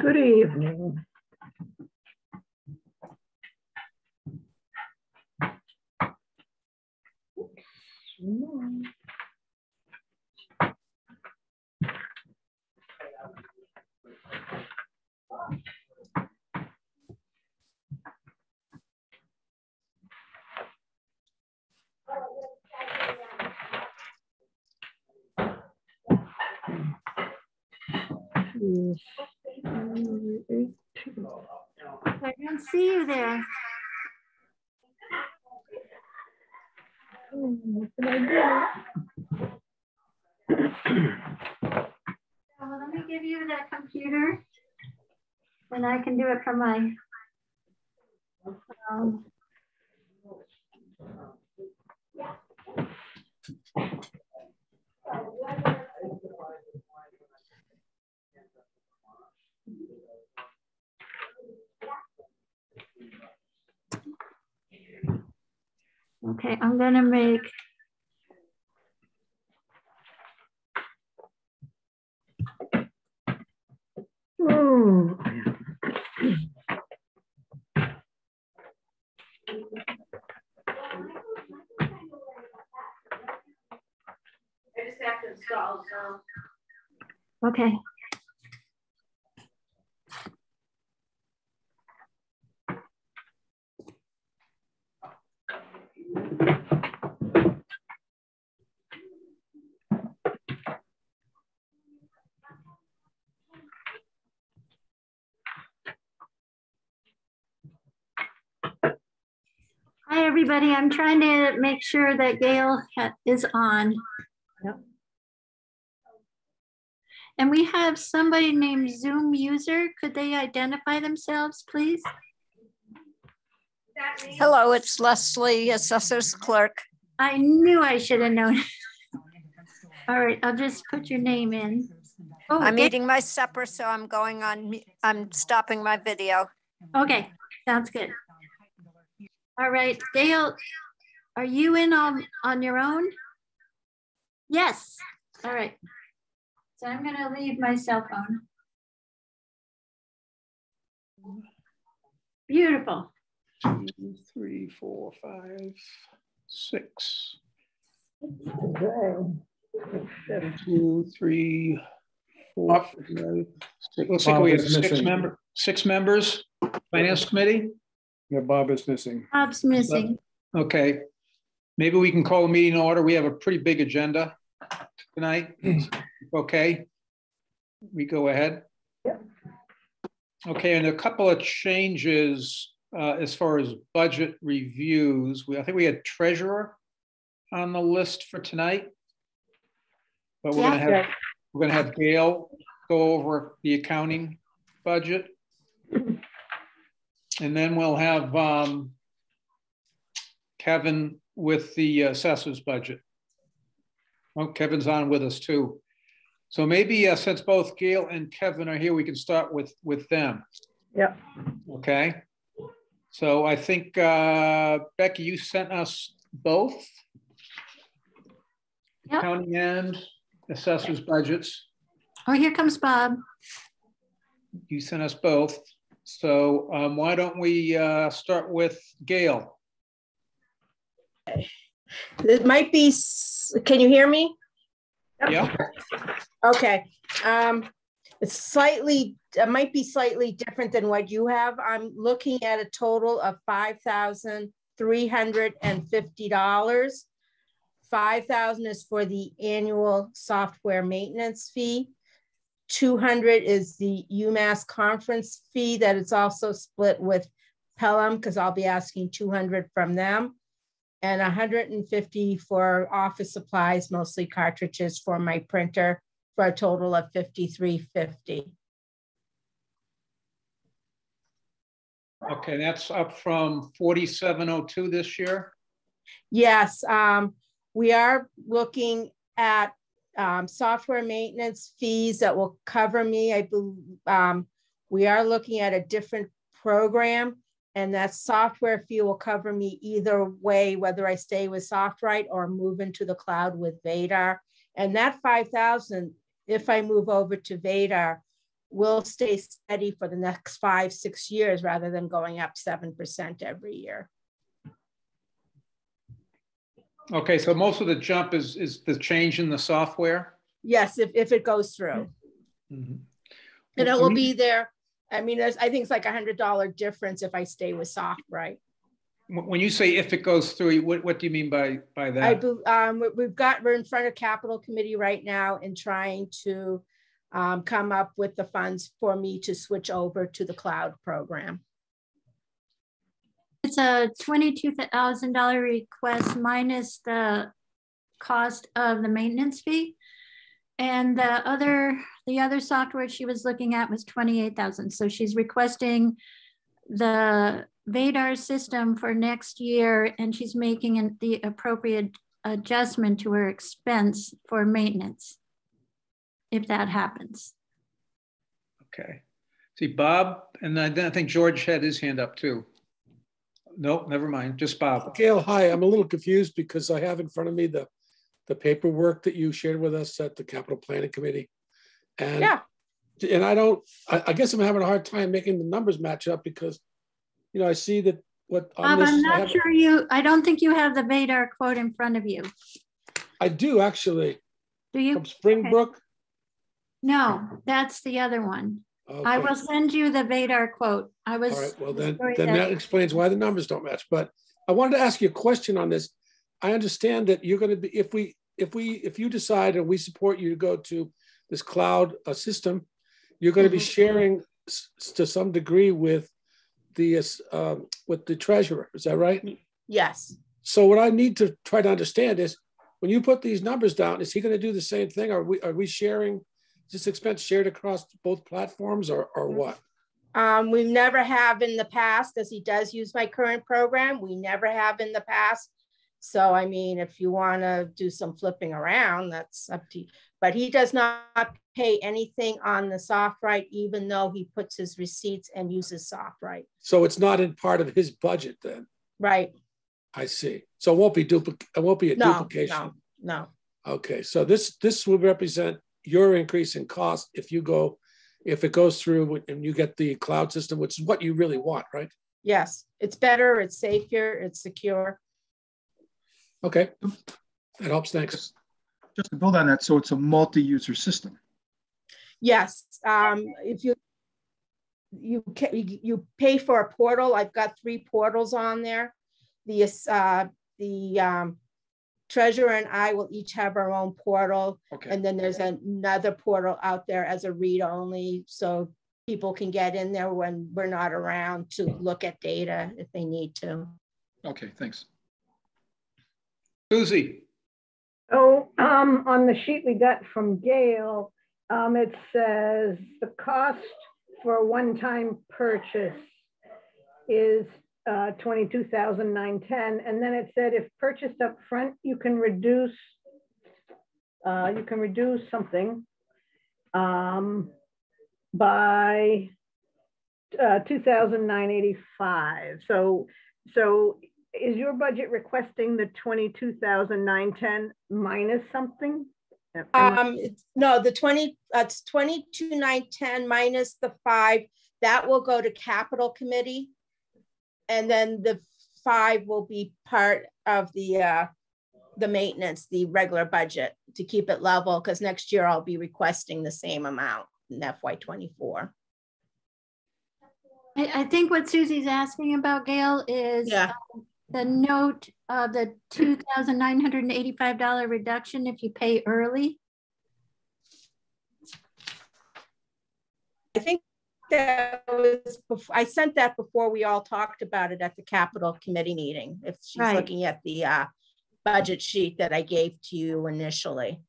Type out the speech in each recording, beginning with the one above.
Good evening. I don't see you there. What can I do? Well, let me give you that computer and I can do it from my Okay, I'm gonna make I just have to install Zoom. okay. Hi, everybody. I'm trying to make sure that Gail is on. Yep. And we have somebody named Zoom user. Could they identify themselves, please? Hello, it's Leslie, Assessor's Clerk. I knew I should have known. All right, I'll just put your name in. Oh, I'm eating my supper, so I'm stopping my video. Okay, sounds good. All right, Gail, are you in on your own? Yes. All right. So I'm going to leave my cell phone. Beautiful. 2, 3, 4, 5, 6. 2, 3, 4, 5, 6. Looks like we have six members. Finance Committee. Yeah, Bob is missing. Bob's missing. Okay. Maybe we can call a meeting order. We have a pretty big agenda tonight. Okay. We go ahead. Yeah. Okay, and a couple of changes as far as budget reviews. I think we had treasurer on the list for tonight, but we're gonna have Gail go over the accounting budget, and then we'll have Kevin with the assessor's budget. Oh, Kevin's on with us too. So maybe since both Gail and Kevin are here, we can start with them. Yeah. Okay. So I think, Becky, you sent us both accounting and assessor's budgets. Oh, here comes Bob. You sent us both. So why don't we start with Gail? It might be, can you hear me? Yeah. Okay. It might be slightly different than what you have. I'm looking at a total of $5,350. $5,000 is for the annual software maintenance fee. $200 is the UMass conference fee that is also split with Pelham, because I'll be asking $200 from them. And $150 for office supplies, mostly cartridges for my printer, for a total of $53.50. Okay, that's up from $47.02 this year. Yes, we are looking at software maintenance fees that will cover me. I believe we are looking at a different program, and that software fee will cover me either way, whether I stay with SoftWrite or move into the cloud with Vadar. And that $5,000, if I move over to Vadar, will stay steady for the next 5-6 years rather than going up 7% every year. Okay, so most of the jump is the change in the software? Yes, if it goes through. Mm-hmm. And it will be there. I mean, I think it's like $100 difference if I stay with SoftWrite. When you say if it goes through, what do you mean by that? We're in front of Capital Committee right now and trying to come up with the funds for me to switch over to the cloud program. It's a $22,000 request minus the cost of the maintenance fee. And the other software she was looking at was $28,000. So she's requesting the Vadar system for next year, and she's making the appropriate adjustment to her expense for maintenance, if that happens. Okay. See, Bob, and I think George had his hand up too. No, never mind, just Bob. Gail, hi. I'm a little confused because I have in front of me the paperwork that you shared with us at the Capital Planning Committee. And yeah. And I guess I'm having a hard time making the numbers match up because, I see that what on Bob, this, I'm not sure I don't think you have the Vadar quote in front of you. I do actually. Do you? From Springbrook? Okay. No, that's the other one. Okay. I will send you the Vadar quote. All right, well then that explains why the numbers don't match. But I wanted to ask you a question on this. I understand that you're going to be, if you decide and we support you to go to this cloud system, you're going to be sharing to some degree with the treasurer. Is that right? Yes. So what I need to try to understand is when you put these numbers down, is he going to do the same thing? Are we sharing this expense shared across both platforms or what? We never have in the past, as he does use my current program. We never have in the past. So, I mean, if you want to do some flipping around, that's up to you. But he does not pay anything on the SoftWrite, even though he puts his receipts and uses SoftWrite. So it's not in part of his budget then? Right. I see. So it won't be a duplication. No. Okay. So this will represent your increase in cost if it goes through and you get the cloud system, which is what you really want, right? Yes. It's better, it's safer, it's secure. Okay. That helps. Thanks. Just to build on that, so it's a multi-user system. Yes. If you pay for a portal, I've got 3 portals on there. The treasurer and I will each have our own portal. Okay. And then there's another portal out there as a read only, so people can get in there when we're not around to look at data if they need to. Okay, thanks. Susie. Oh, on the sheet we got from Gail, it says the cost for a one-time purchase is $22,910, and then it said if purchased up front, you can reduce something by $2,985. So is your budget requesting the $22,910 minus something? No, that's $22,910 minus the 5. That will go to Capital Committee, and then the 5 will be part of the maintenance, the regular budget, to keep it level, because next year I'll be requesting the same amount in FY24. I think what Susie's asking about, Gail, is the note of the $2,985 reduction if you pay early. I think that was before, I sent that before we all talked about it at the Capital Committee meeting. If she's looking at the budget sheet that I gave to you initially.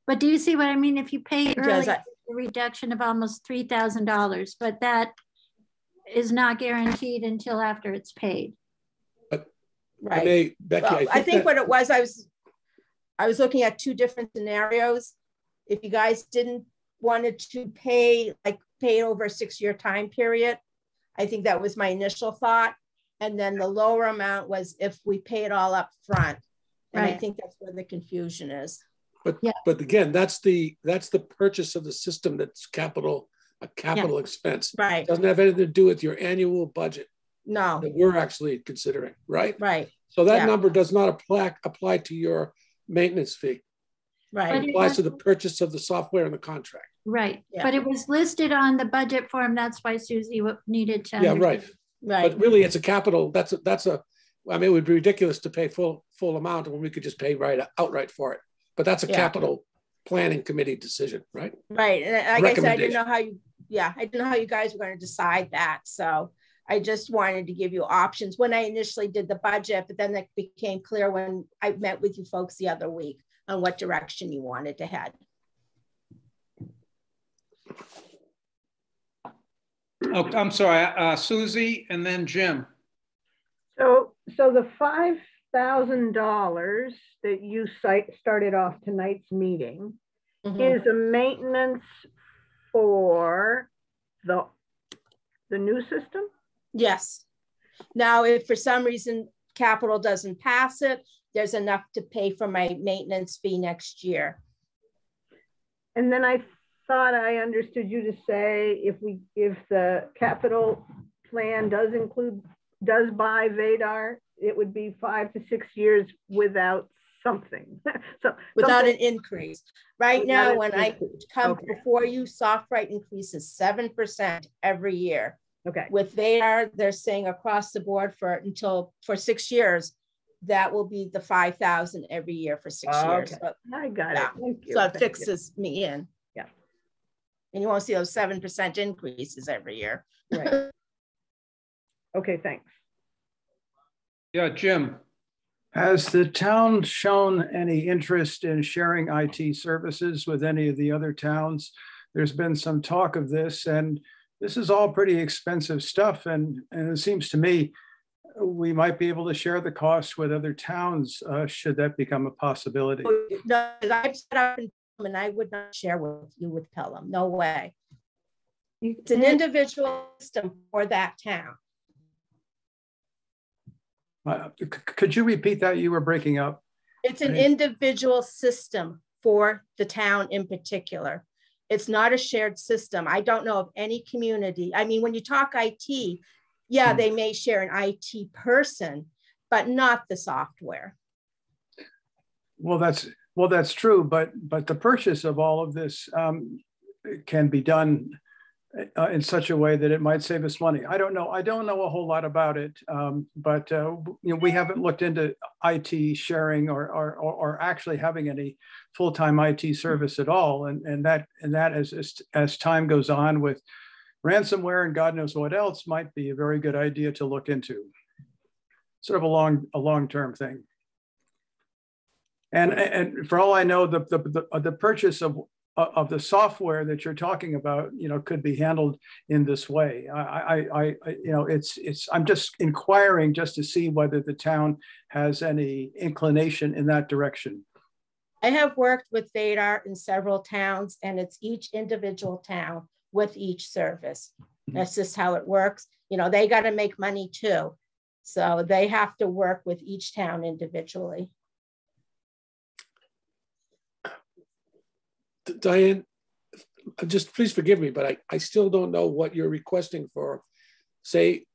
But do you see what I mean? If you pay early, a reduction of almost $3,000, but that is not guaranteed until after it's paid. But right, Becky, well, I think what it was, I was looking at 2 different scenarios. If you guys didn't wanted to pay over a 6-year time period, I think that was my initial thought. And then the lower amount was if we pay it all up front. And I think that's where the confusion is. But again, that's the purchase of the system. That's a capital expense. Right. It doesn't have anything to do with your annual budget No. that we're actually considering, right? Right. So that number does not apply to your maintenance fee. Right. It applies to the purchase of the software and the contract. Right. Yeah. But it was listed on the budget form. That's why Susie needed to. Yeah, right. Right. But really, it's a capital. I mean, it would be ridiculous to pay full amount when we could just pay outright for it. But that's a capital planning committee decision, right? Right. And like I said, I didn't know how you guys were going to decide that. So I just wanted to give you options when I initially did the budget, but then that became clear when I met with you folks the other week on what direction you wanted to head. Oh, I'm sorry, Susie, and then Jim. So the $5,000 that you started off tonight's meeting is a maintenance for the new system? Yes. Now, if for some reason capital doesn't pass it, there's enough to pay for my maintenance fee next year. And then I thought I understood you to say if the capital plan does buy Vadar, it would be 5 to 6 years without something. Without an increase. Right now, when I come before you, SoftWrite increases 7% every year. Okay. With Vadar, they're saying across the board for 6 years, that will be the 5,000 every year for 6 years. But, I got it. Thank you. So it fixes me in. Yeah. And you won't see those 7% increases every year. Right. Okay, thanks. Yeah, Jim. Has the town shown any interest in sharing IT services with any of the other towns? There's been some talk of this, and this is all pretty expensive stuff. And it seems to me we might be able to share the costs with other towns should that become a possibility. No, I've set up in Pelham and I would not share with you with Pelham. No way. It's an individual system for that town. Could you repeat that? You were breaking up. It's an individual system for the town in particular. It's not a shared system. I don't know of any community. I mean, when you talk IT, yeah, they may share an IT person, but not the software. Well, that's true, but the purchase of all of this can be done in such a way that it might save us money. I don't know a whole lot about it, but we haven't looked into IT sharing or actually having any full-time IT service at all, and that as time goes on with ransomware and God knows what else might be a very good idea to look into. Sort of a long-term thing. And for all I know, the purchase of the software that you're talking about, could be handled in this way. I'm just inquiring just to see whether the town has any inclination in that direction. I have worked with Vadar in several towns, and it's each individual town with each service. That's just how it works. They got to make money too. So they have to work with each town individually. Diane, just please forgive me, but I still don't know what you're requesting for, say,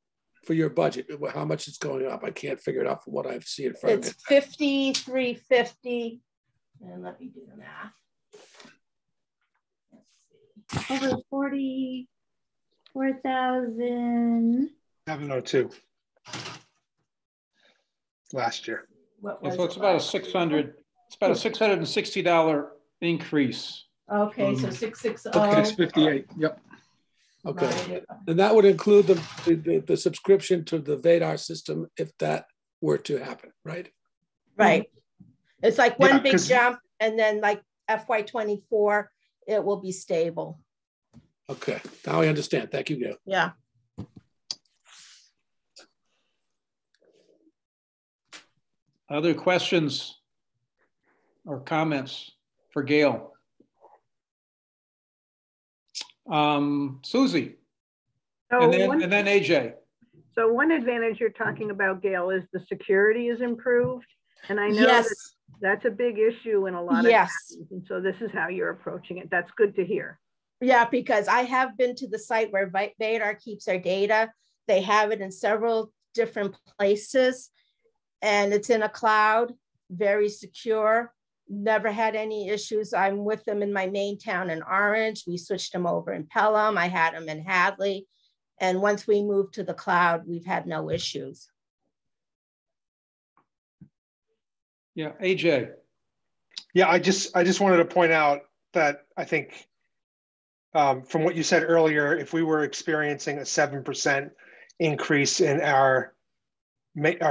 for your budget, how much it's going up. I can't figure it out from what I see in front of me. It's $5,350. And let me do the math. Over 44,000. 702 last year. So it's about a $660 increase. Okay, so 660. Okay, 658. Yep. Okay, Right. and that would include the subscription to the Vadar system if that were to happen, right? Right. It's like one Yeah, big jump, and then like FY24, it will be stable. Okay, now I understand. Thank you, Gail. Yeah. Other questions or comments for Gail? Susie, and then AJ. So one advantage you're talking about, Gail, is the security is improved. And I know That's a big issue in a lot of Yes. towns. And so this is how you're approaching it. That's good to hear. Yeah, because I have been to the site where Vadar keeps their data. They have it in several different places and it's in a cloud, very secure. Never had any issues. I'm with them in my main town in Orange. We switched them over in Pelham. I had them in Hadley. And once we moved to the cloud, we've had no issues. Yeah, AJ. Yeah, I just wanted to point out that I think from what you said earlier, if we were experiencing a 7% increase in our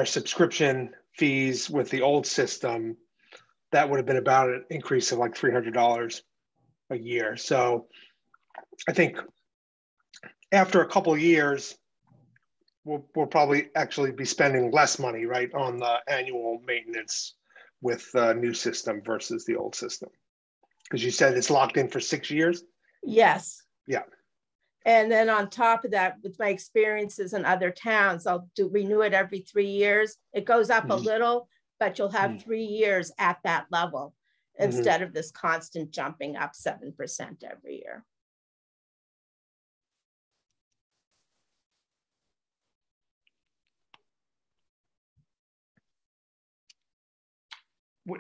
subscription fees with the old system, that would have been about an increase of like $300 a year. So I think after a couple of years, we'll probably actually be spending less money, right, on the annual maintenance with the new system versus the old system. Because you said it's locked in for 6 years? Yes. Yeah. And then on top of that, with my experiences in other towns, I'll renew it every 3 years. It goes up a little, but you'll have 3 years at that level instead of this constant jumping up 7% every year.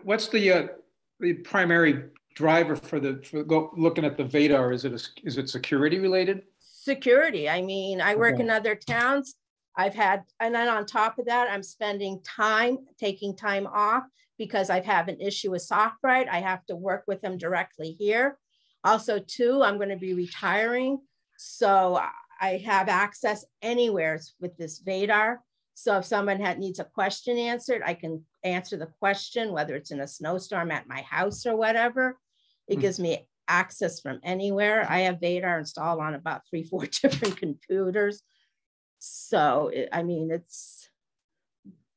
What's the primary driver for looking at the Vadar? Is it security related? Security. I mean, I work in other towns. And then on top of that, I'm spending time, taking time off because I have an issue with SoftWrite. I have to work with them directly here. Also, too, I'm going to be retiring. So I have access anywhere with this Vadar. So if someone needs a question answered, I can answer the question, whether it's in a snowstorm at my house or whatever. It gives me access from anywhere. I have Vadar installed on about 3-4 different computers. So, I mean, it's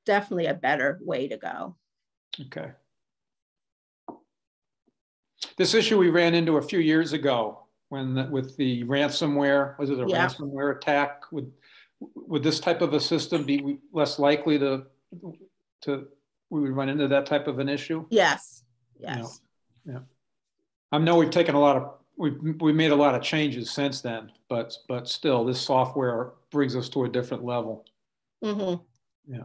definitely a better way to go. Okay. This issue we ran into a few years ago with the ransomware, was it a ransomware attack? Would this type of a system be less likely we would run into that type of an issue? Yes. Yes. Yeah. I know we've taken we've made a lot of changes since then, but still, this software brings us to a different level. Yeah.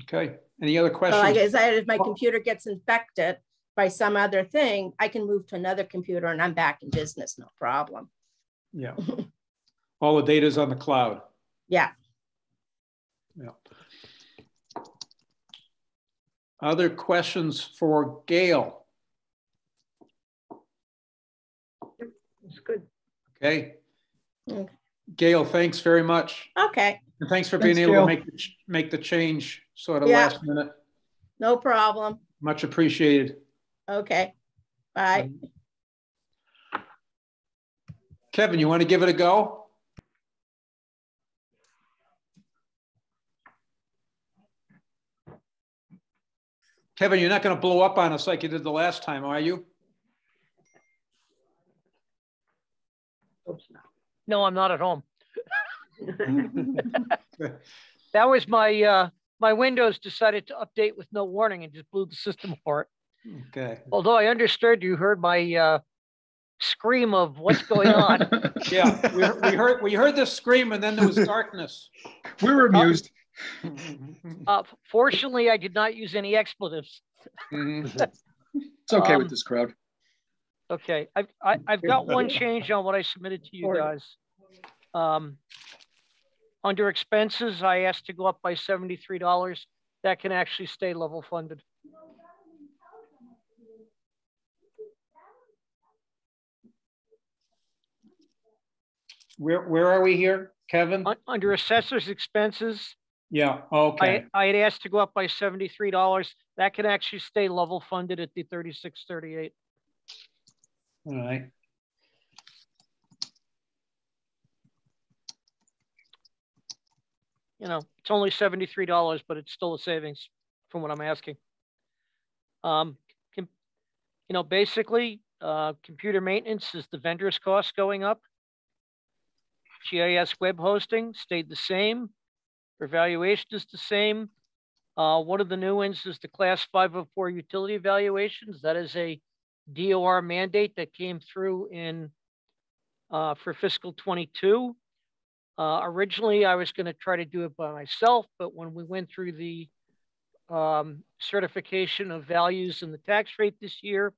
Okay. Any other questions? So like I said, if my computer gets infected by some other thing, I can move to another computer and I'm back in business, no problem. Yeah. All the data is on the cloud. Yeah. Yeah. Other questions for Gail? It's good. Okay. Gail, thanks very much. Okay. And thanks for being able to make the change sort of last minute. No problem. Much appreciated. Okay. Bye. Kevin, you want to give it a go? Kevin, you're not going to blow up on us like you did the last time, are you? No, I'm not at home. That was my my Windows decided to update with no warning and just blew the system apart. Okay. Although I understood you heard my scream of what's going on. Yeah, we heard this scream and then there was darkness. We were amused. Fortunately, I did not use any expletives. It's okay with this crowd. Okay, I've got one change on what I submitted to you guys. Under expenses, I asked to go up by $73. That can actually stay level funded. Where are we here, Kevin? Under assessor's expenses. Yeah, okay. I had asked to go up by $73. That can actually stay level funded at the $36.38. All right. You know, it's only $73, but it's still a savings from what I'm asking. You know, basically, computer maintenance is the vendor's cost going up. GIS web hosting stayed the same. Evaluation is the same. One of the new ones is the Class 504 utility evaluations. That is a DOR mandate that came through in for fiscal 22. Originally, I was going to try to do it by myself, but when we went through the certification of values and the tax rate this year,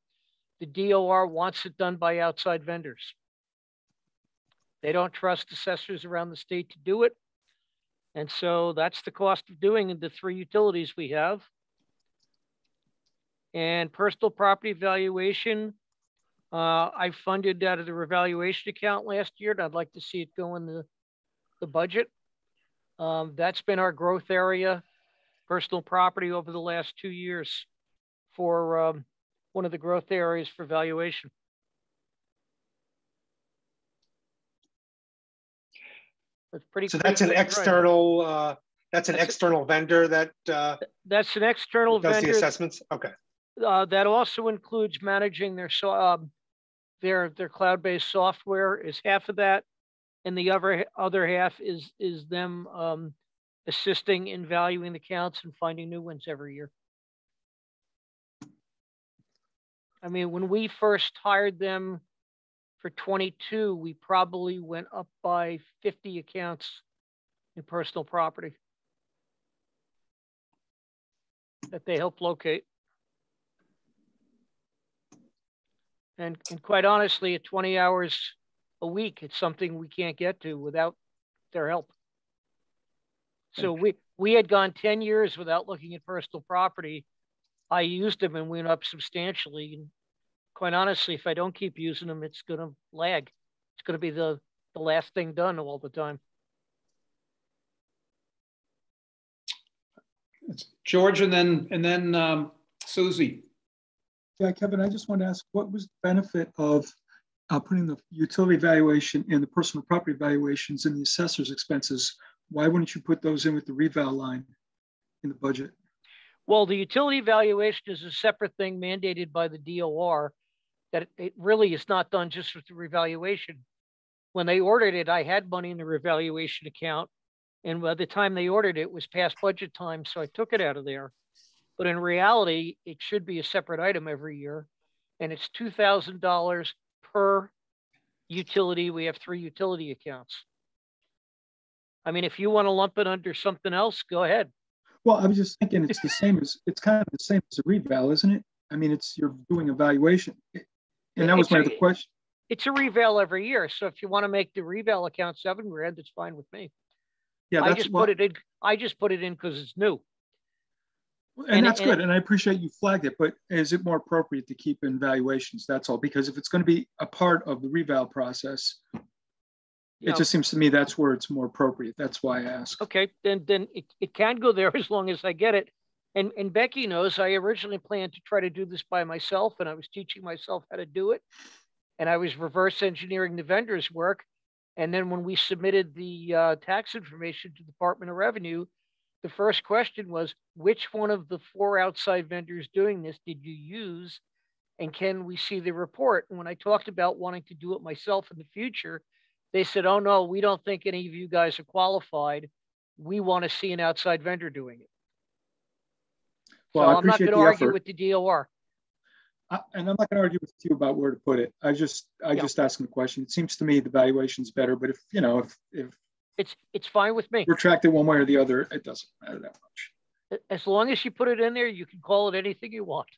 the DOR wants it done by outside vendors. They don't trust assessors around the state to do it. And so that's the cost of doing the 3 utilities we have. And personal property valuation, I funded out of the revaluation account last year, and I'd like to see it go in the budget. That's been our growth area, personal property over the last 2 years for one of the growth areas for valuation. That's pretty. So that's an external. That's an external vendor that. That's an external does vendor. the assessments. Okay. That also includes managing their cloud-based software is half of that, and the other half is them assisting in valuing the accounts and finding new ones every year. I mean, when we first hired them for 22, we probably went up by 50 accounts in personal property that they help locate. And quite honestly, at 20 hours a week, it's something we can't get to without their help. So we had gone 10 years without looking at personal property. I used them and went up substantially. And quite honestly, if I don't keep using them, it's going to lag. It's going to be the last thing done all the time. It's George, and then Susie. Yeah, Kevin, I just want to ask, what was the benefit of putting the utility valuation and the personal property valuations in the assessor's expenses? Why wouldn't you put those in with the reval line in the budget? Well, the utility valuation is a separate thing mandated by the DOR that it really is not done just with the revaluation. When they ordered it, I had money in the revaluation account. And by the time they ordered it, it was past budget time. So I took it out of there. But in reality, it should be a separate item every year. And it's $2,000 per utility. We have 3 utility accounts. I mean, if you want to lump it under something else, go ahead. Well, I was just thinking it's kind of the same as a reval, isn't it? I mean, you're doing evaluation. And that was my other question. It's a reval every year. So if you want to make the reval account $7,000, that's fine with me. Yeah, I just put it in because it's new. And that's good. And I appreciate you flagged it, but is it more appropriate to keep in valuations? That's all. Because if it's going to be a part of the reval process, it just seems to me that's where it's more appropriate. That's why I asked. Okay, then it can go there as long as I get it. And Becky knows I originally planned to try to do this by myself, and I was teaching myself how to do it. And I was reverse engineering the vendor's work. And then when we submitted the tax information to the Department of Revenue, the first question was, which one of the 4 outside vendors doing this did you use? And can we see the report? And when I talked about wanting to do it myself in the future, they said, oh, no, we don't think any of you guys are qualified. We want to see an outside vendor doing it. Well, so I'm not going to argue with the DOR. And I'm not going to argue with you about where to put it. I just asking the question. It seems to me the valuation's better, but if it's fine with me. Retract it one way or the other, it doesn't matter that much. As long as you put it in there, you can call it anything you want.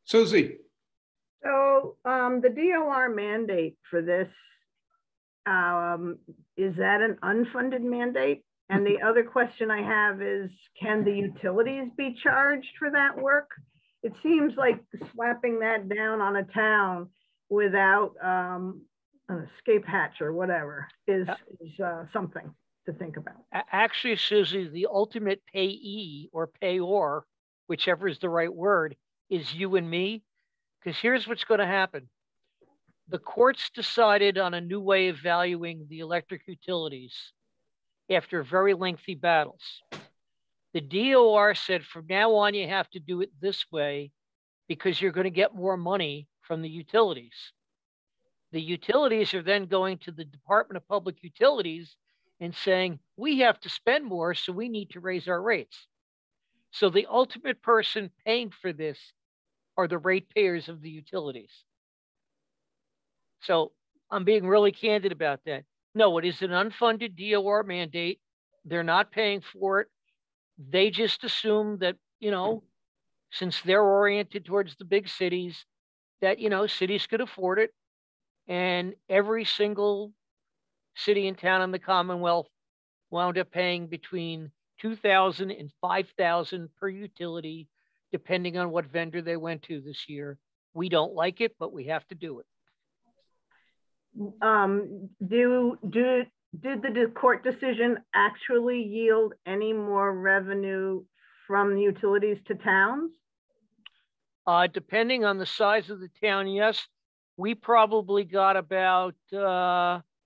Susie. So the DOR mandate for this, is that an unfunded mandate? And the other question I have is, can the utilities be charged for that work? It seems like slapping that down on a town without an escape hatch or whatever is something to think about. Actually, Susie, the ultimate payee or payor, whichever is the right word, is you and me. Because here's what's going to happen. The courts decided on a new way of valuing the electric utilities after very lengthy battles. The DOR said from now on, you have to do it this way because you're going to get more money from the utilities. The utilities are then going to the Department of Public Utilities and saying, we have to spend more, so we need to raise our rates. So the ultimate person paying for this are the ratepayers of the utilities. So I'm being really candid about that. No, it is an unfunded DOR mandate. They're not paying for it. They just assume that, you know, since they're oriented towards the big cities, that, you know, cities could afford it. And every single city and town in the Commonwealth wound up paying between $2,000 and $5,000 per utility, depending on what vendor they went to this year. We don't like it, but we have to do it. Did the court decision actually yield any more revenue from utilities to towns? Depending on the size of the town, yes. We probably got about $180,000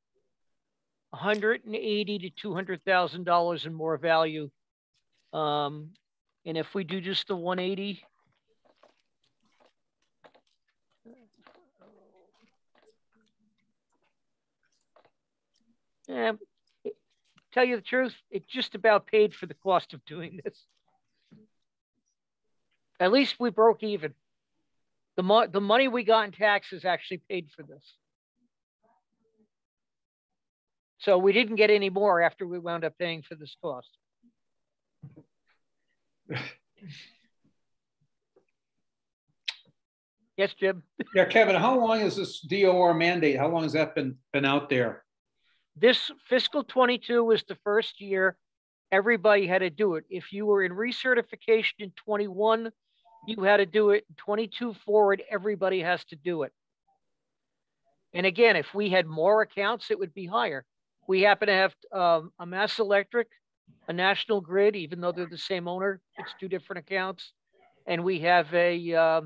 to $200,000 in more value. And if we do just the 180, tell you the truth, it just about paid for the cost of doing this. At least we broke even. The money we got in taxes actually paid for this. So we didn't get any more after we wound up paying for this cost. Yes, Jim? Yeah, Kevin, how long is this DOR mandate? How long has that been out there? This fiscal 22 was the first year everybody had to do it. If you were in recertification in 21, you had to do it. 22 forward, everybody has to do it. And again, if we had more accounts, it would be higher. We happen to have a Mass Electric, a National Grid, even though they're the same owner, it's two different accounts. And we have a,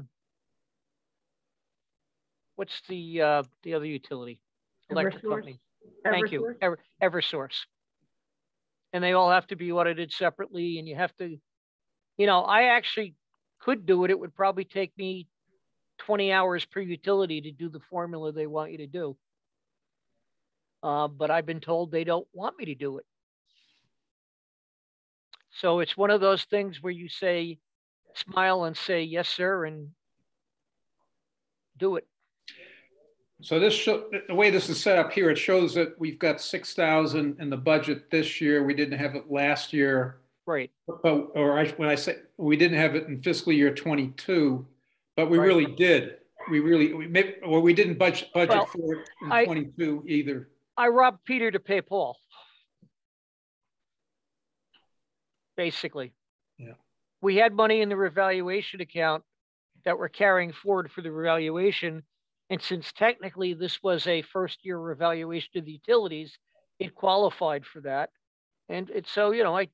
what's the other utility? Electric company. Thank you, Eversource. And they all have to be audited separately, and you have to, you know, I actually could do it. It would probably take me 20 hours per utility to do the formula they want you to do. But I've been told they don't want me to do it. So it's one of those things where you say, smile and say, yes, sir, and do it. So this the way this is set up here, it shows that we've got 6,000 in the budget this year. We didn't have it last year. Right. But, when I say we didn't have it in fiscal year 22, but we really did. We didn't budget for it in 22 either. I robbed Peter to pay Paul. Basically. Yeah. We had money in the revaluation account that we're carrying forward for the revaluation. And since technically this was a first year revaluation of the utilities, it qualified for that. And it's so, you know, I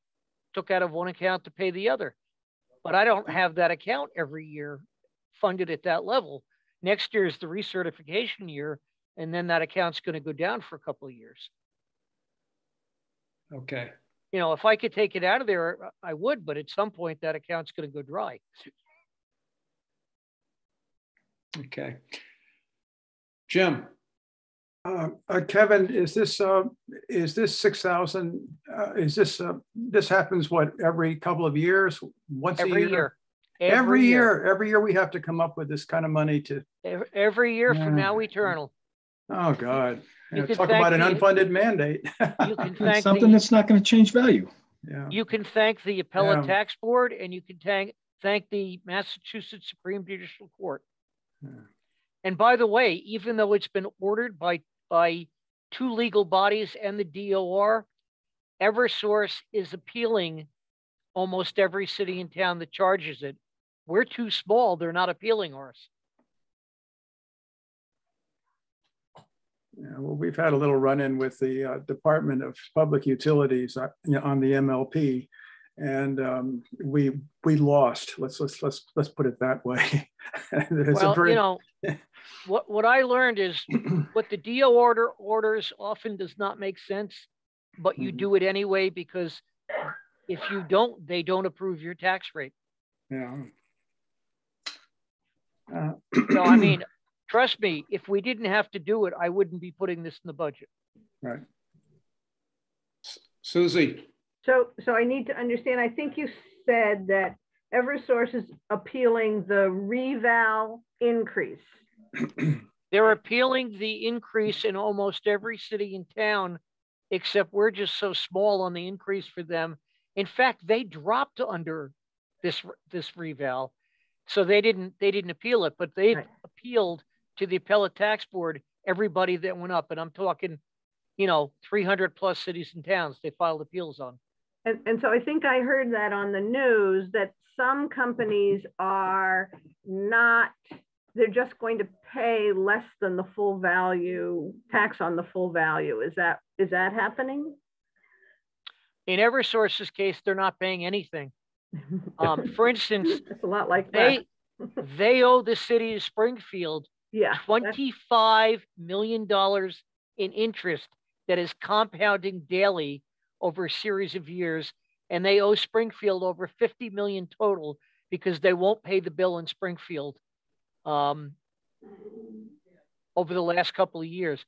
took out of one account to pay the other. But I don't have that account every year funded at that level. Next year is the recertification year, and then that account's going to go down for a couple of years. Okay. You know, if I could take it out of there, I would, but at some point that account's going to go dry. Okay. Jim. Kevin, is this 6,000? This happens what, every couple of years? Once a year? Every year we have to come up with this kind of money to. Every year from now eternal. Oh God! Talk about an unfunded mandate. You can thank something that's not going to change value. Yeah. You can thank the Appellate Tax Board, and you can thank the Massachusetts Supreme Judicial Court. Yeah. And by the way, even though it's been ordered by two legal bodies and the DOR, Eversource is appealing almost every city and town that charges it. We're too small. They're not appealing ours. Yeah, well, we've had a little run-in with the Department of Public Utilities on the MLP, and we lost. Let's put it that way. Well, you know, what I learned is what the DOR orders often does not make sense, but you do it anyway because if you don't, they don't approve your tax rate. Yeah. So I mean, trust me, if we didn't have to do it, I wouldn't be putting this in the budget. Right. Susie. So I need to understand, I think you said that Eversource is appealing the reval increase. They're appealing the increase in almost every city in town, except we're just so small on the increase for them. In fact, they dropped under this reval, so they didn't appeal it, but they appealed to the appellate tax board everybody that went up, and I'm talking, 300 plus cities and towns they filed appeals on. And so I think I heard that on the news that some companies are not, they're just going to pay less than the full value, tax on the full value. Is that happening? In Eversource's case, they're not paying anything. For instance, it's a lot like they owe the city of Springfield $25 million in interest that is compounding daily over a series of years, and they owe Springfield over $50 million total because they won't pay the bill in Springfield over the last couple of years.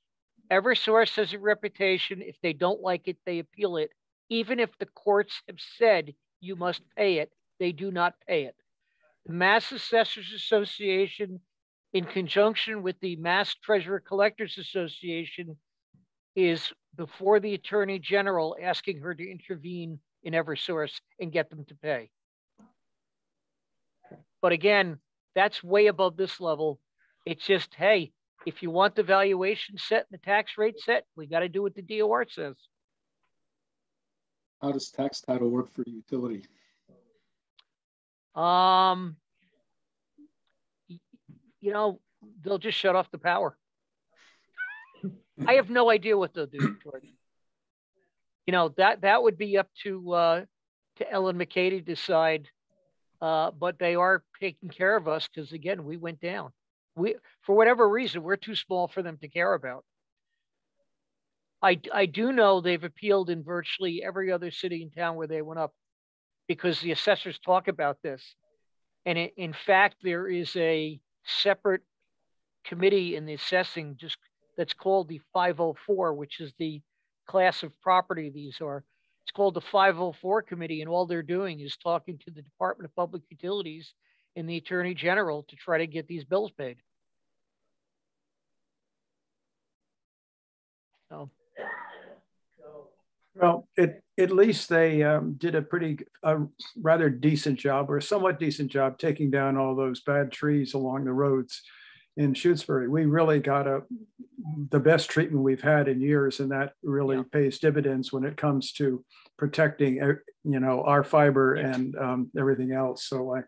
Eversource has a reputation. If they don't like it, they appeal it. Even if the courts have said you must pay it, they do not pay it. The Mass Assessors Association, in conjunction with the Mass Treasurer Collectors Association, is before the Attorney General asking her to intervene in Eversource and get them to pay. But again, that's way above this level. It's just, hey, if you want the valuation set and the tax rate set, we got to do what the DOR says. How does tax title work for utility? They'll just shut off the power. I have no idea what they'll do, George. That would be up to Ellen McKay to decide. But they are taking care of us because, again, we went down. For whatever reason, we're too small for them to care about. I do know they've appealed in virtually every other city and town where they went up because the assessors talk about this. And in fact, there is a separate committee in the assessing that's called the 504, which is the class of property these are. It's called the 504 committee, and all they're doing is talking to the Department of Public Utilities and the Attorney General to try to get these bills paid. So. Well, at least they did a rather decent job, or a somewhat decent job, taking down all those bad trees along the roads in Shutesbury. We really got the best treatment we've had in years, and that really pays dividends when it comes to protecting, our fiber and everything else. So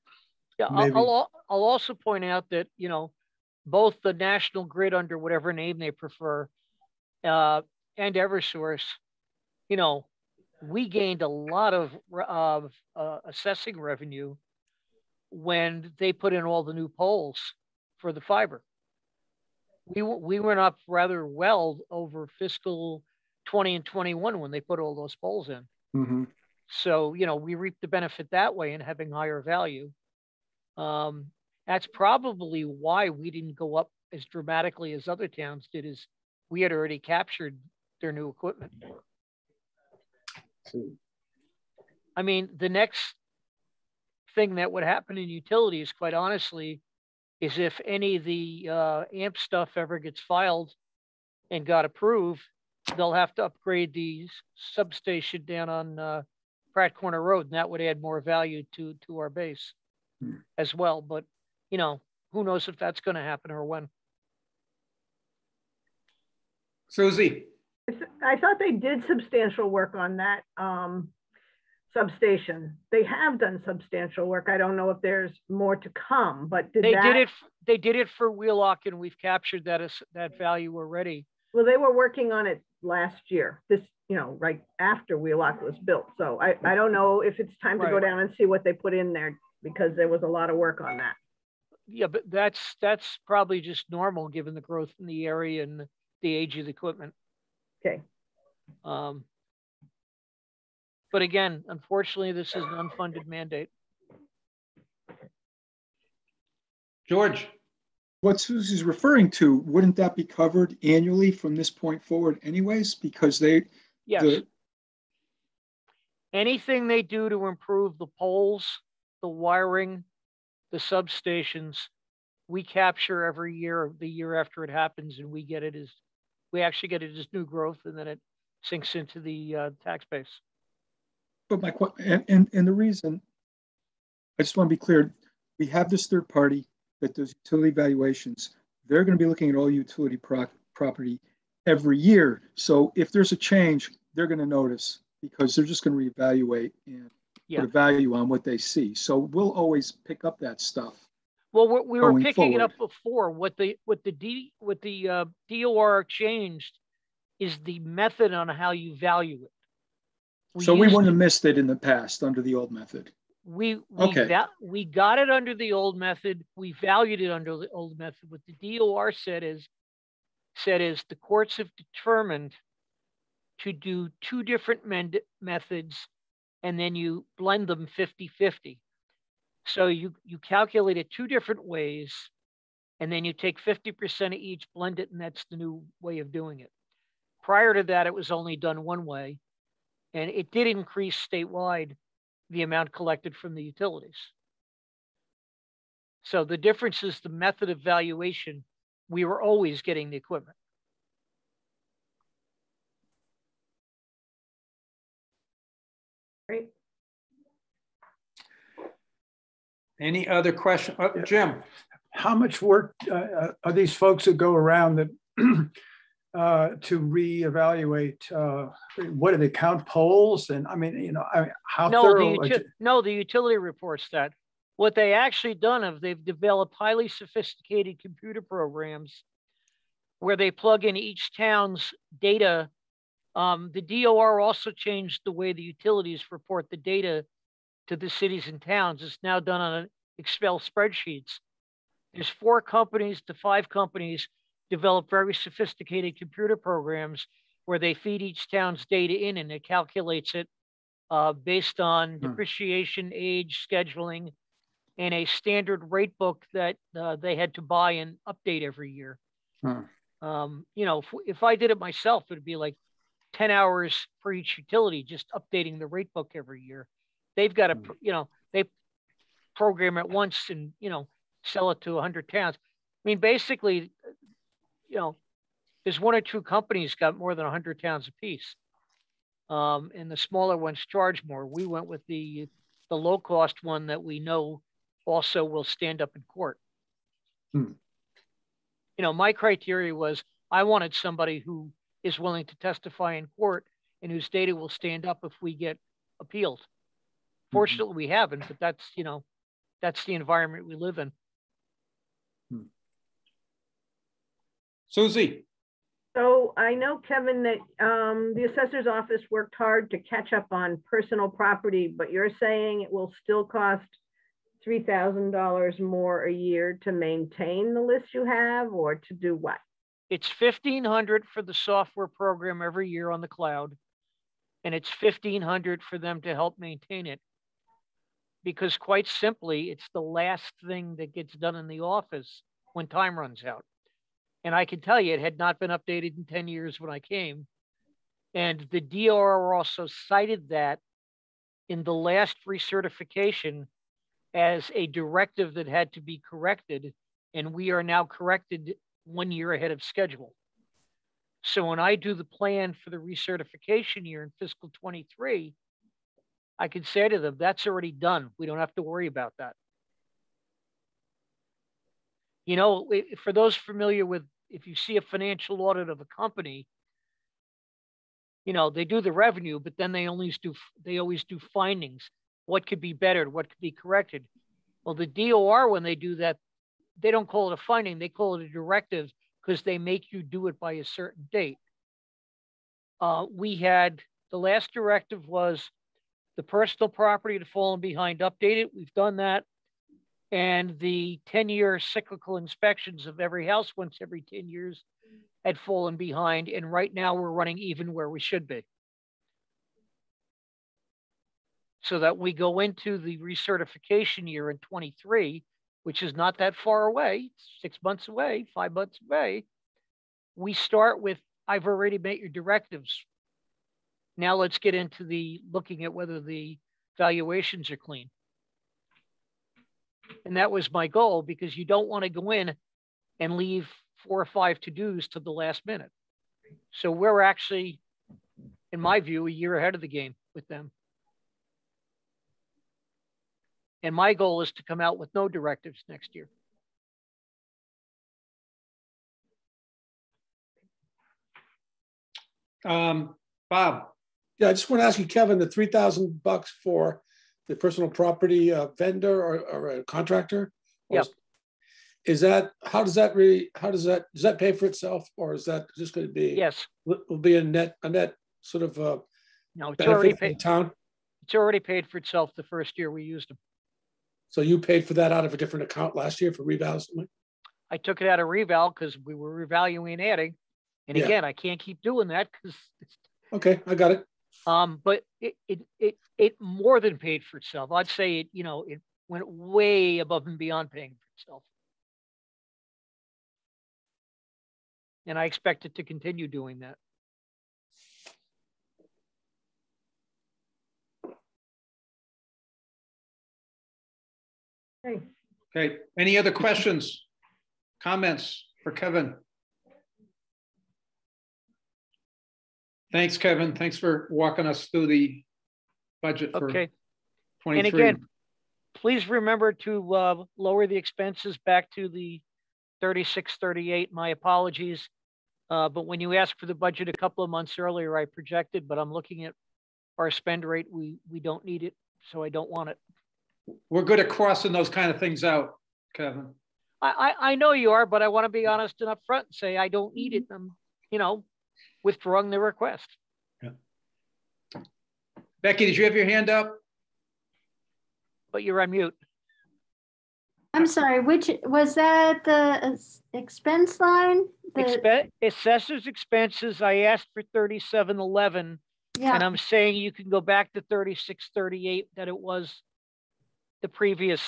I'll also point out that both the National Grid, under whatever name they prefer, and Eversource, we gained a lot of assessing revenue when they put in all the new poles for the fiber. We went up rather well over fiscal 20 and 21 when they put all those poles in. Mm-hmm. So, we reaped the benefit that way in having higher value. That's probably why we didn't go up as dramatically as other towns did, is we had already captured their new equipment. I mean, the next thing that would happen in utilities, quite honestly, is if any of the AMP stuff ever gets filed and got approved, they'll have to upgrade the substation down on Pratt Corner Road, and that would add more value to our base as well. But, who knows if that's going to happen or when. Susie. I thought they did substantial work on that substation. They have done substantial work. I don't know if there's more to come, but they did it for Wheelock, and we've captured that value already. Well, they were working on it last year, right after Wheelock was built. So I don't know if it's time to go down and see what they put in there, because there was a lot of work on that. Yeah, but that's probably just normal given the growth in the area and the age of the equipment. Okay. But again, unfortunately, this is an unfunded mandate. George. What Susie's referring to, wouldn't that be covered annually from this point forward anyways? Because yes. anything they do to improve the poles, the wiring, the substations, we capture every year, the year after it happens, and we actually get it as new growth, and then it sinks into the tax base. But and the reason, I just want to be clear, we have this third party that does utility valuations. They're going to be looking at all utility property every year. So if there's a change, they're going to notice because they're just going to reevaluate and put a value on what they see. So we'll always pick up that stuff. Well, we were picking it up before. What the DOR changed is the method on how you value it. So we wouldn't have missed it in the past under the old method. We got it under the old method. We valued it under the old method. What the DOR said is the courts have determined to do two different methods, and then you blend them 50-50. So you calculate it two different ways, and then you take 50% of each, blend it, and that's the new way of doing it. Prior to that, it was only done one way, and it did increase statewide the amount collected from the utilities. So the difference is the method of valuation. We were always getting the equipment. Great. Any other question? Jim? How much work are these folks that go around that to reevaluate? What do they count polls? And I mean, how thorough? No, the utility reports that. What they actually done is they've developed highly sophisticated computer programs where they plug in each town's data. The DOR also changed the way the utilities report the data to the cities and towns. It's now done on Excel spreadsheets. There's 4 companies to 5 companies develop very sophisticated computer programs where they feed each town's data in, and it calculates it based on depreciation, age, scheduling, and a standard rate book that they had to buy and update every year. If I did it myself, it'd be like 10 hours for each utility, just updating the rate book every year. They've got to, they program it once and, sell it to 100 towns. I mean, basically, there's 1 or 2 companies got more than 100 towns apiece. And the smaller ones charge more. We went with the low cost one that we know also will stand up in court. My criteria was I wanted somebody who is willing to testify in court and whose data will stand up if we get appealed. Fortunately, we haven't, but that's the environment we live in. Susie. So I know, Kevin, that the assessor's office worked hard to catch up on personal property, but you're saying it will still cost $3,000 more a year to maintain the list you have, or to do what? It's $1,500 for the software program every year on the cloud, and it's $1,500 for them to help maintain it. Because quite simply, it's the last thing that gets done in the office when time runs out. And I can tell you, it had not been updated in 10 years when I came. And the DOR also cited that in the last recertification as a directive that had to be corrected. And we are now corrected 1 year ahead of schedule. So when I do the plan for the recertification year in fiscal 23, I could say to them, that's already done. We don't have to worry about that. For those familiar with, if you see a financial audit of a company, they do the revenue, but then they always do findings. What could be bettered? What could be corrected? Well, the DOR, when they do that, they don't call it a finding. They call it a directive because they make you do it by a certain date. The last directive was the personal property had fallen behind, updated. We've done that. And the 10-year cyclical inspections of every house once every 10 years had fallen behind. And right now we're running even where we should be. So that we go into the recertification year in 23, which is not that far away, 6 months away, 5 months away. We start with, I've already met your directives. Now let's get into the looking at whether the valuations are clean. And that was my goal, because you don't want to go in and leave 4 or 5 to-dos to the last minute. So we're actually, in my view, a year ahead of the game with them. And my goal is to come out with no directives next year. Bob. Yeah, I just want to ask you, Kevin, the $3,000 for the personal property vendor or a contractor? Yep. Is that, does that pay for itself, or is that just going to be, yes, will be a net sort of no, it's already benefit for the town? It's already paid for itself the first year we used them. So you paid for that out of a different account last year for reval? I took it out of reval because we were revaluing and adding. And again, I can't keep doing that because okay, I got it. But it more than paid for itself. I'd say it, it went way above and beyond paying for itself. And I expect it to continue doing that. Okay. Any other questions, comments for Kevin? Thanks, Kevin. Thanks for walking us through the budget for 23. And again, please remember to lower the expenses back to the 3638. My apologies. But when you asked for the budget a couple of months earlier, I projected, but I'm looking at our spend rate. We don't need it, so I don't want it. We're good at crossing those kind of things out, Kevin. I know you are, but I want to be honest and upfront and say I don't need it. I'm, withdrawing the request. Yeah. Becky, did you have your hand up? But you're on mute. I'm sorry, which was that the expense line? Assessor's expenses, I asked for 3711. Yeah. And I'm saying you can go back to 3638 that it was the previous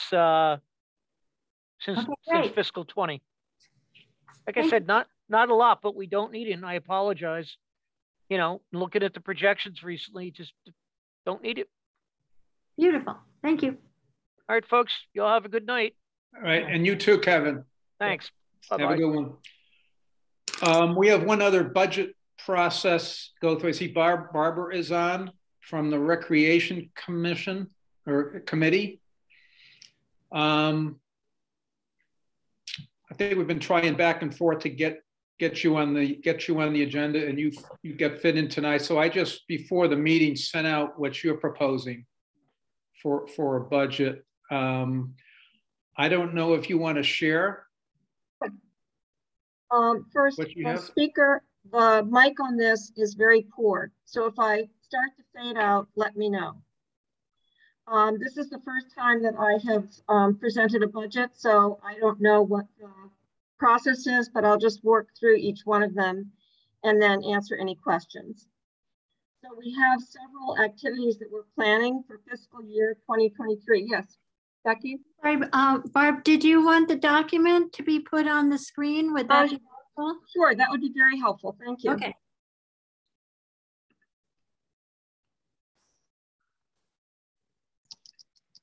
since fiscal 20. Like I said, not a lot, but we don't need it. And I apologize. Looking at the projections recently, just don't need it. Beautiful. Thank you. All right, folks, you all have a good night. All right. And you too, Kevin. Thanks. Bye-bye. Have a good one. We have one other budget process go through. I see Barbara is on from the Recreation Commission or Committee. I think we've been trying back and forth to get you on the agenda, and you get fit in tonight. So I just before the meeting sent out what you're proposing for a budget. I don't know if you want to share. First, the speaker, the mic on this is very poor. So if I start to fade out, let me know. This is the first time that I have presented a budget, so I don't know what the process is, but I'll just work through each one of them and then answer any questions. So we have several activities that we're planning for fiscal year 2023. Yes, Becky? Barb, did you want the document to be put on the screen? Would that be helpful? Sure, that would be very helpful. Thank you. Okay.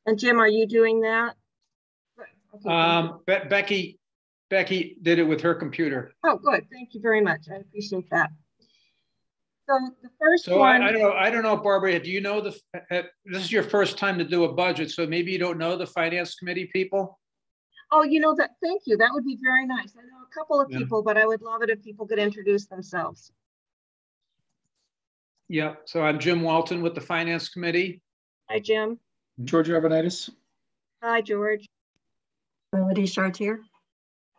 And Jim, are you doing that? Okay, Becky did it with her computer. Oh, good. Thank you very much. I appreciate that. So the first one. I don't know, Barbara. Do you know this is your first time to do a budget, so maybe you don't know the Finance Committee people? Oh, that. Thank you. That would be very nice. I know a couple of people, but I would love it if people could introduce themselves. Yeah. So I'm Jim Walton with the Finance Committee. Hi, Jim. George Avanitis. Hi, George. Melody Chartier.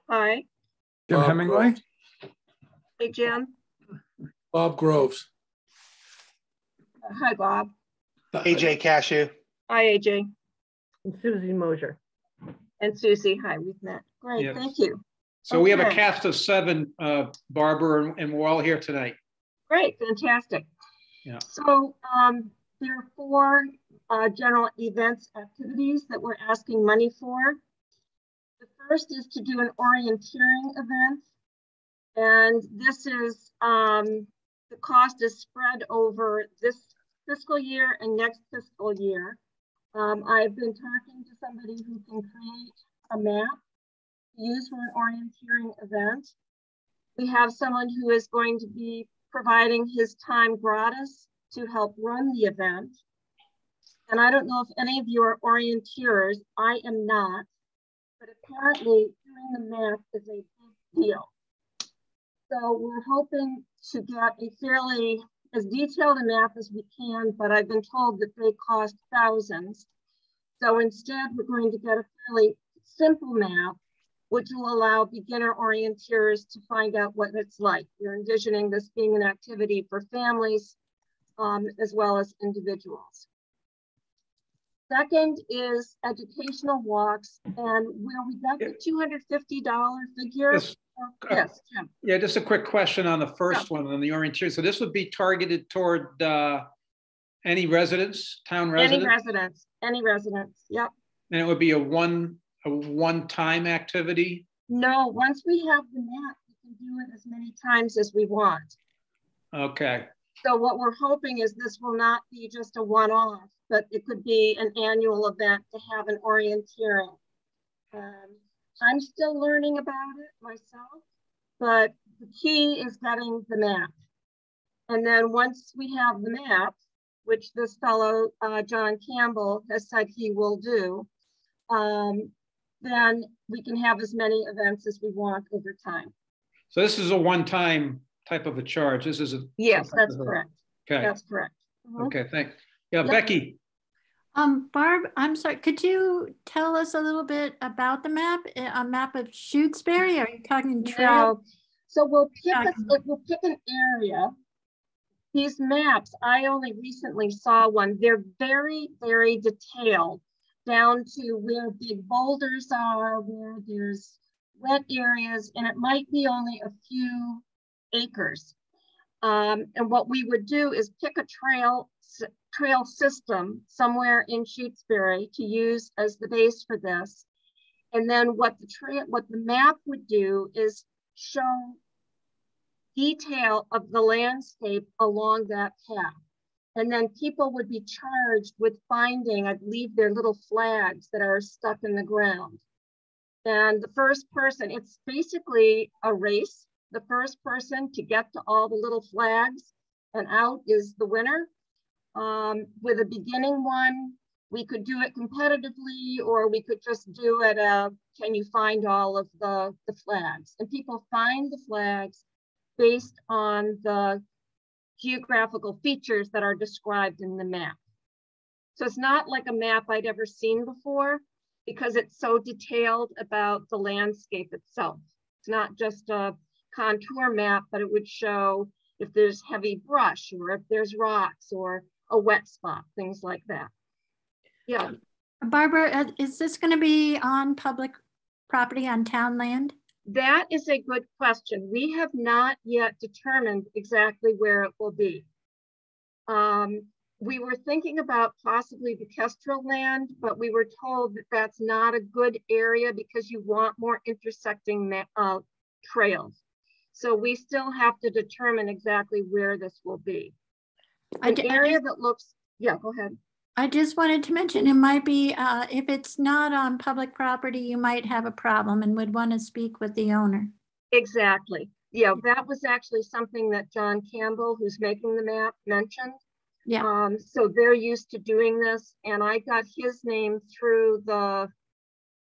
Hi. Jim Hemingway. Hey, Jim. Bob Groves. Hi, Bob. AJ Cashew. Hi, AJ. And Susie Mosier. And Susie. Hi, we've met. Great, yes. Thank you. So we have a cast of 7, Barbara, and we're all here tonight. Great, fantastic. Yeah. So there are 4 general events activities that we're asking money for. The first is to do an orienteering event. And this is the cost is spread over this fiscal year and next fiscal year. I've been talking to somebody who can create a map to use for an orienteering event. We have someone who is going to be providing his time gratis to help run the event. And I don't know if any of you are orienteers. I am not, but apparently doing the map is a big deal. So we're hoping to get a fairly as detailed a map as we can, but I've been told that they cost thousands. So instead, we're going to get a fairly simple map, which will allow beginner orienteers to find out what it's like. We're envisioning this being an activity for families as well as individuals. Second is educational walks, and where we got the $250 figure. Yes. Yes, Jim. Yeah, just a quick question on the first one on the orienteering. So this would be targeted toward any residents, town residents? Any residents, yep. And it would be a one-time activity? No, once we have the map, we can do it as many times as we want. Okay. So what we're hoping is this will not be just a one-off, but it could be an annual event to have an orienteering. I'm still learning about it myself, but the key is getting the map. And then once we have the map, which this fellow, John Campbell, has said he will do, then we can have as many events as we want over time. So this is a one-time type of a charge. This is a— Yes, that's correct. Okay. That's correct. Okay, thanks. Yeah, yep. Becky. Barb, I'm sorry, could you tell us a little bit about the map, a map of Shutesbury? Are you talking trail? No. So we'll pick an area. These maps, I only recently saw one. They're very, very detailed down to where big boulders are, where there's wet areas, and it might be only a few acres. And what we would do is pick a trail system somewhere in Shutesbury to use as the base for this. And then what the map would do is show detail of the landscape along that path. And then people would be charged with finding, I believe, their little flags that are stuck in the ground. And the first person, it's basically a race. The first person to get to all the little flags and out is the winner. With a beginning one, we could do it competitively, or we could just do it, can you find all of the flags? And people find the flags based on the geographical features that are described in the map. So it's not like a map I'd ever seen before because it's so detailed about the landscape itself. It's not just a contour map, but it would show if there's heavy brush or if there's rocks or a wet spot, things like that. Yeah. Barbara, is this going to be on public property, on town land? That is a good question. We have not yet determined exactly where it will be. We were thinking about possibly the Kestrel land, but we were told that that's not a good area because you want more intersecting trails. So we still have to determine exactly where this will be. An area that looks, yeah, go ahead. I just wanted to mention it might be, if it's not on public property, you might have a problem and would want to speak with the owner. Exactly. Yeah, that was actually something that John Campbell, who's making the map, mentioned. Yeah. So they're used to doing this, and I got his name through the,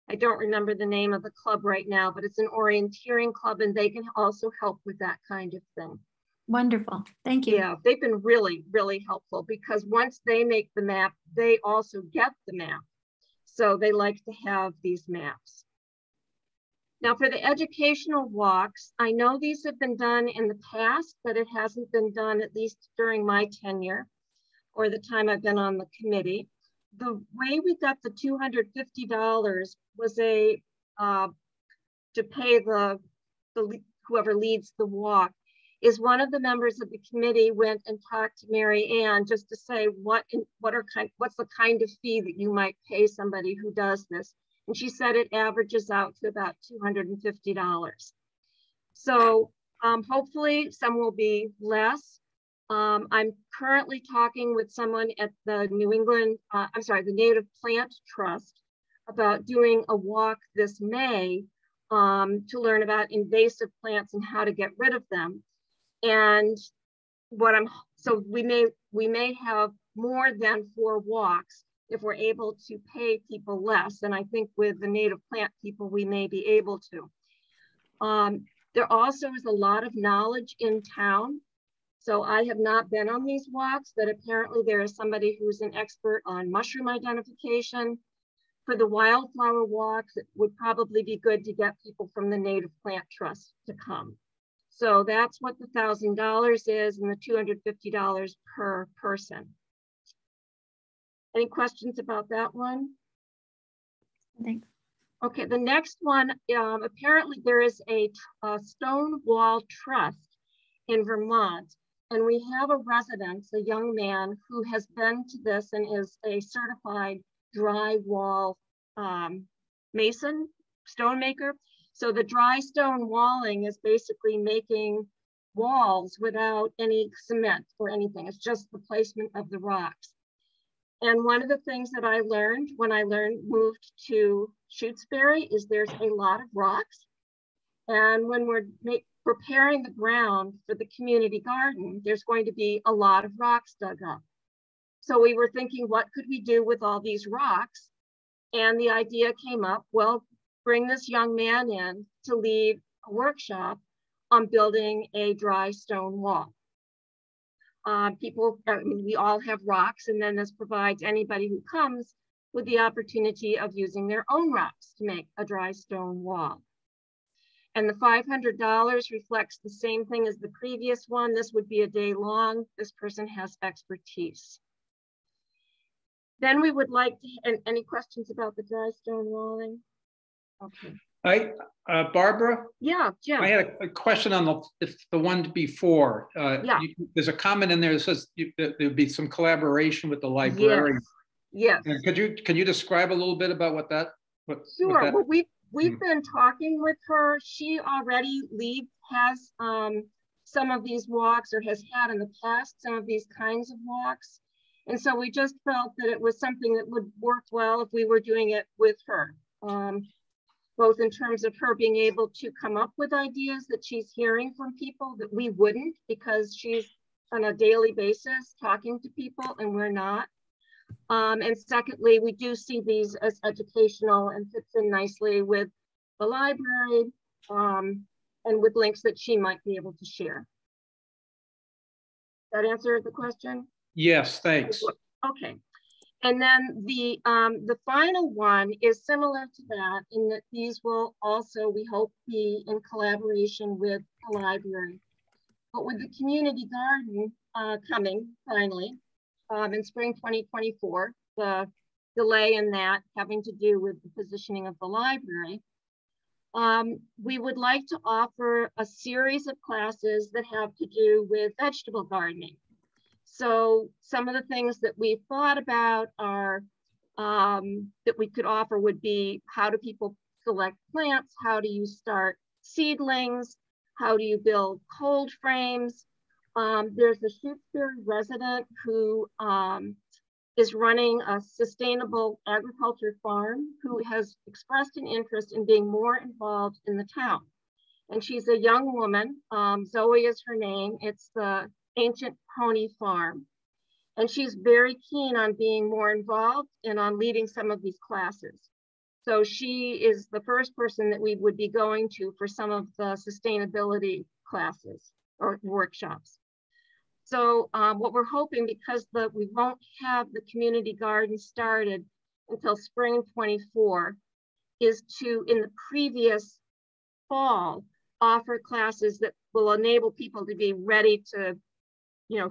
I don't remember the name of the club right now, but it's an orienteering club, and they can also help with that kind of thing. Wonderful. Thank you. Yeah, they've been really, really helpful because once they make the map, they also get the map. So they like to have these maps. Now for the educational walks, I know these have been done in the past, but it hasn't been done at least during my tenure or the time I've been on the committee. The way we got the $250 was to pay the whoever leads the walk. Is one of the members of the committee went and talked to Mary Ann just to say what's the kind of fee that you might pay somebody who does this, and she said it averages out to about $250. So hopefully some will be less. I'm currently talking with someone at the the Native Plant Trust about doing a walk this May to learn about invasive plants and how to get rid of them. And so we may have more than 4 walks if we're able to pay people less. And I think with the native plant people, we may be able to. There also is a lot of knowledge in town. So I have not been on these walks, but apparently there is somebody who's an expert on mushroom identification. For the wildflower walks, it would probably be good to get people from the Native Plant Trust to come. So that's what the $1,000 is and the $250 per person. Any questions about that one? Thanks. Okay, the next one, apparently there is a stone wall trust in Vermont, and we have a resident, a young man who has been to this and is a certified dry wall mason, stone maker. So the dry stone walling is basically making walls without any cement or anything. It's just the placement of the rocks. And one of the things that I learned when I moved to Shutesbury is there's a lot of rocks. And when we're preparing the ground for the community garden, there's going to be a lot of rocks dug up. So we were thinking, what could we do with all these rocks? And the idea came up, well, bring this young man in to lead a workshop on building a dry stone wall. We all have rocks, and then this provides anybody who comes with the opportunity of using their own rocks to make a dry stone wall. And the $500 reflects the same thing as the previous one. This would be a day long. This person has expertise. Then we would like to, and any questions about the dry stone walling? Okay. Barbara? Yeah, Jim. I had a question on the one before. Yeah. There's a comment in there that says there'd be some collaboration with the librarian. Yes. And can you describe a little bit about what that? Sure. Well, we've been talking with her. She already has some of these walks, or has had in the past some of these kinds of walks. And so we just felt that it was something that would work well if we were doing it with her. Both in terms of her being able to come up with ideas that she's hearing from people that we wouldn't, because she's on a daily basis talking to people and we're not. And secondly, we do see these as educational and fits in nicely with the library and with links that she might be able to share. That answer the question? Yes, thanks. Okay. And then the final one is similar to that in that these will also, we hope, be in collaboration with the library. But with the community garden coming finally in spring 2024, the delay in that having to do with the positioning of the library, we would like to offer a series of classes that have to do with vegetable gardening. So some of the things that we thought about are that we could offer would be, how do people select plants? How do you start seedlings? How do you build cold frames? There's a Shutesbury resident who is running a sustainable agriculture farm who has expressed an interest in being more involved in the town. And she's a young woman, Zoe is her name. It's the Ancient Pony Farm. And she's very keen on being more involved and on leading some of these classes. So she is the first person that we would be going to for some of the sustainability classes or workshops. So what we're hoping, because we won't have the community garden started until spring 24, is to, in the previous fall, offer classes that will enable people to be ready to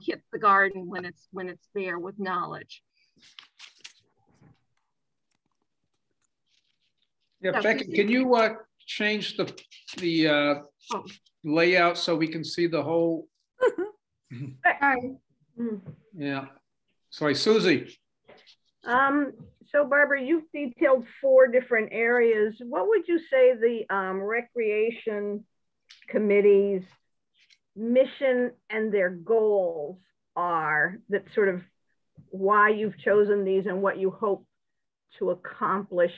hit the garden when it's there with knowledge. Yeah, Becky, can you change the layout so we can see the whole? Yeah. Sorry, Susie. So Barbara, you've detailed 4 different areas. What would you say the recreation committee's mission and their goals are, that sort of why you've chosen these and what you hope to accomplish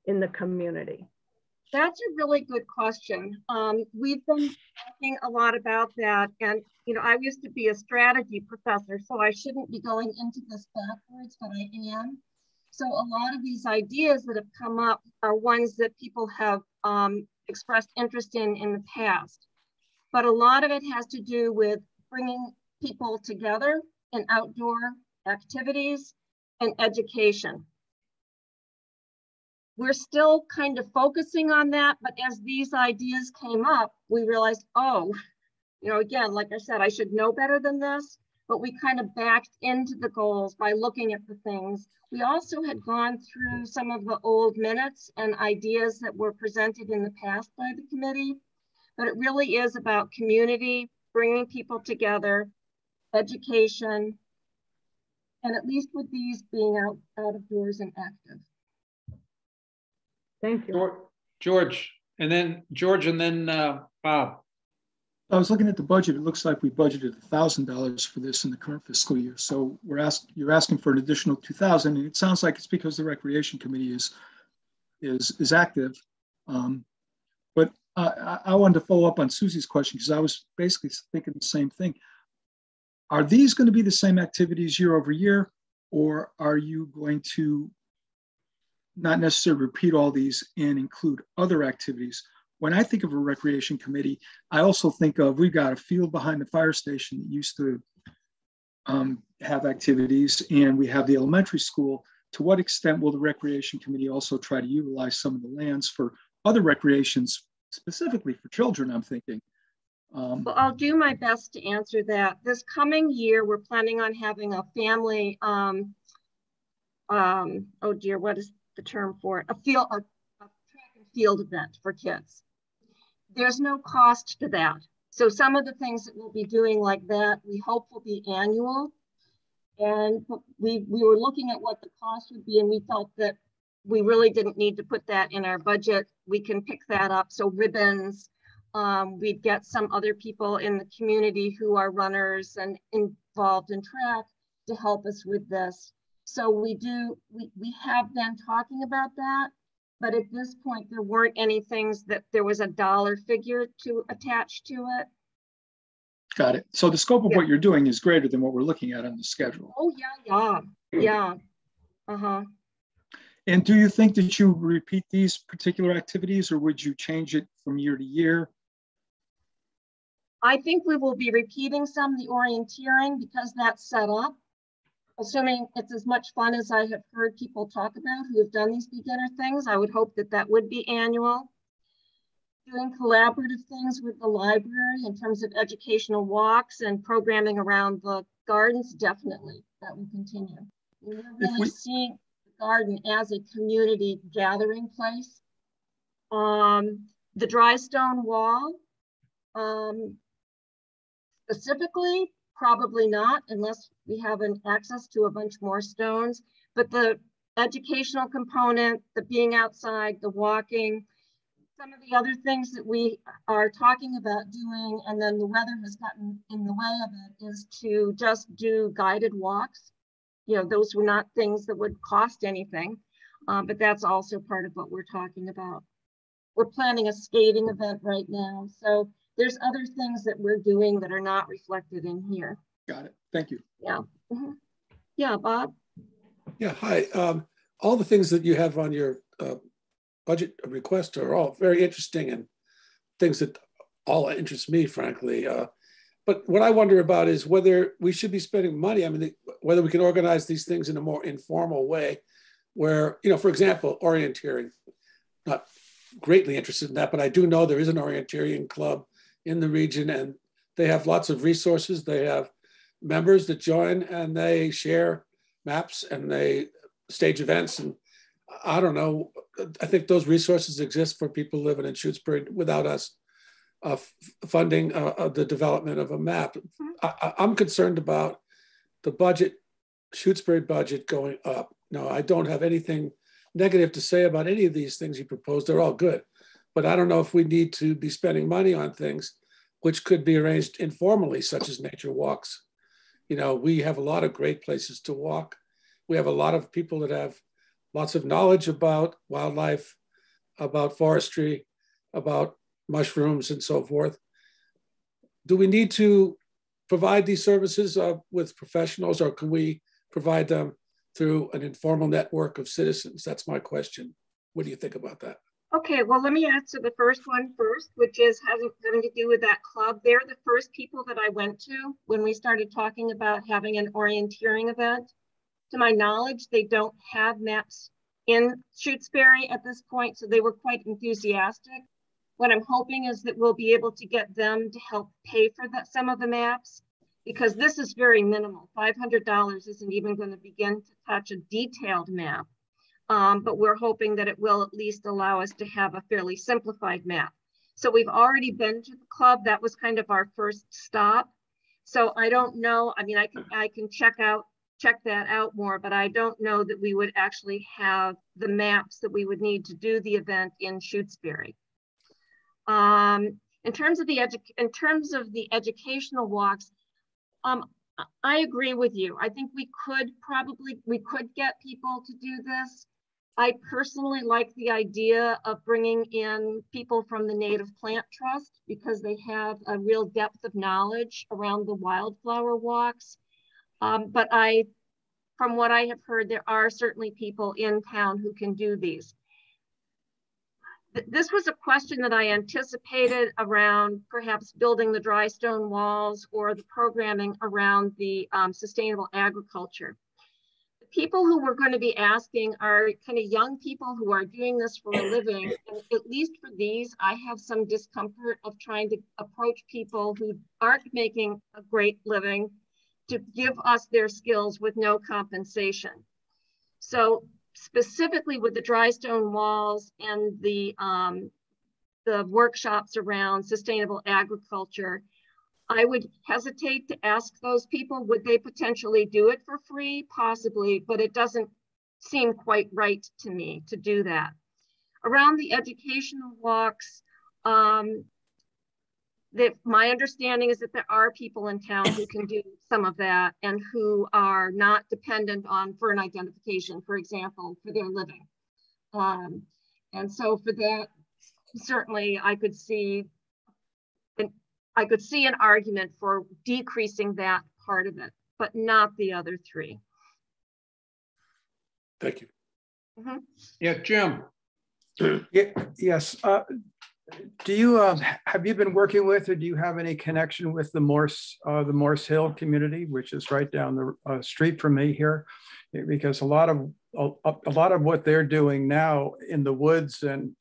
in the community? That's a really good question. We've been talking a lot about that. And, you know, I used to be a strategy professor, so I shouldn't be going into this backwards, but I am. So a lot of these ideas that have come up are ones that people have expressed interest in the past. But a lot of it has to do with bringing people together in outdoor activities and education. We're still kind of focusing on that, but as these ideas came up, we realized, oh, you know, again, like I said, I should know better than this, but we kind of backed into the goals by looking at the things. We also had gone through some of the old minutes and ideas that were presented in the past by the committee, but it really is about community, bringing people together, education, and at least with these being out of doors and active. Thank you. George, and then Bob. I was looking at the budget. It looks like we budgeted $1,000 for this in the current fiscal year. So you're asking for an additional $2,000, and it sounds like it's because the Recreation Committee is active. But I wanted to follow up on Susie's question because I was basically thinking the same thing. Are these going to be the same activities year over year, or are you going to not necessarily repeat all these and include other activities? When I think of a recreation committee, I also think of, we've got a field behind the fire station that used to have activities, and we have the elementary school. To what extent will the recreation committee also try to utilize some of the lands for other recreations, specifically for children, I'm thinking? Well, I'll do my best to answer that. This coming year, we're planning on having a family, oh dear, what is the term for it? A track and field event for kids. There's no cost to that. So some of the things that we'll be doing like that, we hope will be annual. And we were looking at what the cost would be, and we felt that we really didn't need to put that in our budget. We can pick that up. So ribbons, we'd get some other people in the community who are runners and involved in track to help us with this. So we have been talking about that, but at this point, there weren't any things that there was a dollar figure to attach to it. Got it. So the scope of what you're doing is greater than what we're looking at on the schedule. Oh, yeah. Uh-huh. And do you think that you repeat these particular activities, or would you change it from year to year? I think we will be repeating some of the orienteering because that's set up. Assuming it's as much fun as I have heard people talk about who have done these beginner things, I would hope that that would be annual. Doing collaborative things with the library in terms of educational walks and programming around the gardens, definitely, that will continue. We're really seeing the garden as a community gathering place. The dry stone wall, specifically, probably not, unless we have an access to a bunch more stones, but the educational component, the being outside, the walking, some of the other things that we are talking about doing, and then the weather has gotten in the way of it, is to just do guided walks. You know, those were not things that would cost anything, but that's also part of what we're talking about. We're planning a skating event right now. So there's other things that we're doing that are not reflected in here. Got it. Thank you. Yeah. Mm-hmm. Yeah, Bob. Yeah, hi. All the things that you have on your budget request are all very interesting and things that all interest me, frankly. But what I wonder about is whether we should be spending money. I mean, whether we can organize these things in a more informal way where, you know, for example, orienteering, not greatly interested in that, but I do know there is an orienteering club in the region, and they have lots of resources. They have members that join, and they share maps, and they stage events. And I don't know, I think those resources exist for people living in Shutesbury without us funding the development of a map. I'm concerned about the budget, Shutesbury budget going up. No, I don't have anything negative to say about any of these things you proposed. They're all good. But I don't know if we need to be spending money on things which could be arranged informally, such as nature walks. You know, we have a lot of great places to walk. We have a lot of people that have lots of knowledge about wildlife, about forestry, about mushrooms and so forth. Do we need to provide these services with professionals, or can we provide them through an informal network of citizens? That's my question. What do you think about that? Okay, well, let me answer the first one first, which is having to do with that club. They're the first people that I went to when we started talking about having an orienteering event. To my knowledge, they don't have maps in Shutesbury at this point, so they were quite enthusiastic. What I'm hoping is that we'll be able to get them to help pay for some of the maps, because this is very minimal. $500 isn't even going to begin to touch a detailed map. But we're hoping that it will at least allow us to have a fairly simplified map. So we've already been to the club. That was kind of our first stop. So I don't know. I mean, I can check that out more, but I don't know that we would actually have the maps that we would need to do the event in Shutesbury. In terms of the educational walks, I agree with you. I think we could get people to do this. I personally like the idea of bringing in people from the Native Plant Trust because they have a real depth of knowledge around the wildflower walks. But from what I have heard, there are certainly people in town who can do these. This was a question that I anticipated around perhaps building the dry stone walls or the programming around the sustainable agriculture. The people who we're going to be asking are kind of young people who are doing this for a living. And at least for these, I have some discomfort of trying to approach people who aren't making a great living to give us their skills with no compensation. So specifically with the dry stone walls and the workshops around sustainable agriculture, I would hesitate to ask those people, would they potentially do it for free? Possibly, but it doesn't seem quite right to me to do that. Around the educational walks, my understanding is that there are people in town who can do some of that and who are not dependent on fern identification, for example, for their living. And so for that, certainly I could see an argument for decreasing that part of it, but not the other three. Thank you. Mm-hmm. Yeah, Jim. Yes. Do you have you been working with, or do you have any connection with the Morse Hill community, which is right down the street from me here? Because a lot of what they're doing now in the woods and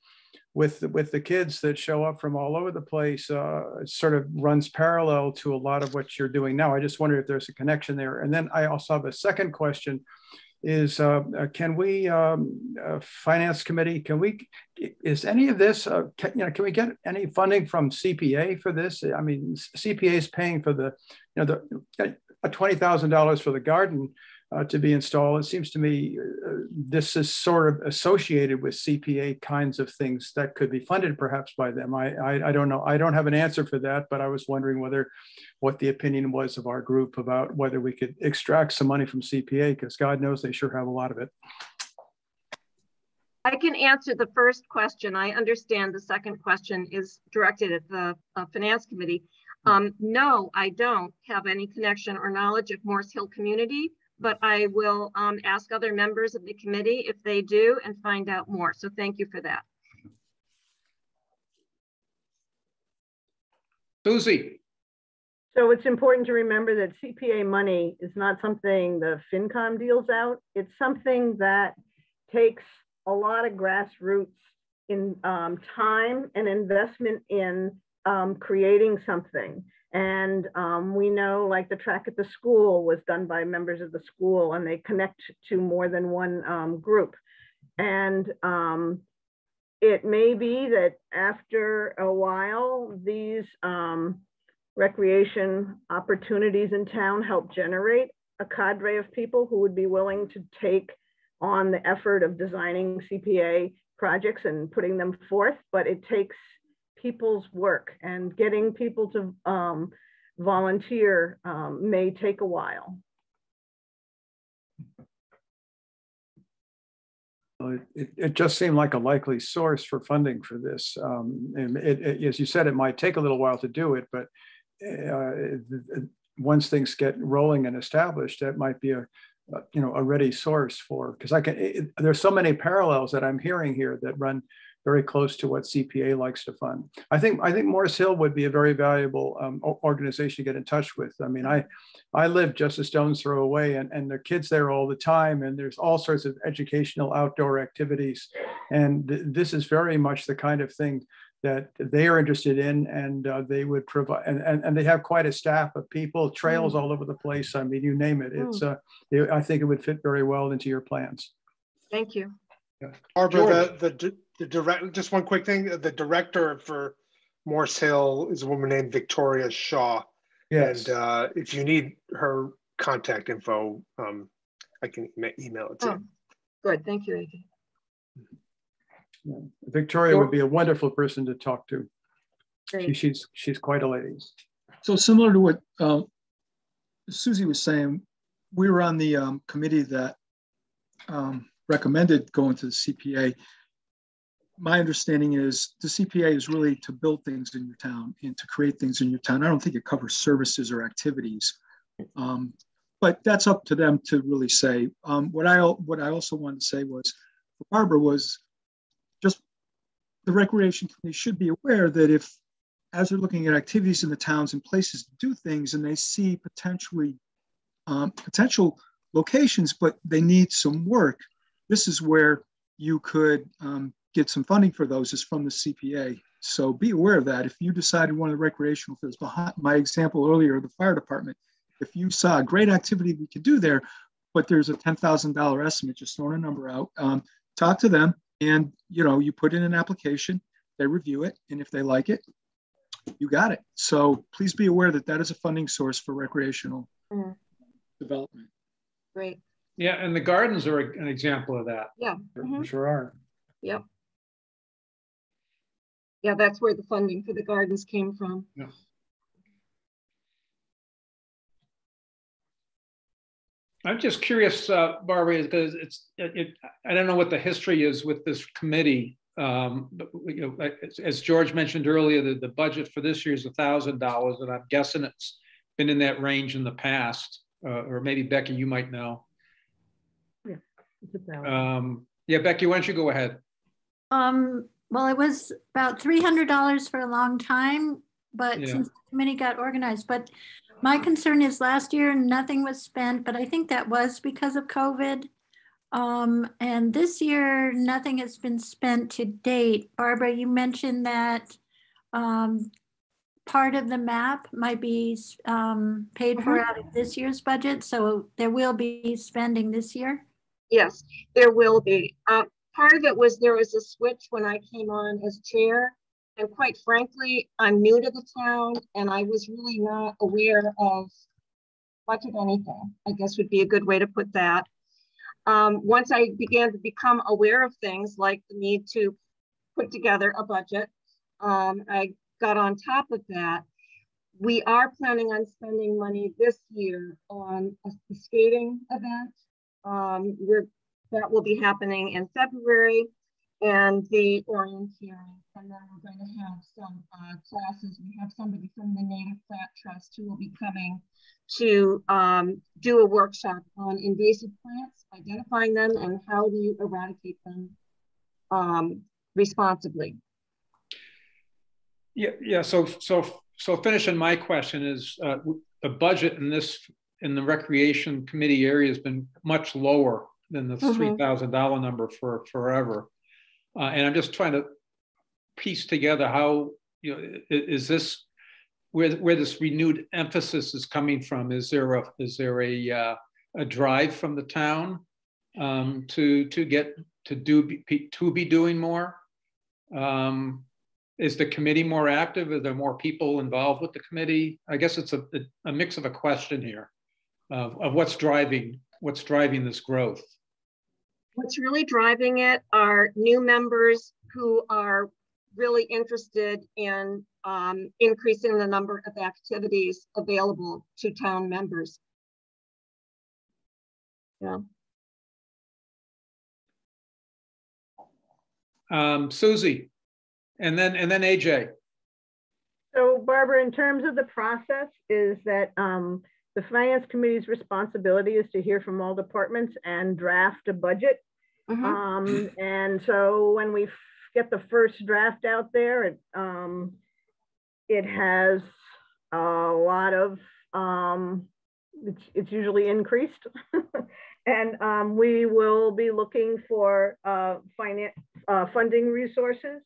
with the kids that show up from all over the place sort of runs parallel to a lot of what you're doing now. I just wonder if there's a connection there. And then I also have a second question. Is can we finance committee, is any of this can we get any funding from CPA for this? I mean, CPA is paying for the $20,000 for the garden to be installed. It seems to me this is sort of associated with CPA kinds of things that could be funded perhaps by them. I don't know. I don't have an answer for that, but I was wondering what the opinion was of our group about whether we could extract some money from CPA, because God knows they sure have a lot of it. I can answer the first question. I understand the second question is directed at the finance committee. No, I don't have any connection or knowledge of Morse Hill community, but I will ask other members of the committee if they do and find out more. So thank you for that. Susie. So it's important to remember that CPA money is not something the FinCom deals out. It's something that takes a lot of grassroots in time and investment in creating something. And we know, like, the track at the school was done by members of the school, and they connect to more than one group. And it may be that after a while, these recreation opportunities in town help generate a cadre of people who would be willing to take on the effort of designing CPA projects and putting them forth. But it takes people's work, and getting people to volunteer may take a while. It just seemed like a likely source for funding for this. And as you said, it might take a little while to do it, but once things get rolling and established, that might be a ready source for, because there's so many parallels that I'm hearing here that run very close to what CPA likes to fund. I think Morris Hill would be a very valuable organization to get in touch with. I mean, I live just a stone's throw away, and there are kids there all the time, and there's all sorts of educational outdoor activities. And this is very much the kind of thing that they are interested in, and they would provide, and they have quite a staff of people, trails all over the place. I mean, you name it. It's I think it would fit very well into your plans. Thank you. Barbara, the director, just one quick thing. The director for Morse Hill is a woman named Victoria Shaw. Yes. And if you need her contact info, I can email it to you. Good, thank you, Adrian. Yeah. Victoria would be a wonderful person to talk to. She's quite a lady. So similar to what Susie was saying, we were on the committee that recommended going to the CPA. My understanding is the CPA is really to build things in your town and to create things in your town. I don't think it covers services or activities, but that's up to them to really say. What I also wanted to say was, for Barbara, was just the Recreation Committee should be aware that if, as they're looking at activities in the towns and places to do things, and they see potential locations, but they need some work, this is where you could get some funding for those, is from the CPA. So be aware of that. If you decided one of the recreational fields, behind my example earlier, the fire department, if you saw a great activity we could do there, but there's a $10,000 estimate, just throwing a number out, talk to them, and you put in an application, they review it, and if they like it, you got it. So please be aware that that is a funding source for recreational development. Great. Yeah, and the gardens are an example of that. Yeah. Sure are. Yep. Yeah, that's where the funding for the gardens came from. Yeah. I'm just curious, Barbara, because I don't know what the history is with this committee. But, as George mentioned earlier, the budget for this year is $1,000, and I'm guessing it's been in that range in the past. Or maybe Becky, you might know. Yeah, Becky, why don't you go ahead? Well, it was about $300 for a long time, but since the committee got organized. But my concern is last year nothing was spent, but I think that was because of COVID. And this year nothing has been spent to date. Barbara, you mentioned that part of the map might be paid for out of this year's budget, so there will be spending this year. Yes, there will be. Part of it was there was a switch when I came on as chair, and quite frankly, I'm new to the town, and I was really not aware of much of anything, I guess would be a good way to put that. Once I began to become aware of things like the need to put together a budget, I got on top of that. We are planning on spending money this year on a skating event. That will be happening in February, and the orienteering. And then we're going to have some classes. We have somebody from the Native Plant Trust who will be coming to do a workshop on invasive plants, identifying them, and how do you eradicate them responsibly. Yeah. So finishing my question is the budget in the Recreation Committee area has been much lower than the $3,000 number for forever, and I'm just trying to piece together how is this where this renewed emphasis is coming from? Is there a drive from the town to be doing more? Is the committee more active? Are there more people involved with the committee? I guess it's a mix of a question here of what's driving this growth. What's really driving it are new members who are really interested in increasing the number of activities available to town members. Yeah. Susie, and then AJ. So Barbara, in terms of the process, is that the Finance Committee's responsibility is to hear from all departments and draft a budget. And so when we get the first draft out there, it has a lot of, it's usually increased. And we will be looking for funding resources.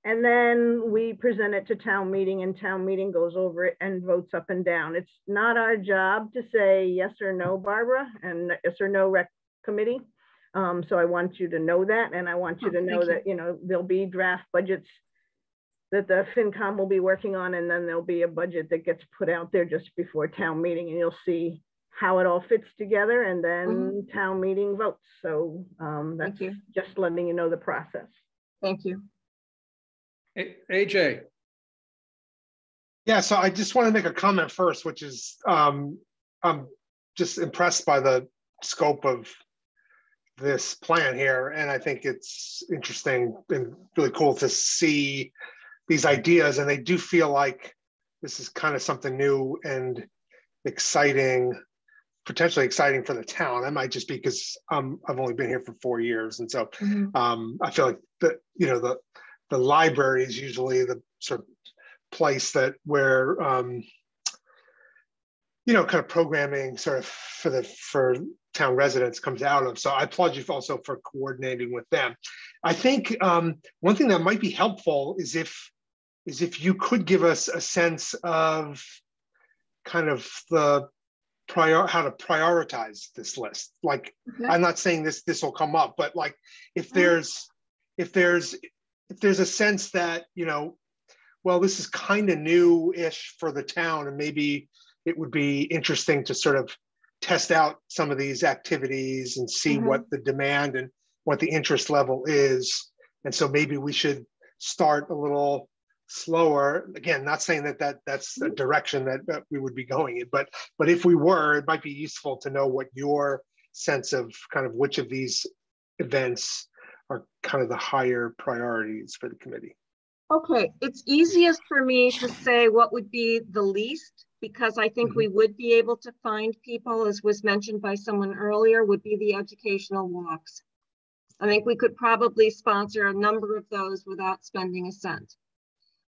And then we present it to town meeting, and town meeting goes over it and votes up and down. It's not our job to say yes or no, Barbara, and yes or no rec committee. So I want you to know that, and I want you to know that, you know, there'll be draft budgets that the FinCom will be working on, and then there'll be a budget that gets put out there just before town meeting, and you'll see how it all fits together, and then town meeting votes. So that's just letting you know the process. Thank you. AJ. Yeah, so I just want to make a comment first, which is I'm just impressed by the scope of this plan here. And I think it's interesting and really cool to see these ideas. And they do feel like this is kind of something new and exciting, potentially exciting for the town. That might just be because I've only been here for 4 years. And so I feel like the library is usually the sort of place that where kind of programming sort of for town residents comes out of. So I applaud you also for coordinating with them. I think one thing that might be helpful is if you could give us a sense of kind of how to prioritize this list. Like, I'm not saying this will come up, but like if there's a sense that, well, this is kind of new-ish for the town, and maybe it would be interesting to sort of test out some of these activities and see what the demand and what the interest level is. And so maybe we should start a little slower. Again, not saying that's a direction that we would be going in, but if we were, it might be useful to know what your sense of kind of which of these events are kind of the higher priorities for the committee. Okay, it's easiest for me to say what would be the least, because I think we would be able to find people, as was mentioned by someone earlier, would be the educational walks. I think we could probably sponsor a number of those without spending a cent.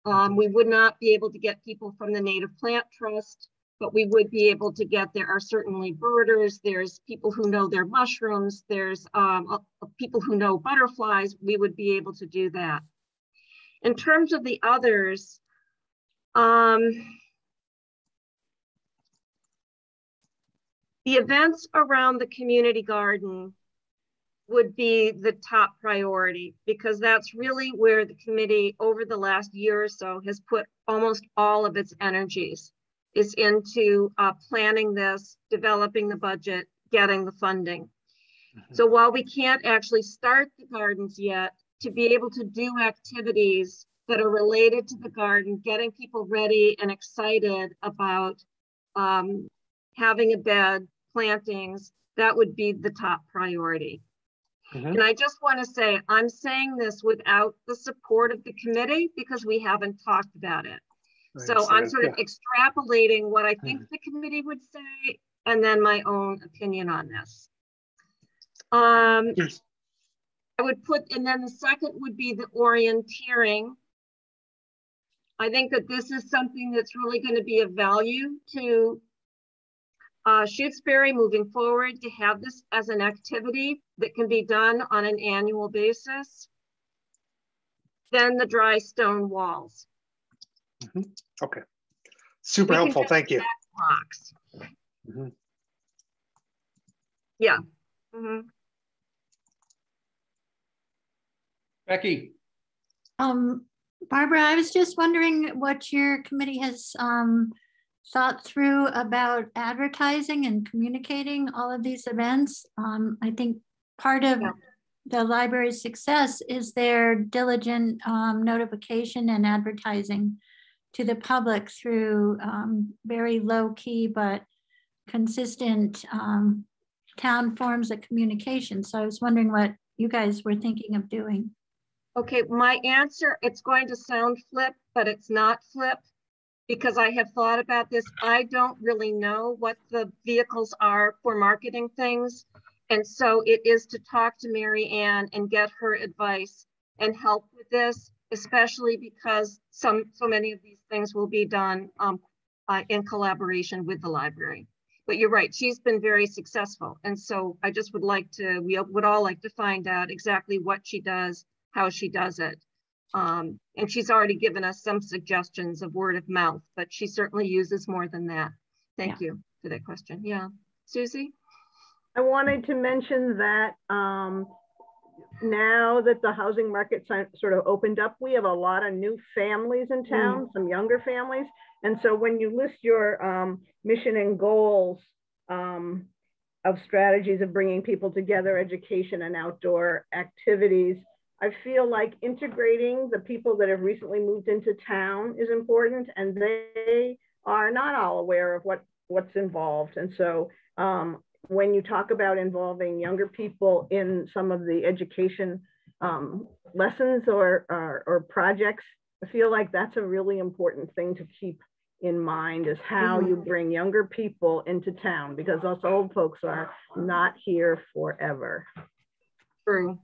We would not be able to get people from the Native Plant Trust, but we would be able to get, there are certainly birders, there's people who know their mushrooms, there's people who know butterflies. We would be able to do that. In terms of the others, the events around the community garden would be the top priority, because that's really where the committee over the last year or so has put almost all of its energies, is into planning this, developing the budget, getting the funding. So while we can't actually start the gardens yet, to be able to do activities that are related to the garden, getting people ready and excited about having a bed, plantings, that would be the top priority. And I just want to say, I'm saying this without the support of the committee because we haven't talked about it. So I'm sort of extrapolating what I think the committee would say and then my own opinion on this. I would put, and then the second would be the orienteering. I think that this is something that's really going to be of value to Shutesbury moving forward, to have this as an activity that can be done on an annual basis. Then the dry stone walls. Okay, super helpful, thank you. Yeah. Becky. Barbara, I was just wondering what your committee has thought through about advertising and communicating all of these events. I think part of the library's success is their diligent notification and advertising to the public through very low key but consistent town forms of communication. So I was wondering what you guys were thinking of doing. Okay, my answer, it's going to sound flip, but it's not flip because I have thought about this. I don't really know what the vehicles are for marketing things. And so it is to talk to Mary Ann and get her advice and help with this, especially because so many of these things will be done in collaboration with the library. But you're right, she's been very successful. And so I just would like to, we would all like to find out exactly what she does, how she does it. And she's already given us some suggestions of word of mouth, but she certainly uses more than that. Thank you for that question. Yeah, Susie? I wanted to mention that now that the housing market sort of opened up, we have a lot of new families in town, some younger families. And so when you list your mission and goals of strategies of bringing people together, education and outdoor activities, I feel like integrating the people that have recently moved into town is important, and they are not all aware of what's involved. And so when you talk about involving younger people in some of the education lessons or projects, I feel like that's a really important thing to keep in mind, is how you bring younger people into town, because us old folks are not here forever. True.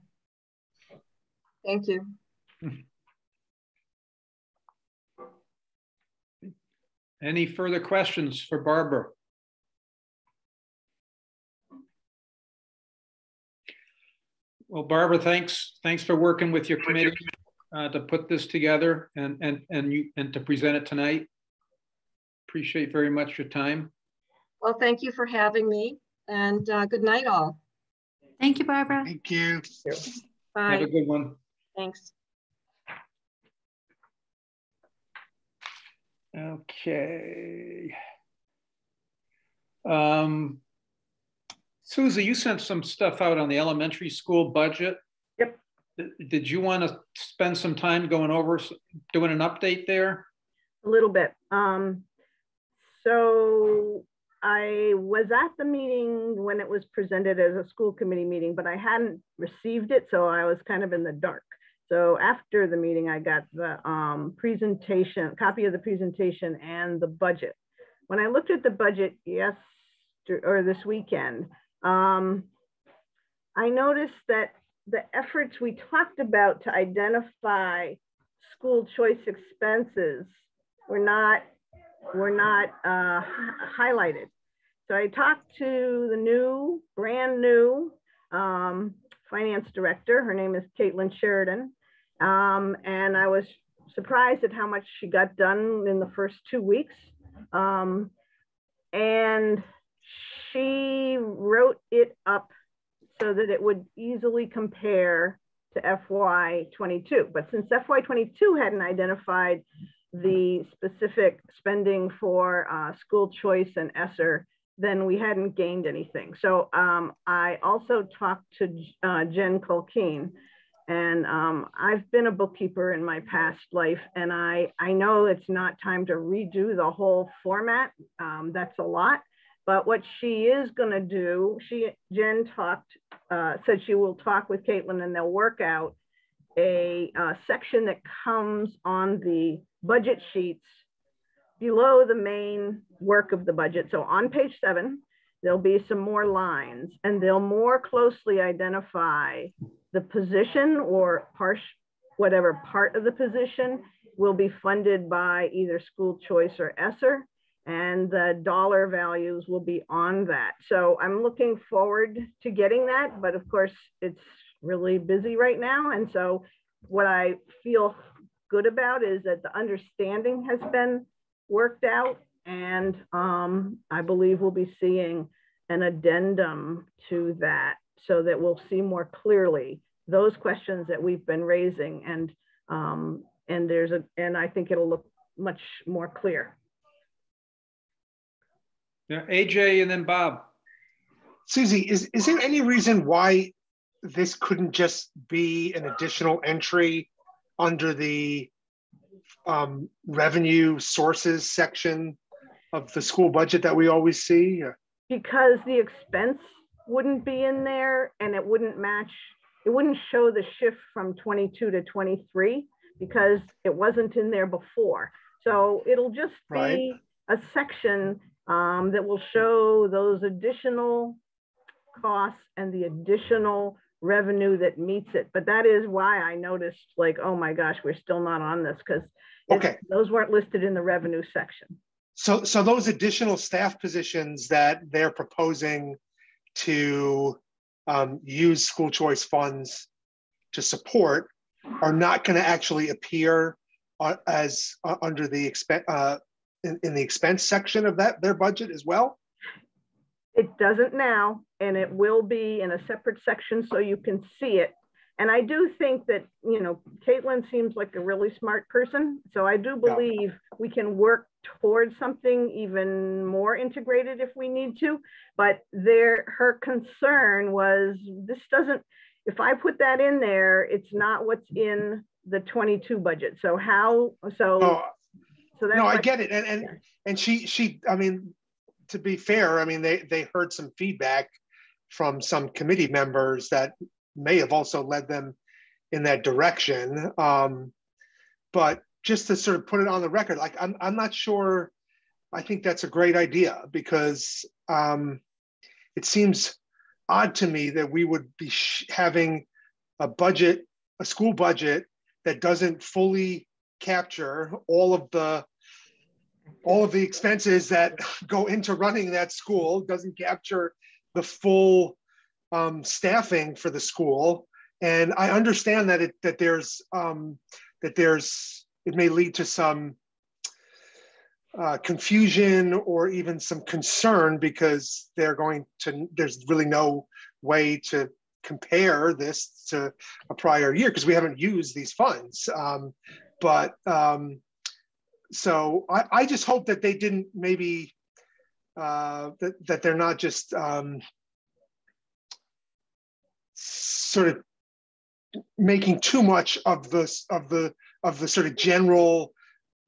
Thank you. Any further questions for Barbara? Well, Barbara, thanks for working with your committee to put this together and to present it tonight. Appreciate very much your time. Well, thank you for having me, and good night all. Thank you, Barbara. Thank you. Bye. Have a good one. Thanks. Okay. Susie, you sent some stuff out on the elementary school budget. Yep. Did you want to spend some time going over, doing an update there? A little bit. So I was at the meeting when it was presented as a school committee meeting, but I hadn't received it, so I was kind of in the dark. So after the meeting, I got the copy of the presentation and the budget. When I looked at the budget this weekend, I noticed that the efforts we talked about to identify school choice expenses were not highlighted. So I talked to the brand new finance director. Her name is Caitlin Sheridan. And I was surprised at how much she got done in the first 2 weeks. And she wrote it up so that it would easily compare to FY22. But since FY22 hadn't identified the specific spending for school choice and ESSER, then we hadn't gained anything. So I also talked to Jen Colkeen, and I've been a bookkeeper in my past life, and I know it's not time to redo the whole format. That's a lot. But what she is going to do, Jen said she will talk with Caitlin, and they'll work out a section that comes on the budget sheets below the main work of the budget. So on page 7, there'll be some more lines, and they'll more closely identify the position or whatever part of the position will be funded by either school choice or ESSER, and the dollar values will be on that. So I'm looking forward to getting that, but of course it's really busy right now. And so what I feel good about is that the understanding has been worked out, and I believe we'll be seeing an addendum to that so that we'll see more clearly those questions that we've been raising, and I think it'll look much more clear. Yeah, AJ and then Bob. Susie, is there any reason why this couldn't just be an additional entry under the revenue sources section of the school budget that we always see? Because the expense wouldn't be in there and it wouldn't match, it wouldn't show the shift from 22 to 23 because it wasn't in there before. So it'll just be a section that will show those additional costs and the additional revenue that meets it. But that is why I noticed, like, oh my gosh, we're still not on this, because those weren't listed in the revenue section. So those additional staff positions that they're proposing to use school choice funds to support are not going to actually appear as under the expense in the expense section of their budget as well? It doesn't now, and it will be in a separate section so you can see it. And I do think that, you know, Caitlin seems like a really smart person. So I do believe we can work towards something even more integrated if we need to. But her concern was, this doesn't, if I put that in there, it's not what's in the 22 budget. So how, so that's no, I get it. And she, I mean, to be fair, I mean, they heard some feedback from some committee members that may have also led them in that direction. But just to sort of put it on the record, like, I'm not sure, I think that's a great idea, because it seems odd to me that we would be having a budget, a school budget that doesn't fully capture all of the expenses that go into running that school, doesn't capture the full staffing for the school. And I understand that it may lead to some confusion or even some concern, because there's really no way to compare this to a prior year because we haven't used these funds. So I just hope that they didn't maybe that they're not just sort of making too much of the sort of general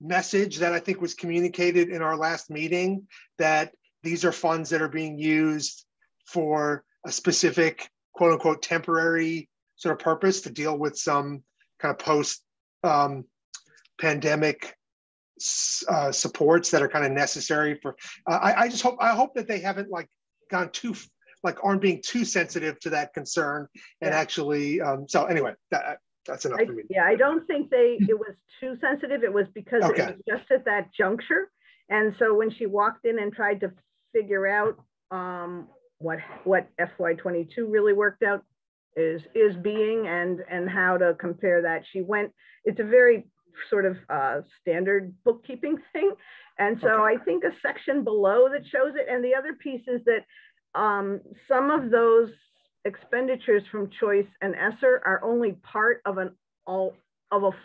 message that I think was communicated in our last meeting, that these are funds that are being used for a specific, quote unquote, temporary sort of purpose to deal with some kind of post pandemic supports that are kind of necessary for, I hope that they haven't gone too, aren't being too sensitive to that concern and actually, so anyway, that's enough for me. Yeah, I don't think it was too sensitive. It was because it was just at that juncture. And so when she walked in and tried to figure out what FY22 really worked out is being and how to compare that, she went, it's a very sort of standard bookkeeping thing. And so I think a section below that shows it. And the other piece is that some of those expenditures from Choice and ESSER are only part of a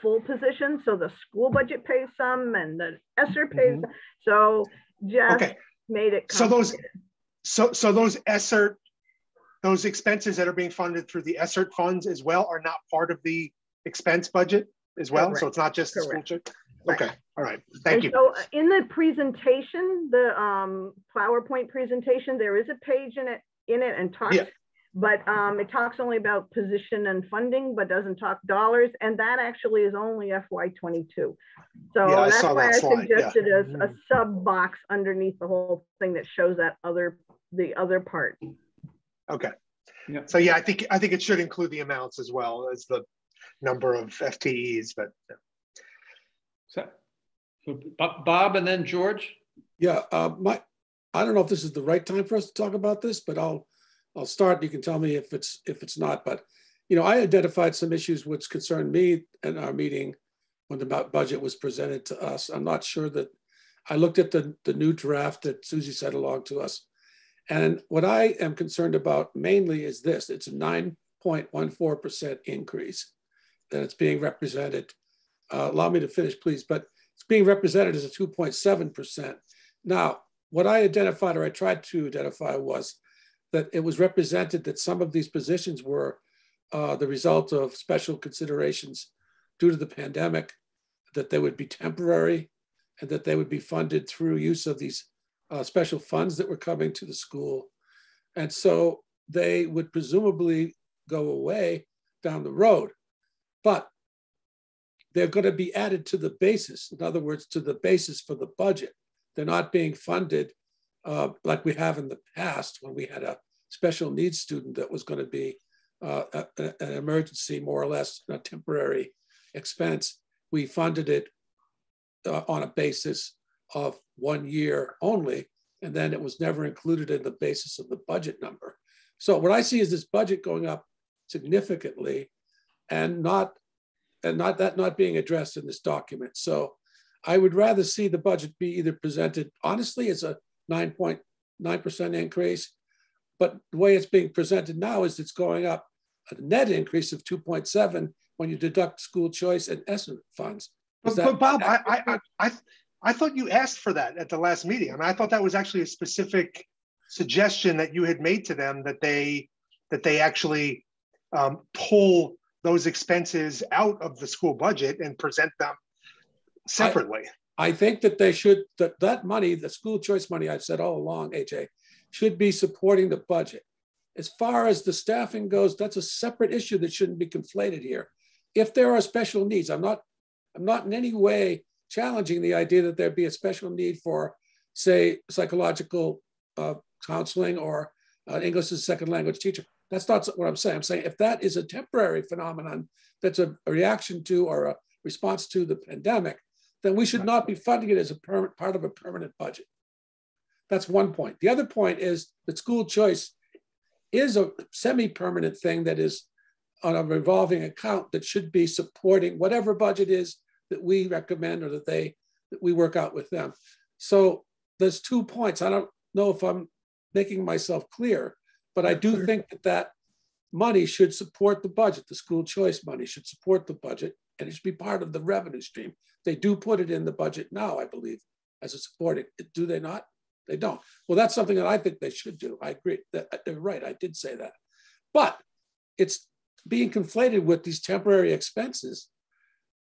full position. So the school budget pays some and the ESSER pays. So just made it complicated. So those ESSER, those expenses that are being funded through the ESSER funds as well are not part of the expense budget as well. Correct. So it's not just the school check. Okay, all right, thank you. So in the presentation, the PowerPoint presentation, there is a page in it and talks, but it talks only about position and funding, but doesn't talk dollars, and that actually is only FY22. So that's why I suggested a sub box underneath the whole thing that shows that the other part. Okay. Yeah. So yeah, I think it should include the amounts as well as the number of FTEs, but so Bob and then George. Yeah, I don't know if this is the right time for us to talk about this, but I'll start. You can tell me if it's not. But you know, I identified some issues which concerned me in our meeting when the budget was presented to us. I'm not sure that I looked at the new draft that Susie sent along to us, and what I am concerned about mainly is this: it's a 9.14% increase that it's being represented. Allow me to finish, please. But it's being represented as a 2.7%. Now, what I identified, or I tried to identify, was that it was represented that some of these positions were the result of special considerations due to the pandemic, that they would be temporary and that they would be funded through use of these special funds that were coming to the school. And so they would presumably go away down the road, but they're going to be added to the basis. In other words, to the basis for the budget. They're not being funded like we have in the past when we had a special needs student that was going to be an emergency, more or less, a temporary expense. We funded it on a basis of 1 year only, and then it was never included in the basis of the budget number. So what I see is this budget going up significantly and not being addressed in this document. So I would rather see the budget be either presented honestly as a 9.9% increase, but the way it's being presented now is it's going up a net increase of 2.7 when you deduct school choice and ESSER funds. But Bob, I thought you asked for that at the last meeting. I mean, I thought that was actually a specific suggestion that you had made to them, that they actually pull those expenses out of the school budget and present them separately. I think that they should, that money, the school choice money, I've said all along, AJ, should be supporting the budget. As far as the staffing goes, that's a separate issue that shouldn't be conflated here. If there are special needs, I'm not in any way challenging the idea that there be a special need for, say, psychological counseling or English as a second language teacher. That's not what I'm saying. I'm saying if that is a temporary phenomenon that's a reaction to or a response to the pandemic, then we should not be funding it as a part of a permanent budget. That's one point. The other point is that school choice is a semi-permanent thing that is on a revolving account that should be supporting whatever budget is that we recommend or that we work out with them. So there's 2 points. I don't know if I'm making myself clear, but I do think that money should support the budget. The school choice money should support the budget, and it should be part of the revenue stream. They do put it in the budget now, I believe, as a supporting. Do they not? They don't. Well, that's something that I think they should do. I agree. They're right. I did say that. But it's being conflated with these temporary expenses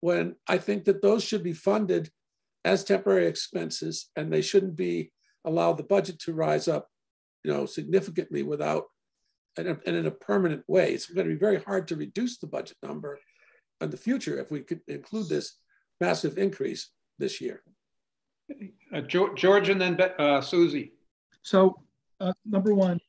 when I think that those should be funded as temporary expenses, and they shouldn't be allow the budget to rise up, significantly without and in a permanent way. It's going to be very hard to reduce the budget number in the future if we could include this massive increase this year. George and then Susie. So number one,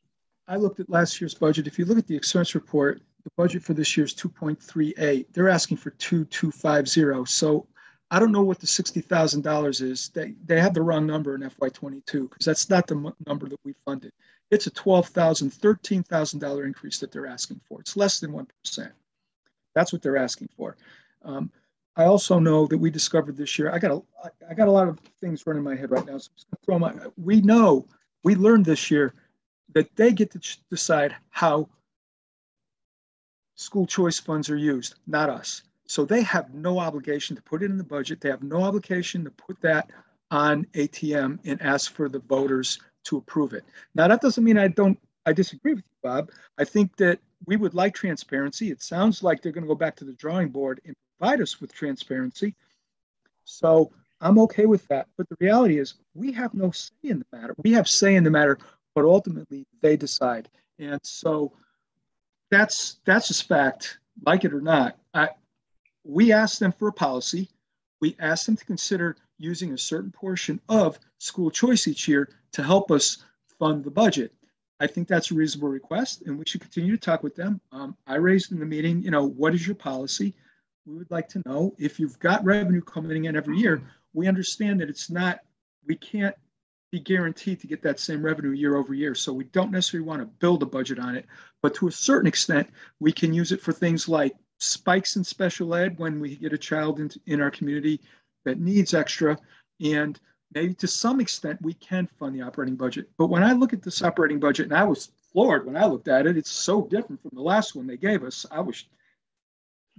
I looked at last year's budget. If you look at the expense report, the budget for this year is 2.38. They're asking for 2.250. So I don't know what the $60,000 is. They have the wrong number in FY22 because that's not the number that we funded. It's a $12,000, $13,000 increase that they're asking for. It's less than 1%. That's what they're asking for. I also know that we discovered this year, I got a lot of things running in my head right now. So I'm just gonna we learned this year that they get to decide how school choice funds are used, not us. So they have no obligation to put it in the budget. They have no obligation to put that on ATM and ask for the voters to approve it. Now, that doesn't mean I disagree with you, Bob. I think that we would like transparency. It sounds like they're going to go back to the drawing board and provide us with transparency. So I'm okay with that. But the reality is we have no say in the matter. We have say in the matter, but ultimately they decide. And so that's just fact, like it or not. We asked them for a policy. We asked them to consider using a certain portion of school choice each year to help us fund the budget. I think that's a reasonable request, and we should continue to talk with them. I raised in the meeting, what is your policy? We would like to know if you've got revenue coming in every year. We understand that we can't be guaranteed to get that same revenue year over year. So we don't necessarily want to build a budget on it, but to a certain extent, we can use it for things like spikes in special ed when we get a child in our community that needs extra, and maybe to some extent we can fund the operating budget. But when I look at this operating budget, and I was floored when I looked at it, it's so different from the last one they gave us.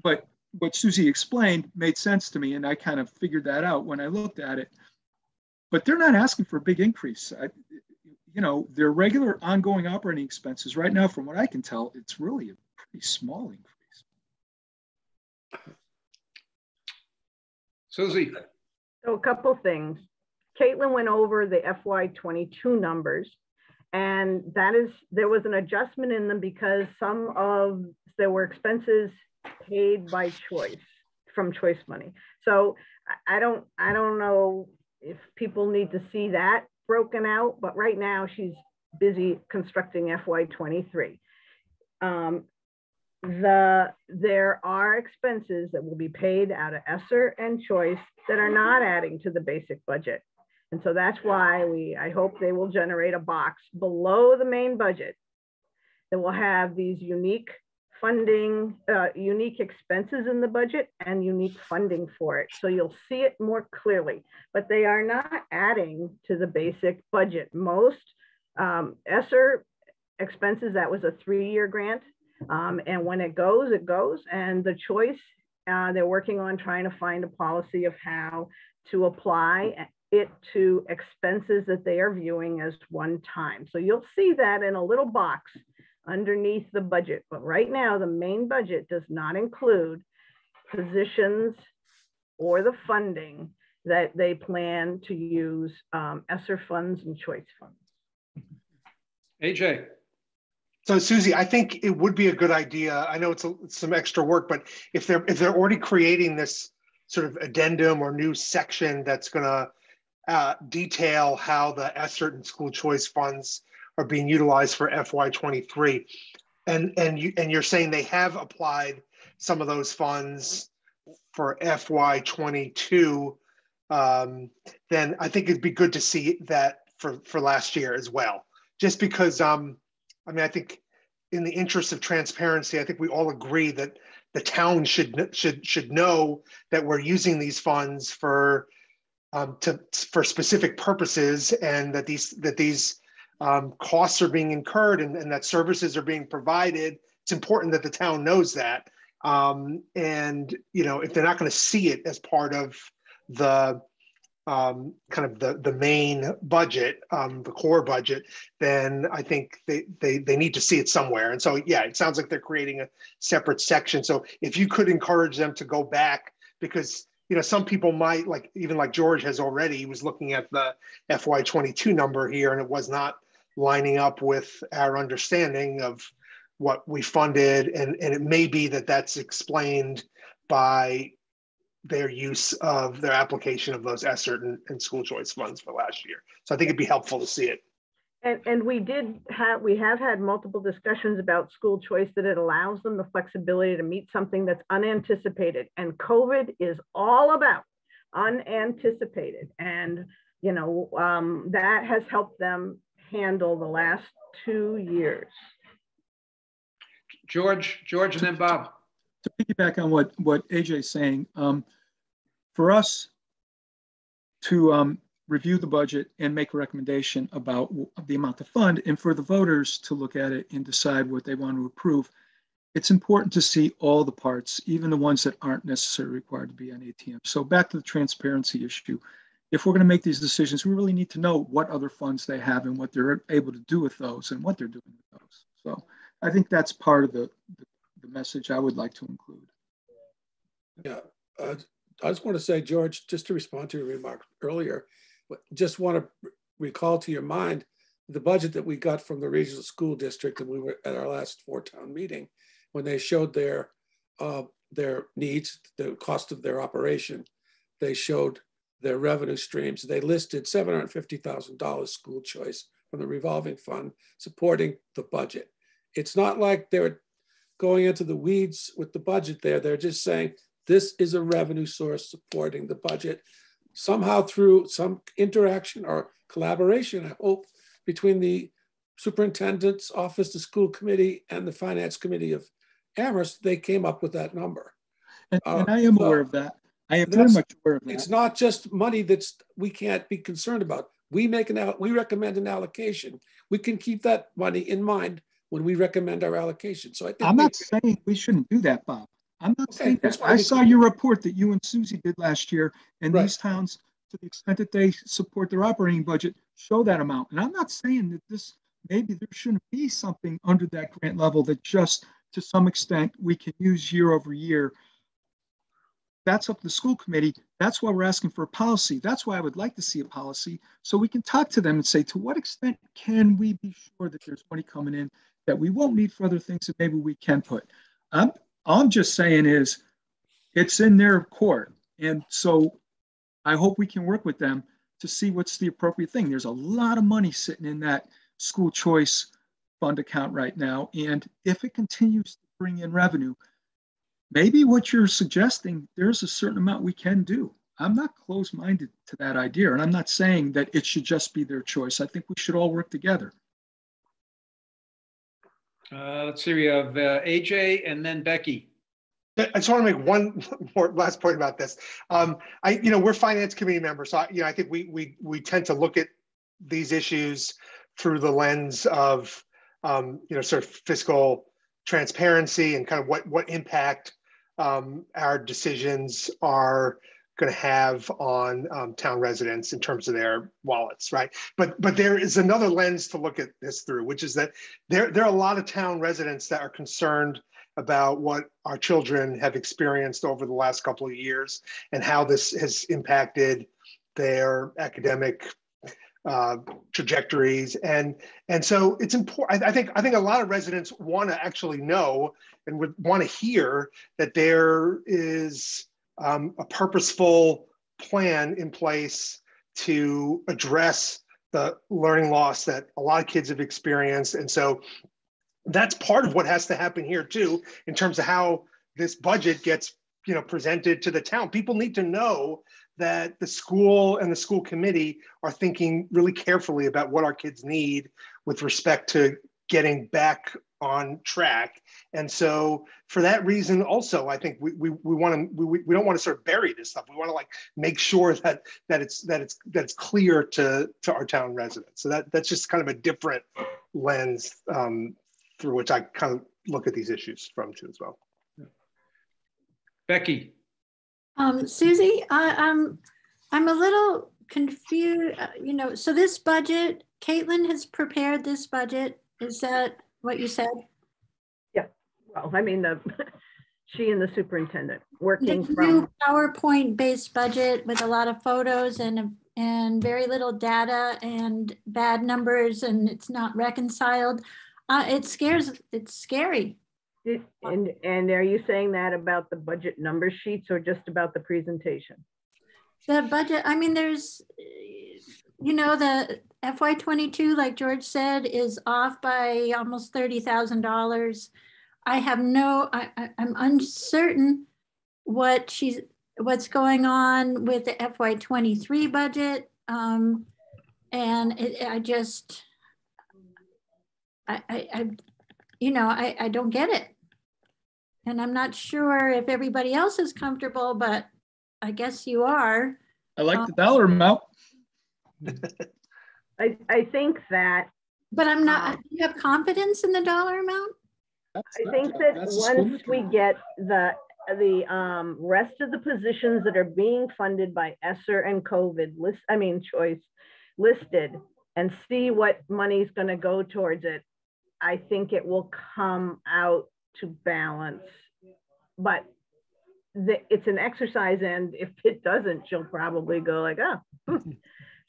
But what Susie explained made sense to me, and I kind of figured that out when I looked at it. But they're not asking for a big increase. Their regular ongoing operating expenses right now, from what I can tell, it's really a pretty small increase. Susie. So a couple things. Caitlin went over the FY22 numbers, and there was an adjustment in them because there were expenses paid by choice from choice money. So I don't know if people need to see that broken out, but right now she's busy constructing FY23. There are expenses that will be paid out of ESSER and choice that are not adding to the basic budget. And so that's why I hope they will generate a box below the main budget that will have these unique funding, unique expenses in the budget and unique funding for it. So you'll see it more clearly, but they are not adding to the basic budget. Most ESSER expenses, that was a 3-year grant. And when it goes, it goes. And the choice, they're working on trying to find a policy of how to apply it to expenses that they are viewing as one time. So you'll see that in a little box underneath the budget. But right now, the main budget does not include positions or the funding that they plan to use ESSER funds and choice funds. AJ. So Susie, I think it would be a good idea. I know it's some extra work, but if they're already creating this sort of addendum or new section that's going to detail how the ESSER and school choice funds are being utilized for FY23, and you're saying they have applied some of those funds for FY22, then I think it'd be good to see that for last year as well. Just because I mean, I think in the interest of transparency, I think we all agree that the town should know that we're using these funds for specific purposes, and that these costs are being incurred and that services are being provided. It's important that the town knows that. And if they're not going to see it as part of the kind of the main budget, the core budget, then I think they need to see it somewhere. And so, yeah, it sounds like they're creating a separate section. So if you could encourage them to go back, because some people might, even like George has already, he was looking at the FY22 number here, and it was not lining up with our understanding of what we funded. And it may be that that's explained by their use of their application of those ESSER and school choice funds for last year. So I think it'd be helpful to see it. And we have had multiple discussions about school choice, that it allows them the flexibility to meet something that's unanticipated. And COVID is all about unanticipated. And, that has helped them handle the last 2 years. George, and then Bob. To piggyback on what AJ's saying, for us to review the budget and make a recommendation about the amount to fund, and for the voters to look at it and decide what they want to approve, it's important to see all the parts, even the ones that aren't necessarily required to be on ATM. So back to the transparency issue. If we're going to make these decisions, we really need to know what other funds they have and what they're able to do with those and what they're doing with those. So I think that's part of the message I would like to include. Yeah, I just want to say, George, just to respond to your remark earlier, just want to recall to your mind the budget that we got from the regional school district, and we were at our last 4-town meeting when they showed their needs, the cost of their operation. They showed their revenue streams. They listed $750,000 school choice from the revolving fund supporting the budget. It's not like they're going into the weeds with the budget there. They're just saying, this is a revenue source supporting the budget, somehow through some interaction or collaboration, I hope, between the superintendent's office, the school committee, and the finance committee of Amherst. They came up with that number. And I am aware of that. I am very much aware of that. It's not just money we can't be concerned about. We recommend an allocation. We can keep that money in mind when we recommend our allocation. So I think I'm not saying we shouldn't do that, Bob. I'm not saying that. I saw your report that you and Susie did last year, and these towns, to the extent that they support their operating budget, show that amount. And I'm not saying that maybe there shouldn't be something under that grant level that just to some extent we can use year over year. That's up to the school committee. That's why we're asking for a policy. That's why I would like to see a policy so we can talk to them and say, to what extent can we be sure that there's money coming in that we won't need for other things that maybe we can put. All I'm just saying is it's in their court. And so I hope we can work with them to see what's the appropriate thing. There's a lot of money sitting in that school choice fund account right now. And if it continues to bring in revenue, maybe what you're suggesting, there's a certain amount we can do. I'm not closed-minded to that idea. And I'm not saying that it should just be their choice. I think we should all work together. Let's see, we have AJ and then Becky. I just want to make one more last point about this. We're finance committee members, so I think we tend to look at these issues through the lens of sort of fiscal transparency and kind of what impact our decisions are going to have on town residents in terms of their wallets, right? But there is another lens to look at this through, which is that there are a lot of town residents that are concerned about what our children have experienced over the last couple of years and how this has impacted their academic trajectories. And so it's important. I think a lot of residents want to actually know and would want to hear that there is a purposeful plan in place to address the learning loss that a lot of kids have experienced. And so that's part of what has to happen here too, in terms of how this budget gets presented to the town. People need to know that the school and the school committee are thinking really carefully about what our kids need with respect to getting back on track. And so for that reason also, I think we don't want to sort of bury this stuff. We want to make sure that it's clear to our town residents. So that's just kind of a different lens through which I kind of look at these issues from too as well. Becky. Susie, I'm a little confused. So this budget, Caitlin has prepared this budget. Is that what you said? Yeah. Well, I mean, she and the superintendent working the from new PowerPoint-based budget with a lot of photos and very little data and bad numbers, and it's not reconciled. It's scary. And are you saying that about the budget number sheets or just about the presentation? The budget, I mean, there's, the FY22, like George said, is off by almost $30,000. I have I'm uncertain what's going on with the FY23 budget. And I don't get it. And I'm not sure if everybody else is comfortable, but I guess you are. I like the dollar amount. I think that. But I'm not, do you have confidence in the dollar amount? I think that once we get the rest of the positions that are being funded by ESSER and COVID choice listed and see what money's going to go towards it, I think it will come out to balance. But it's an exercise, and if it doesn't, she'll probably go like, oh.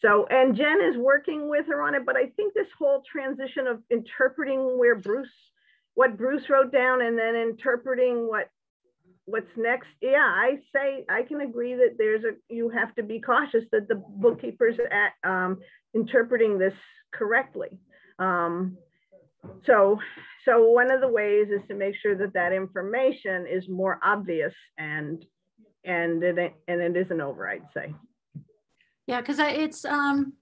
So, and Jen is working with her on it, but I think this whole transition of interpreting what Bruce wrote down and then interpreting what's next. Yeah, I can agree that you have to be cautious that the bookkeepers at interpreting this correctly. So one of the ways is to make sure that information is more obvious and it isn't over, I'd say. Yeah, because I'm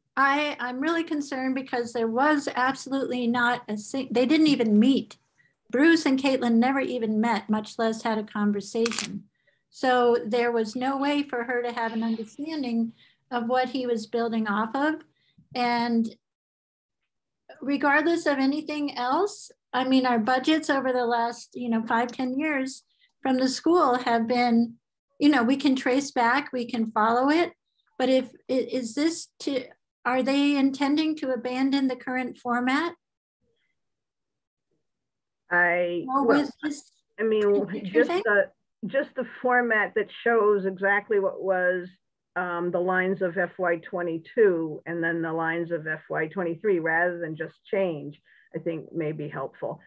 really concerned because there was absolutely not they didn't even meet. Bruce and Caitlin never even met, much less had a conversation. So there was no way for her to have an understanding of what he was building off of. And regardless of anything else, I mean, our budgets over the last, 5-10 years from the school have been, we can trace back, we can follow it. But are they intending to abandon the current format? I mean, just the format that shows exactly what was the lines of FY22 and then the lines of FY23 rather than just change, I think may be helpful.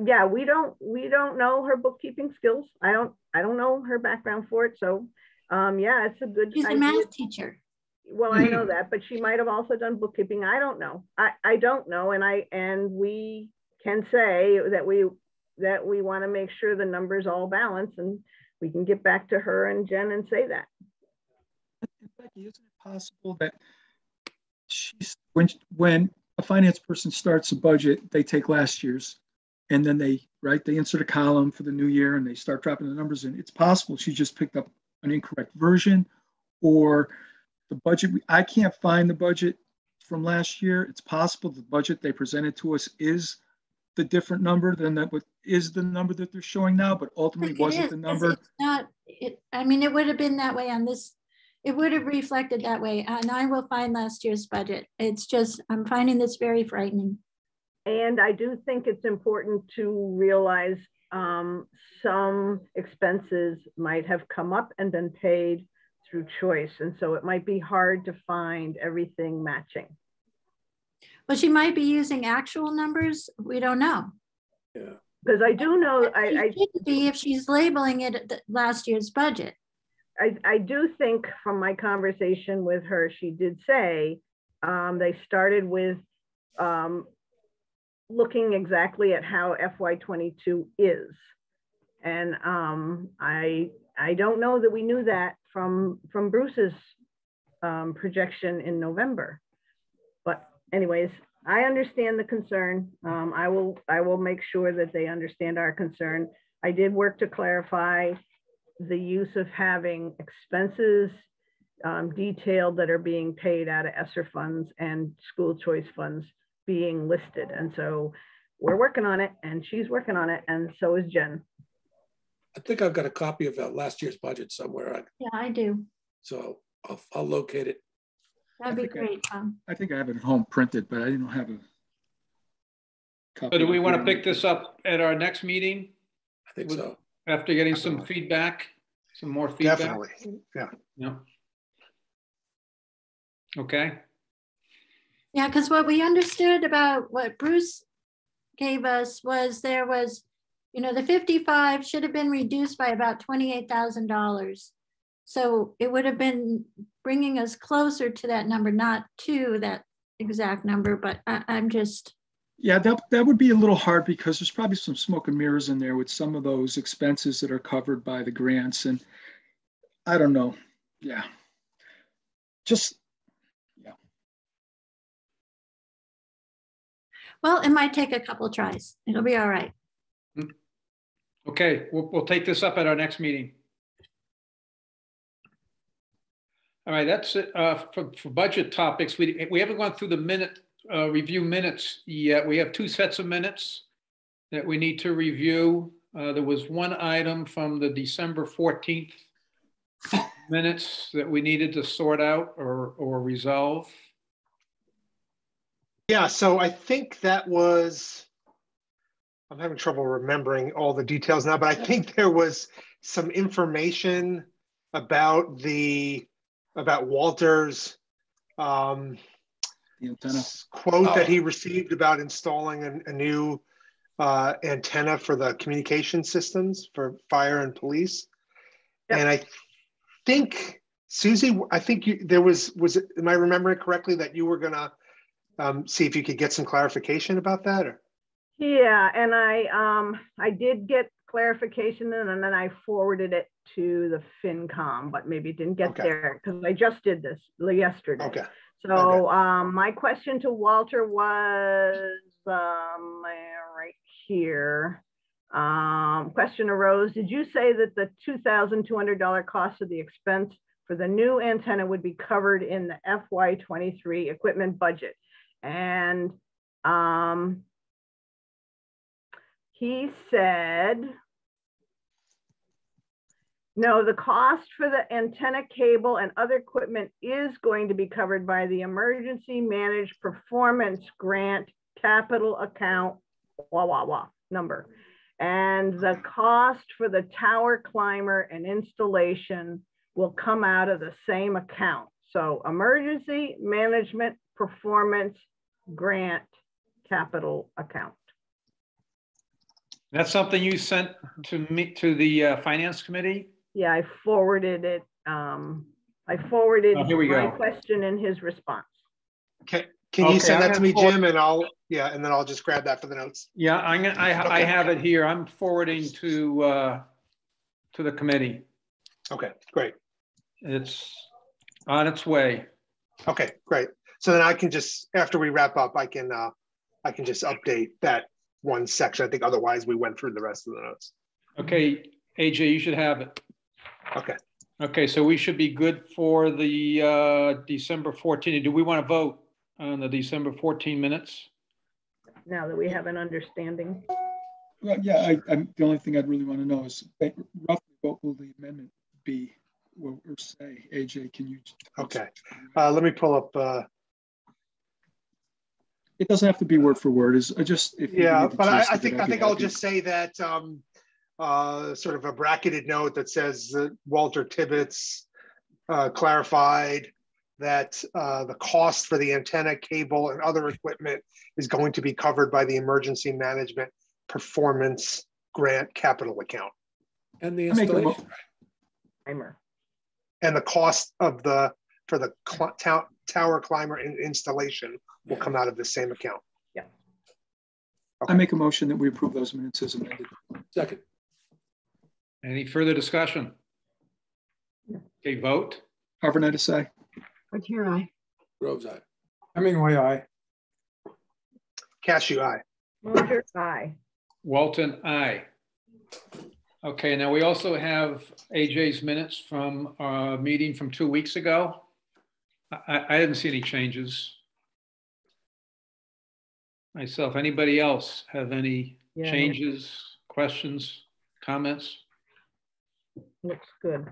Yeah, we don't know her bookkeeping skills. I don't know her background for it. So yeah, it's a good She's a math teacher. Well, I know that, but she might have also done bookkeeping. I don't know. I don't know. And we can say that we want to make sure the numbers all balance, and we can get back to her and Jen and say that. Becky, isn't it possible that when a finance person starts a budget, they take last year's and then they insert a column for the new year and they start dropping the numbers in? It's possible she just picked up an incorrect version, or the budget, I can't find the budget from last year. It's possible the budget they presented to us is the different number than that is the number that they're showing now, but ultimately wasn't the number. It's not, I mean, it would have been that way on this. It would have reflected that way. And I will find last year's budget. It's just, I'm finding this very frightening. And I do think it's important to realize some expenses might have come up and been paid through choice. And so it might be hard to find everything matching. Well, she might be using actual numbers. We don't know. Yeah. Because I do know, I should be if she's labeling it last year's budget. I do think from my conversation with her, she did say they started with looking exactly at how FY22 is. And I don't know that we knew that from Bruce's projection in November. But anyways, I understand the concern. I will make sure that they understand our concern. I did work to clarify the use of having expenses detailed that are being paid out of ESSER funds and school choice funds being listed. And so we're working on it, and she's working on it, and so is Jen. I think I've got a copy of last year's budget somewhere. Yeah, I do. So I'll locate it. That'd be great. I think I have it at home printed, but I didn't have a copy. So do we want to pick this up at our next meeting? I think so. After getting some feedback, some more feedback? Definitely, yeah. Yeah. Okay. Yeah, because what we understood about what Bruce gave us was there was, you know, the 55 should have been reduced by about $28,000. So it would have been bringing us closer to that number, not to that exact number, but I'm just. Yeah, that would be a little hard because there's probably some smoke and mirrors in there with some of those expenses that are covered by the grants. And I don't know. Yeah. Just, yeah. Well, it might take a couple tries. It'll be all right. Okay, we'll take this up at our next meeting. All right, that's it for budget topics. We haven't gone through the review minutes yet. We have 2 sets of minutes that we need to review. There was one item from the December 14th minutes that we needed to sort out or resolve. Yeah, so I think that was, I'm having trouble remembering all the details now, but I think there was some information about Walter's quote that he received about installing a new antenna for the communication systems for fire and police. Yep. And I think, Susie, I think am I remembering correctly that you were gonna see if you could get some clarification about that? Or? Yeah, and I did get clarification, and then I forwarded it to the FinCom, but maybe it didn't get there because I just did this yesterday. Okay. So my question to Walter was right here. Question arose, did you say that the $2,200 cost of the expense for the new antenna would be covered in the FY23 equipment budget? And he said, no, the cost for the antenna cable and other equipment is going to be covered by the Emergency Managed Performance Grant capital account, blah, blah, blah. number. And the cost for the tower climber and installation will come out of the same account. So emergency management performance grant capital account. That's something you sent to me, to the finance committee? Yeah, I forwarded it. I forwarded my question and his response. Okay. Can you send that to me, Jim? And and then I'll just grab that for the notes. Yeah, I have it here. I'm forwarding to the committee. Okay, great. It's on its way. Okay, great. So then I can just, after we wrap up, I can just update that one section. I think otherwise we went through the rest of the notes. Okay, AJ, you should have it. Okay. Okay, so we should be good for the December 14th. Do we want to vote on the December 14 minutes? Now that we have an understanding. Well, yeah, the only thing I'd really want to know is roughly what will the amendment be or say? AJ, can you? Okay, let me pull up. It doesn't have to be word for word. Is just if but I think I'll just say that sort of a bracketed note that says that Walter Tibbetts clarified that the cost for the antenna, cable, and other equipment is going to be covered by the Emergency Management Performance Grant Capital Account. And the installation. And the cost of for the tower climber installation will come out of the same account. Yeah. Okay. I make a motion that we approve those minutes as amended. Second. Any further discussion? Okay, vote. Harvard, aye. Chartier, aye. Groves, aye. Hemingway, aye. Cashew, aye. Moser, aye. Walton, aye. Okay, now we also have AJ's minutes from our meeting from 2 weeks ago. I didn't see any changes myself. Anybody else have any changes, questions, comments? Looks good.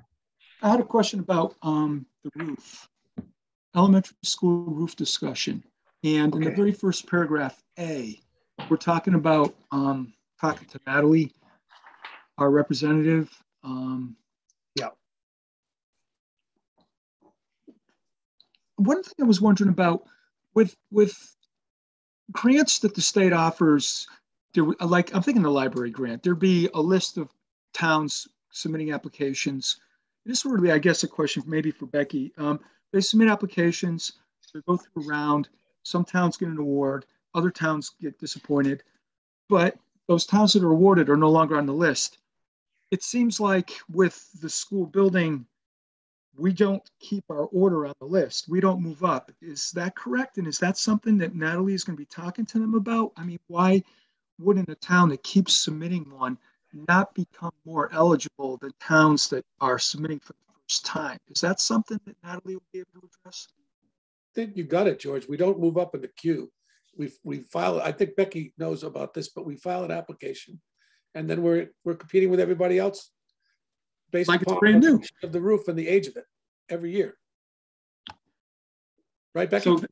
I had a question about the roof, elementary school roof discussion. And in the very first paragraph, A, we're talking about, talking to Natalie, our representative. Yeah. One thing I was wondering about with grants that the state offers, like I'm thinking the library grant, there'd be a list of towns submitting applications. This would be, I guess, a question maybe for Becky. They submit applications, they go through a round, some towns get an award, other towns get disappointed, but those towns that are awarded are no longer on the list. It seems like with the school building, we don't keep our order on the list. We don't move up. Is that correct? And is that something that Natalie is going to be talking to them about? I mean, why wouldn't a town that keeps submitting one not become more eligible than towns that are submitting for the first time? Is that something that Natalie will be able to address? I think you got it, George. We don't move up in the queue. We file, I think Becky knows about this, but we file an application and then we're competing with everybody else based like upon it's brand new of the roof and the age of it every year. Right, Becky? So,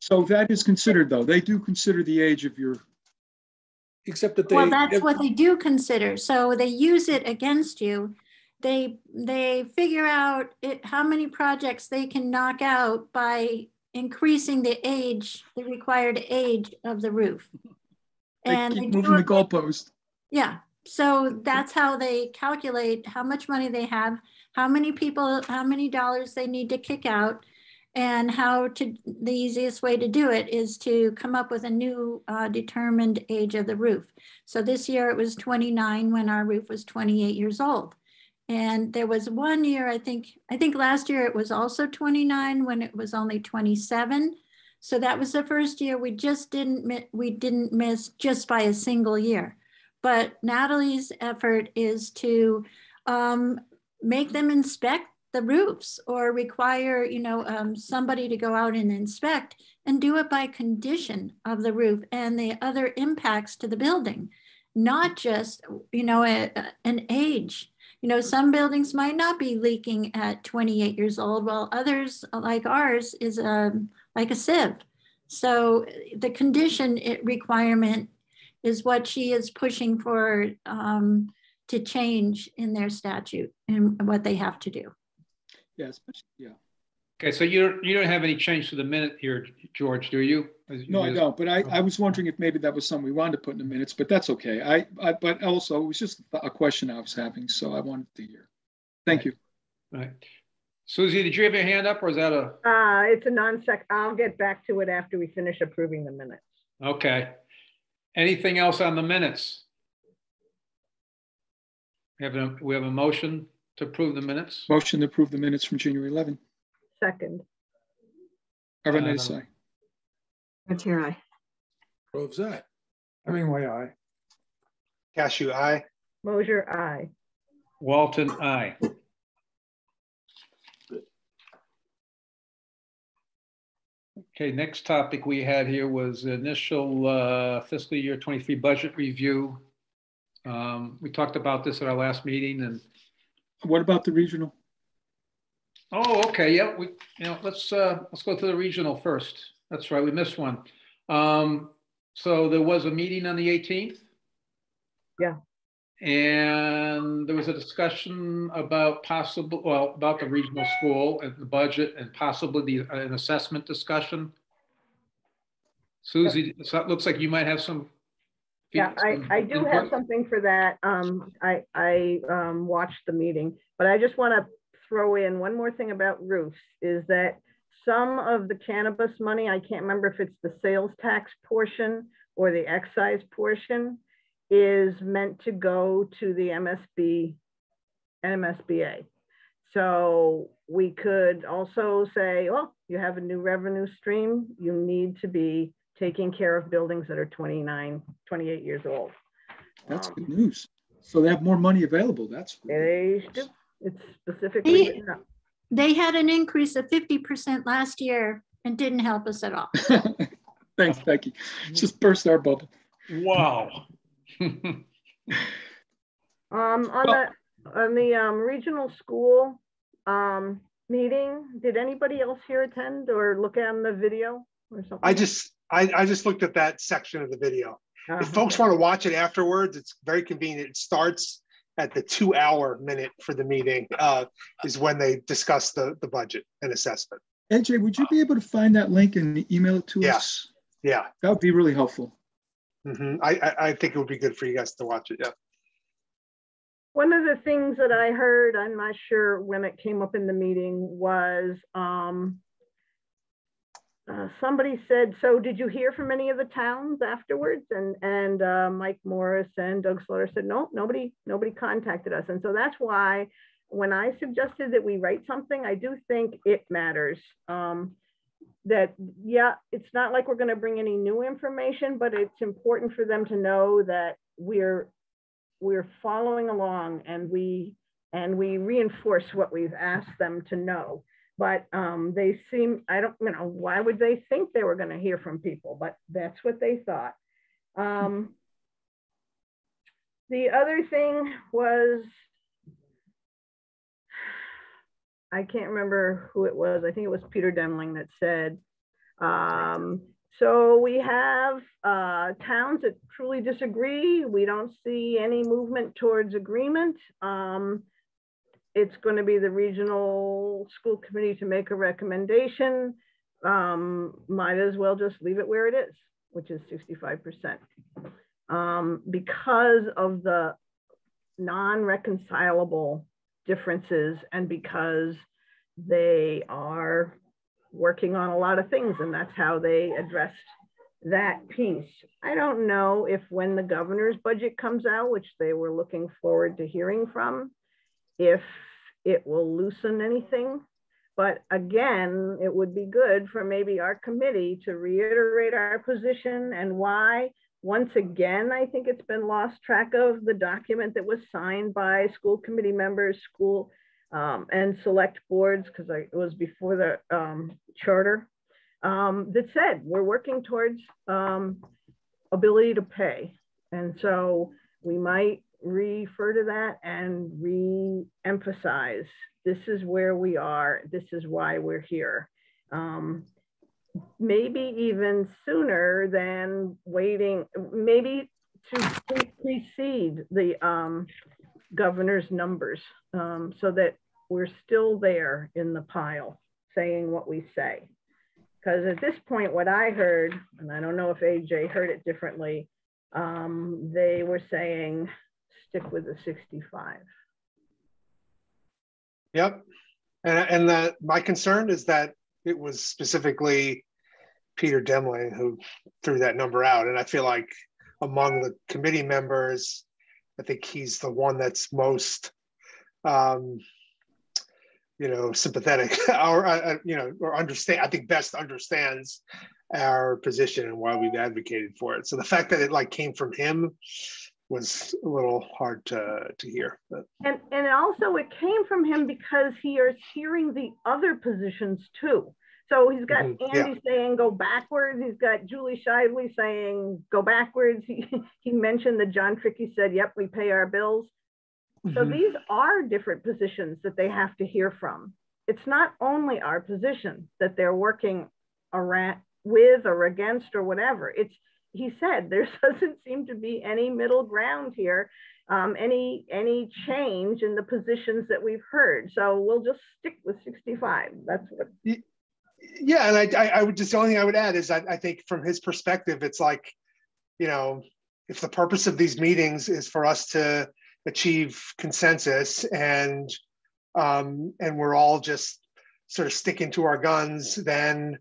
so that is considered, though. They do consider the age of your... Except that they... Well, that's what they do consider. So they use it against you. They figure out how many projects they can knock out by increasing the age, the required age of the roof. And they keep moving the goalpost. Yeah. So that's how they calculate how much money they have, how many people, how many dollars they need to kick out, and the easiest way to do it is to come up with a new determined age of the roof. So this year it was 29 when our roof was 28 years old. And there was 1 year, I think last year it was also 29 when it was only 27. So that was the first year we didn't miss just by a single year. But Natalie's effort is to make them inspect the roofs or require, somebody to go out and inspect and do it by condition of the roof and the other impacts to the building, not just, an age. Some buildings might not be leaking at 28 years old, while others, like ours, is like a sieve. So the condition requirement is what she is pushing for to change in their statute and what they have to do. Yes, yeah. Okay, so you don't have any change to the minute here, George, do you? No, I don't. But I was wondering if maybe that was something we wanted to put in the minutes, but that's okay. But also it was just a question I was having, so I wanted to hear. Thank you. Right. Susie, did you have your hand up, or is that a? It's a non-sec. I'll get back to it after we finish approving the minutes. Okay. Anything else on the minutes? We have a motion to approve the minutes. Motion to approve the minutes from January 11. Second. Arvanitis, aye. Chartier, aye. Groves, aye. Hemingway, aye. Cashew, aye. Mosier, aye. Walton, aye. Okay, next topic we had here was initial fiscal year 23 budget review. We talked about this at our last meeting. And what about the regional? Oh, okay. Yeah, let's go to the regional first. That's right. We missed one. So there was a meeting on the 18th. Yeah. And there was a discussion about about the regional school and the budget and possibly an assessment discussion. Susie, so it looks like you might have some. Yeah, I do have something for that. I watched the meeting, but I just want to throw in one more thing about roofs is that some of the cannabis money, I can't remember if it's the sales tax portion or the excise portion, is meant to go to the MSBA. So we could also say, well, you have a new revenue stream. You need to be taking care of buildings that are 28 years old. That's good news. So they have more money available. That's really nice. It's specifically written up. They had an increase of 50% last year and didn't help us at all. Thanks, Becky. Just burst our bubble. Wow. On the regional school meeting, did anybody else here attend or look at the video or something? I just looked at that section of the video. If folks want to watch it afterwards, it's very convenient. It starts at the 2-hour minute for the meeting is when they discuss the budget and assessment. AJ, would you be able to find that link and email it to us? Yeah. That would be really helpful. Mm-hmm. I think it would be good for you guys to watch it. Yeah. One of the things that I heard, I'm not sure when it came up in the meeting, was somebody said, so did you hear from any of the towns afterwards? And Mike Morris and Doug Slaughter said, no, nobody contacted us. And so that's why when I suggested that we write something, I do think it matters. That, yeah, it's not like we're going to bring any new information, but it's important for them to know that we're following along and we reinforce what we've asked them to know. But they seem, I don't, why would they think they were going to hear from people? But that's what they thought. The other thing was, I can't remember who it was. I think it was Peter Demling that said, so we have towns that truly disagree. We don't see any movement towards agreement. It's going to be the regional school committee to make a recommendation. Might as well just leave it where it is, which is 65%. Because of the non-reconcilable differences and because they are working on a lot of things, and that's how they addressed that piece. I don't know if when the governor's budget comes out, which they were looking forward to hearing from, if it will loosen anything. But again, it would be good for maybe our committee to reiterate our position and why. Once again, I think it's been lost track of the document that was signed by school committee members, school and select boards, because it was before the charter, that said we're working towards ability to pay. And so we might refer to that and re-emphasize this is where we are, this is why we're here. Maybe even sooner than waiting, maybe precede the governor's numbers, so that we're still there in the pile saying what we say. Because at this point, what I heard, and I don't know if AJ heard it differently, they were saying stick with the 65. Yep. And my concern is that it was specifically Peter Demling who threw that number out. And I feel like among the committee members, I think he's the one that's most, sympathetic or understand, I think best understands our position and why we've advocated for it. So the fact that it came from him was a little hard to hear. But. And also it came from him because he is hearing the other positions too. So he's got Andy saying go backwards. He's got Julie Shively saying go backwards. He mentioned that John Trickey said, yep, we pay our bills. So these are different positions that they have to hear from. It's not only our position that they're working around with or against or whatever. He said there doesn't seem to be any middle ground here, any change in the positions that we've heard. So we'll just stick with 65. That's what. Yeah, and I would just, the only thing I would add is I think from his perspective, it's like, if the purpose of these meetings is for us to achieve consensus and we're all just sort of sticking to our guns, then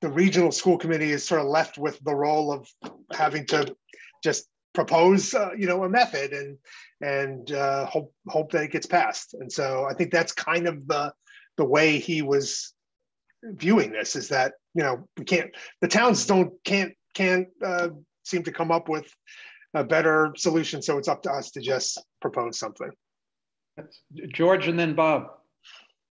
the regional school committee is sort of left with the role of having to just propose, a method and hope that it gets passed. And so I think that's kind of the way he was viewing this, is that the towns can't seem to come up with a better solution, so it's up to us to just propose something. George and then Bob.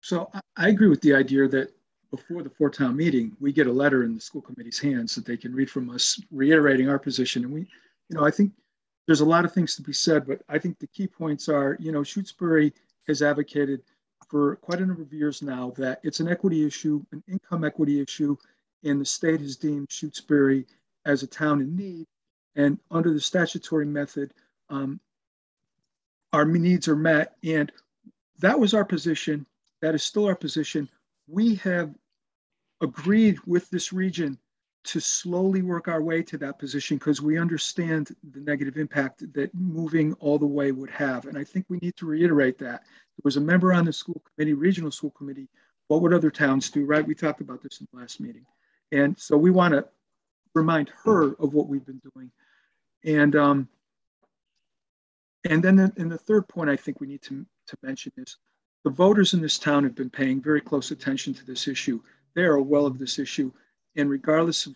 So I agree with the idea that before the four-town meeting, we get a letter in the school committee's hands that they can read from us, reiterating our position. And I think there's a lot of things to be said, but I think the key points are, Shutesbury has advocated for quite a number of years now that it's an equity issue, an income equity issue, and the state has deemed Shutesbury as a town in need. And under the statutory method, our needs are met. And that was our position. That is still our position. We have agreed with this region to slowly work our way to that position because we understand the negative impact that moving all the way would have. And I think we need to reiterate that. There was a member on the school committee, regional school committee. What would other towns do, right? We talked about this in the last meeting. And so we want to remind her of what we've been doing. And then in the third point I think we need to mention is the voters in this town have been paying very close attention to this issue. They are well of this issue. And regardless of,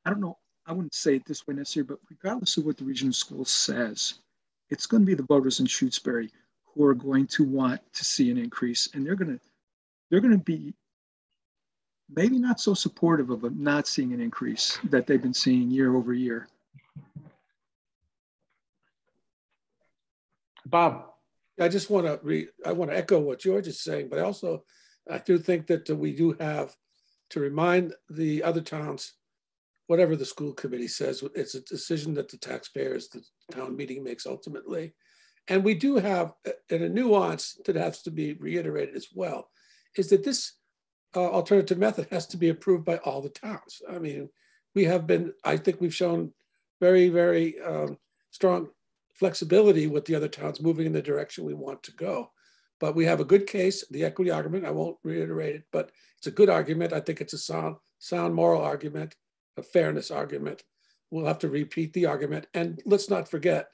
I don't know, I wouldn't say it this way necessarily, but regardless of what the regional school says, it's going to be the voters in Shutesbury who are going to want to see an increase. And they're going to be maybe not so supportive of not seeing an increase that they've been seeing year over year. Bob. I just want to echo what George is saying, but I do think that we do have to remind the other towns, whatever the school committee says, it's a decision that the taxpayers, the town meeting makes ultimately. And we do have, and a nuance that has to be reiterated as well, is that this alternative method has to be approved by all the towns. I mean, I think we've shown very, very strong flexibility with the other towns moving in the direction we want to go. But we have a good case, the equity argument. I won't reiterate it, but it's a good argument. I think it's a sound moral argument, a fairness argument. We'll have to repeat the argument. And let's not forget,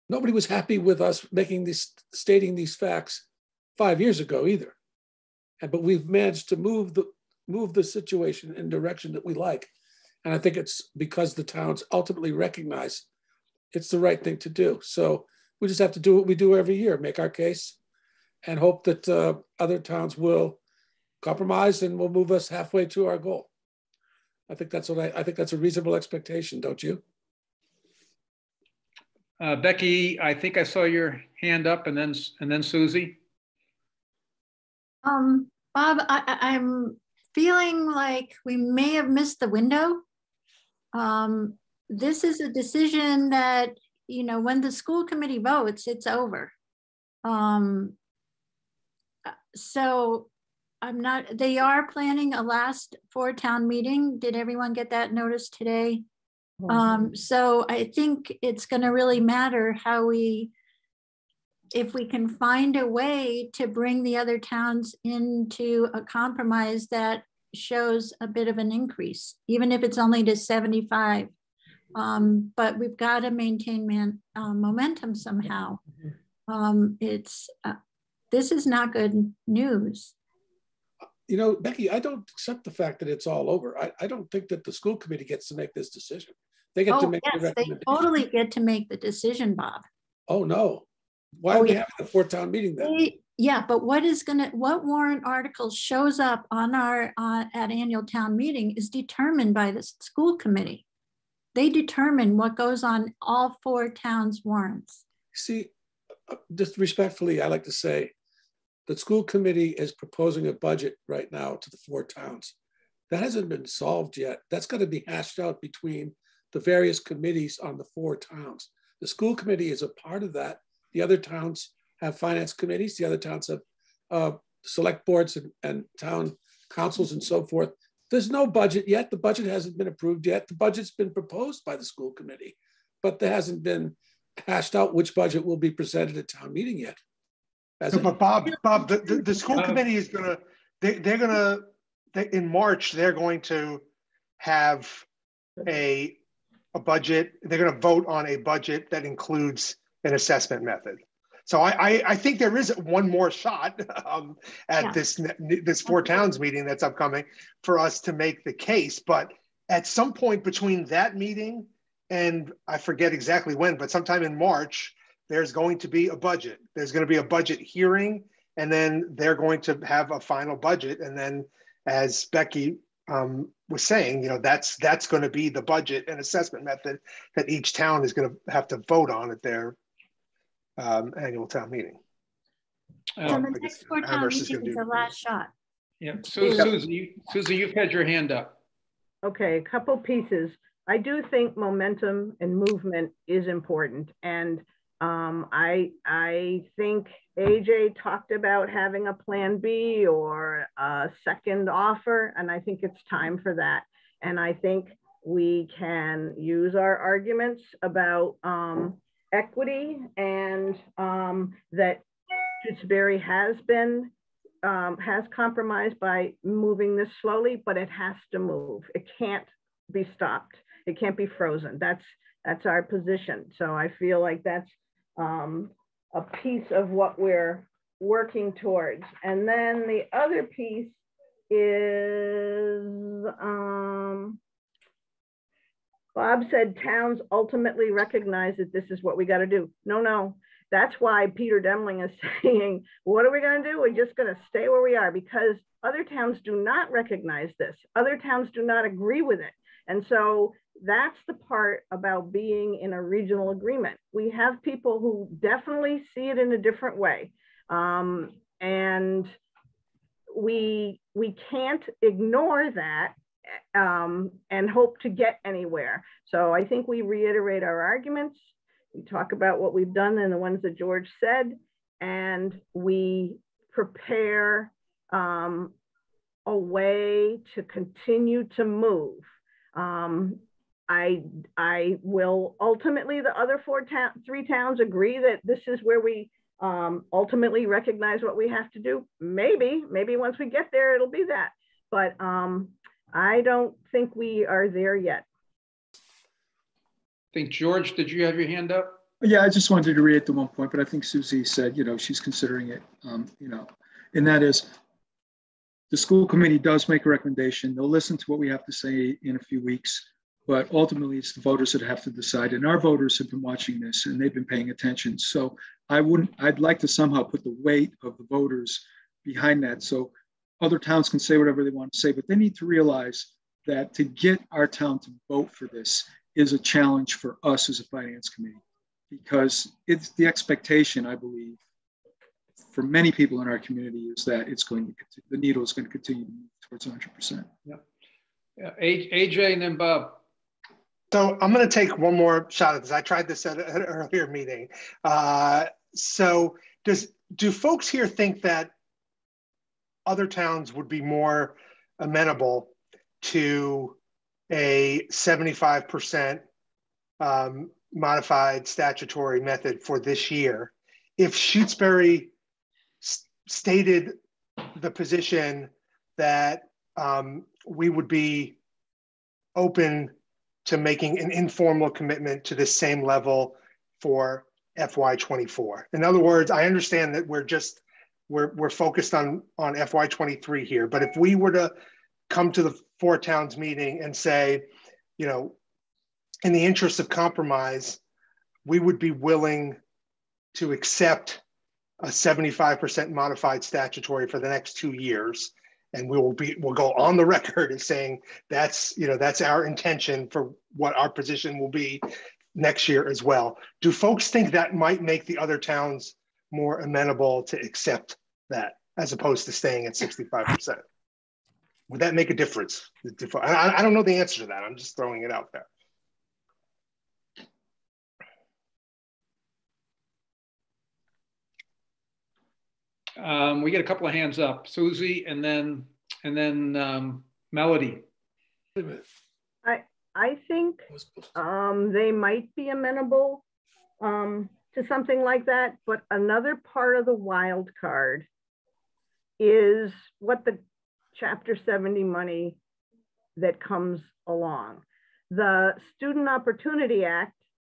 nobody was happy with us stating these facts 5 years ago either. But we've managed to move the situation in a direction that we like. And I think it's because the towns ultimately recognize it's the right thing to do. So we just have to do what we do every year, make our case, and hope that other towns will compromise and will move us halfway to our goal. I think that's a reasonable expectation, don't you? Becky, I think I saw your hand up, and then Susie. Bob, I'm feeling like we may have missed the window. this is a decision that, you know, when the school committee votes, it's over. So they are planning a last for town meeting. Did everyone get that notice today? So I think it's going to really matter if we can find a way to bring the other towns into a compromise that shows a bit of an increase, even if it's only to 75. But we've got to maintain momentum somehow. This is not good news. You know, Becky, I don't accept the fact that it's all over. I don't think that the school committee gets to make this decision. They get to make the recommendation. They totally get to make the decision, Bob. Oh no. Why are we having a 4-town meeting then? Yeah, but what warrant article shows up on our at annual town meeting is determined by the school committee. They determine what goes on all 4 towns' warrants. See, just respectfully, I like to say the school committee is proposing a budget right now to the 4 towns. That hasn't been solved yet. That's got to be hashed out between the various committees on the 4 towns. The school committee is a part of that. The other towns have finance committees. The other towns have select boards and town councils and so forth. There's no budget yet. The budget hasn't been approved yet. The budget's been proposed by the school committee, but there hasn't been hashed out which budget will be presented at town meeting yet. But Bob, the school committee is in March, they're going to have a budget. They're going to vote on a budget that includes an assessment method. So I think there is one more shot at this 4 towns meeting that's upcoming for us to make the case. But at some point between that meeting and I forget exactly when, but sometime in March, there's going to be a budget. There's going to be a budget hearing, and then they're going to have a final budget. And then, as Becky was saying, you know, that's going to be the budget and assessment method that each town is going to have to vote on at their annual town meeting. So the next 4 town meeting is the last shot. Yeah, Susie, you've had your hand up. Okay, a couple pieces. I do think momentum and movement is important, and I think AJ talked about having a plan B or a second offer, and I think it's time for that. And I think we can use our arguments about equity and that Shutesbury has compromised by moving this slowly, but it has to move. It can't be stopped. It can't be frozen. That's our position. So I feel like that's a piece of what we're working towards. And then the other piece is, Bob said towns ultimately recognize that this is what we got to do. No, that's why Peter Demling is saying, what are we going to do? We're just going to stay where we are, because other towns do not recognize this. Other towns do not agree with it. And so that's the part about being in a regional agreement. We have people who definitely see it in a different way. And we can't ignore that and hope to get anywhere. So I think we reiterate our arguments. We talk about what we've done and the ones that George said, and we prepare a way to continue to move. I will ultimately, the other 3 towns agree that this is where we ultimately recognize what we have to do. Maybe once we get there, it'll be that. But I don't think we are there yet. I think, George, did you have your hand up? Yeah, I just wanted to reiterate the one point, but I think Susie said, you know, she's considering it, you know, and that is the school committee does make a recommendation. They'll listen to what we have to say in a few weeks, but ultimately it's the voters that have to decide. And our voters have been watching this and they've been paying attention. So I'd like to somehow put the weight of the voters behind that. So other towns can say whatever they want to say, but they need to realize that to get our town to vote for this is a challenge for us as a finance committee, because it's the expectation, I believe, for many people in our community is that it's going to, the needle is going to continue to move towards 100%. Yeah. AJ and then Bob. So I'm going to take one more shot at this. I tried this at an earlier meeting. So do folks here think that other towns would be more amenable to a 75% modified statutory method for this year if Shutesbury stated the position that we would be open to making an informal commitment to the same level for FY24? In other words, I understand that we're focused on FY23 here, but if we were to come to the Four Towns meeting and say, you know, in the interest of compromise, we would be willing to accept a 75% modified statutory for the next 2 years. And we'll go on the record as saying that's our intention for what our position will be next year as well. Do folks think that might make the other towns more amenable to accept that as opposed to staying at 65%? Would that make a difference? I don't know the answer to that. I'm just throwing it out there. We get a couple of hands up, Susie, and then Melody. I think they might be amenable to something like that, but another part of the wild card is what the Chapter 70 money that comes along. The Student Opportunity Act,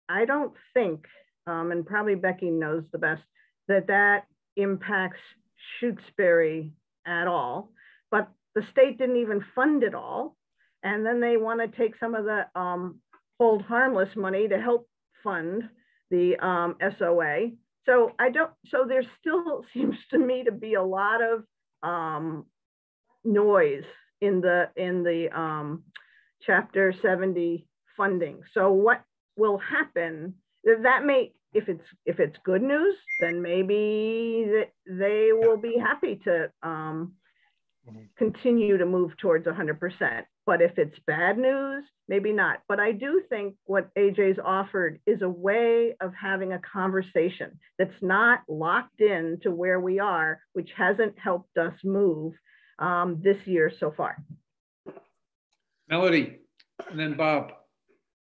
I don't think, and probably Becky knows the best, that impacts Shutesbury at all, but the state didn't even fund it all. And then they want to take some of the hold harmless money to help fund the SOA. So there still seems to me to be a lot of noise in the Chapter 70 funding. So what will happen, that may, if it's good news, then maybe they will be happy to continue to move towards 100%. But if it's bad news, maybe not. But I do think what AJ's offered is a way of having a conversation that's not locked in to where we are, which hasn't helped us move this year so far. Melody, and then Bob.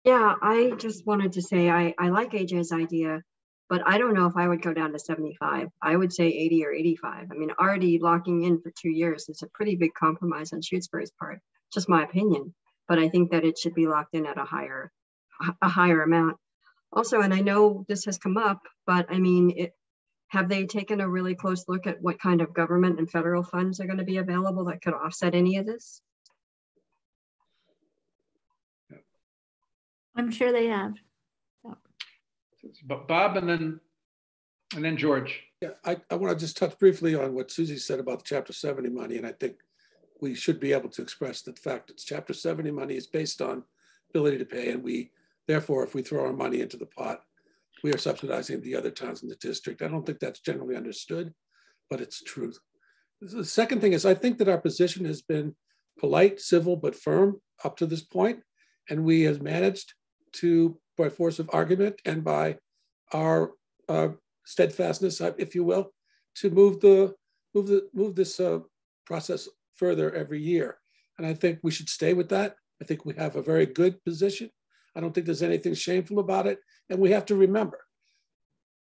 Yeah, I just wanted to say I like AJ's idea, but I don't know if I would go down to 75. I would say 80 or 85. I mean, already locking in for 2 years is a pretty big compromise on Shutesbury's part. Just my opinion, but I think that it should be locked in at a higher amount. Also, and I know this has come up, but I mean, have they taken a really close look at what kind of government and federal funds are going to be available that could offset any of this? I'm sure they have. Bob, and then George. Yeah, I want to just touch briefly on what Susie said about the Chapter 70 money, and I think we should be able to express the fact that Chapter 70 money is based on ability to pay, and therefore, if we throw our money into the pot, we are subsidizing the other towns in the district. I don't think that's generally understood, but it's truth. The second thing is, I think that our position has been polite, civil, but firm up to this point, and we have managed to, by force of argument and by our steadfastness, if you will, to move this process further every year. And I think we should stay with that. I think we have a very good position. I don't think there's anything shameful about it. And we have to remember,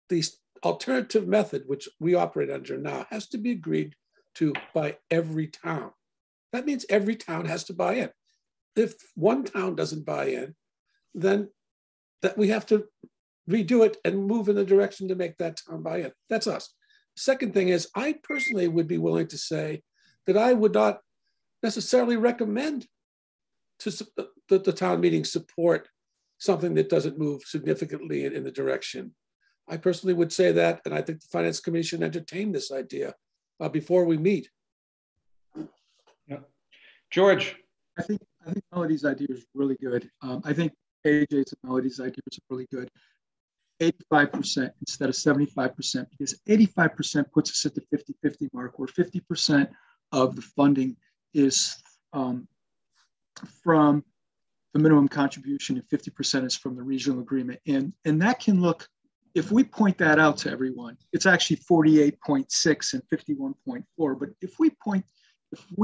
the alternative method, which we operate under now, has to be agreed to by every town. That means every town has to buy in. If one town doesn't buy in, then that we have to redo it and move in the direction to make that town buy in. That's us. Second thing is, I personally would be willing to say that I would not necessarily recommend that the town meeting support something that doesn't move significantly in the direction. I personally would say that, and I think the Finance Committee should entertain this idea before we meet. Yeah. George. I think Melody's idea is really good. I think AJ's and Melody's idea is really good. 85% instead of 75%, because 85% puts us at the 50-50 mark, where 50% of the funding is from the minimum contribution and 50% is from the regional agreement. And that can look, if we point that out to everyone, it's actually 48.6 and 51.4. But if we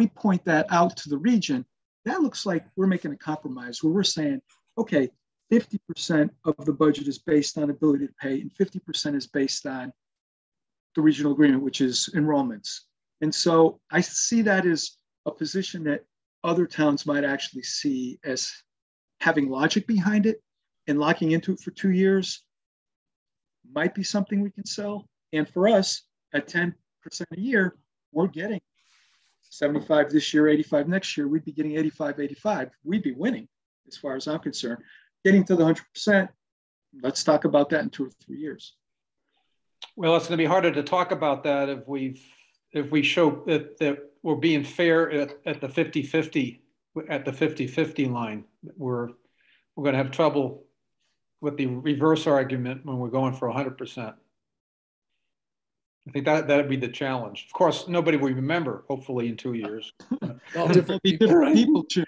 point that out to the region, that looks like we're making a compromise where we're saying, okay, 50% of the budget is based on ability to pay and 50% is based on the regional agreement, which is enrollments. And so I see that as a position that other towns might actually see as having logic behind it, and locking into it for 2 years might be something we can sell. And for us, at 10% a year, we're getting 75 this year, 85 next year. We'd be getting 85. We'd be winning as far as I'm concerned. Getting to the 100%, let's talk about that in 2 or 3 years. Well, it's going to be harder to talk about that if we show that we're being fair at the 50-50 line. We're going to have trouble with the reverse argument when we're going for 100%. I think that'd be the challenge. Of course, nobody will remember, hopefully, in 2 years. All different people, too.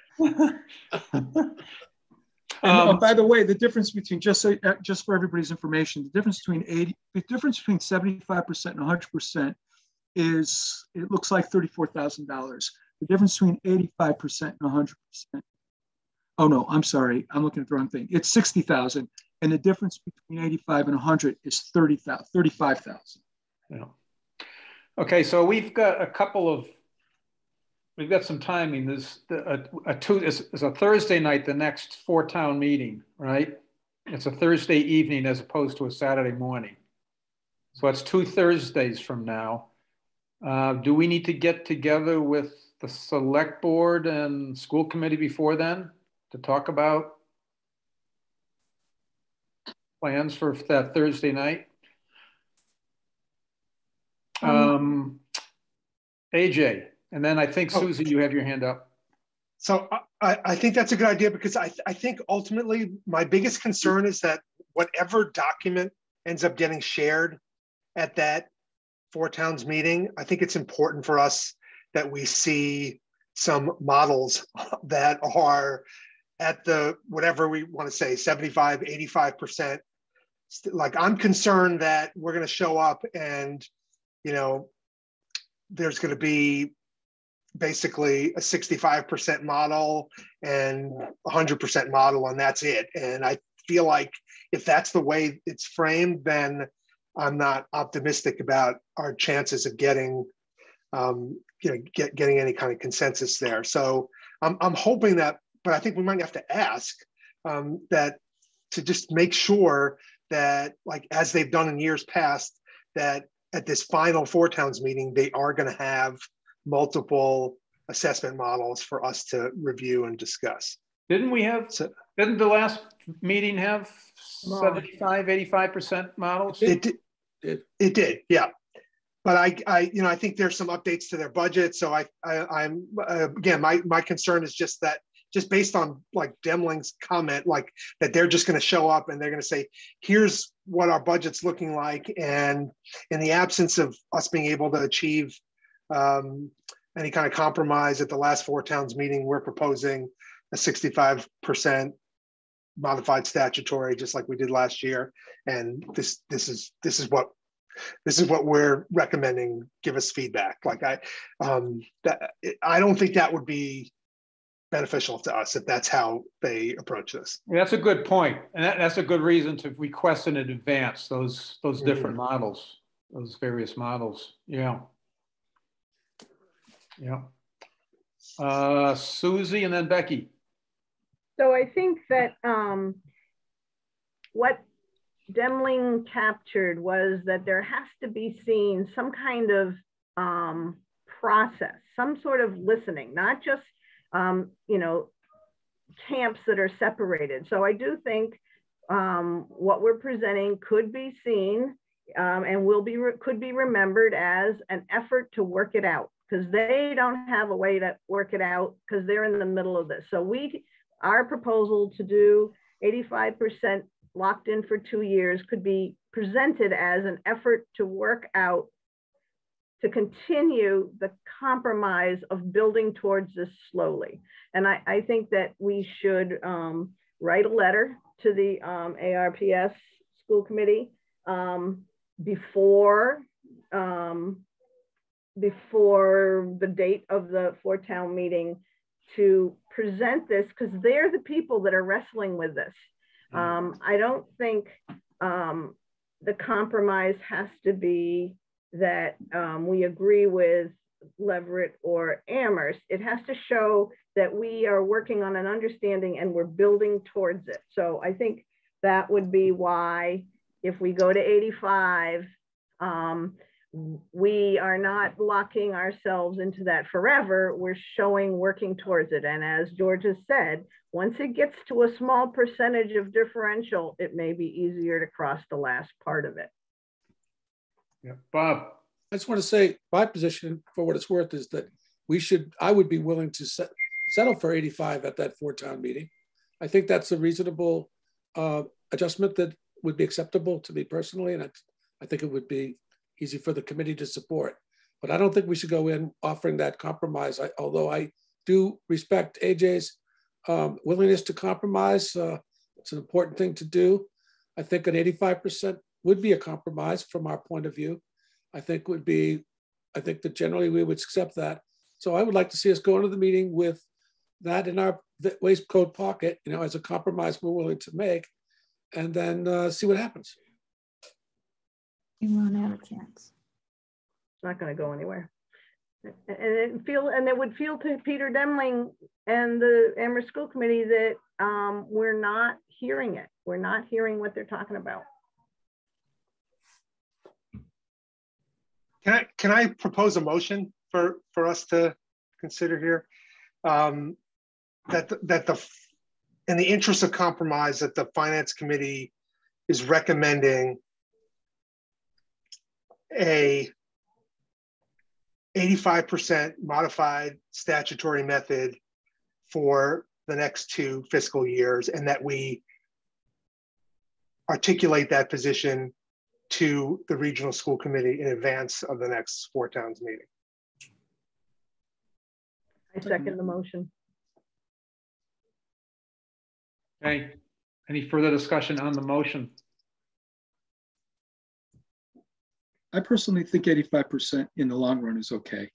And by the way, the difference between, just for everybody's information, the difference between 75% and 100% is, it looks like $34,000. The difference between 85% and 100%. Oh no, I'm sorry, I'm looking at the wrong thing. It's 60,000, and the difference between 85 and 100 is 35,000. Yeah. Okay, so we've got some timing. There's it's a Thursday night, the next 4-town meeting, right? It's a Thursday evening as opposed to a Saturday morning. So that's 2 Thursdays from now. Do we need to get together with the select board and school committee before then to talk about plans for that Thursday night? AJ, and then I think Susie, you have your hand up. So I think that's a good idea, because I think ultimately my biggest concern is that whatever document ends up getting shared at that 4-towns meeting, I think it's important for us that we see some models that are at the, whatever we want to say, 75, 85%. Like, I'm concerned that we're going to show up and, you know, there's going to be basically a 65% model and 100% model, and that's it. And I feel like if that's the way it's framed, then I'm not optimistic about our chances of getting, getting any kind of consensus there. So I'm hoping that, but I think we might have to ask that, to just make sure that, like, as they've done in years past, that at this final 4-towns meeting, they are going to have multiple assessment models for us to review and discuss. Didn't the last meeting have 75, 85% models? It did, yeah. But I think there's some updates to their budget. So I'm again, my concern is just that, just based on like Demling's comment, like that they're just going to show up and they're going to say, here's what our budget's looking like. And in the absence of us being able to achieve any kind of compromise at the last 4-towns meeting, we're proposing a 65% modified statutory, just like we did last year. And this is what we're recommending. Give us feedback. Like I don't think that would be beneficial to us if that's how they approach this. Yeah, that's a good point, and that's a good reason to request in advance those different models, those various models. Yeah. Susie and then Becky. So I think that what Demling captured was that there has to be seen some kind of process, some sort of listening, not just camps that are separated. So I do think what we're presenting could be seen and could be remembered as an effort to work it out, because they don't have a way to work it out because they're in the middle of this. So our proposal to do 85% locked in for 2 years could be presented as an effort to work out to continue the compromise of building towards this slowly. And I think that we should write a letter to the ARPS school committee before the date of the four-town meeting to present this, because they're the people that are wrestling with this. I don't think the compromise has to be that we agree with Leverett or Amherst. It has to show that we are working on an understanding and we're building towards it. So I think that would be why, if we go to 85, we are not locking ourselves into that forever. We're showing working towards it. And as George has said, once it gets to a small percentage of differential, it may be easier to cross the last part of it. Yeah, Bob. I just want to say my position, for what it's worth, is that I would be willing to settle for 85 at that four-town meeting. I think that's a reasonable adjustment that would be acceptable to me personally, and I think it would be easy for the committee to support. But I don't think we should go in offering that compromise. Although I do respect AJ's willingness to compromise. It's an important thing to do. I think an 85% would be a compromise from our point of view. I think that generally we would accept that. So I would like to see us go into the meeting with that in our waistcoat pocket, as a compromise we're willing to make, and then see what happens. You won't have a chance. It's not going to go anywhere. And it would feel to Peter Demling and the Amherst School Committee that we're not hearing it. We're not hearing what they're talking about. Can I propose a motion for us to consider here? That in the interest of compromise, that the Finance Committee is recommending a 85% modified statutory method for the next 2 fiscal years, and that we articulate that position to the regional school committee in advance of the next four towns meeting. I second the motion. Okay, any further discussion on the motion? I personally think 85% in the long run is okay.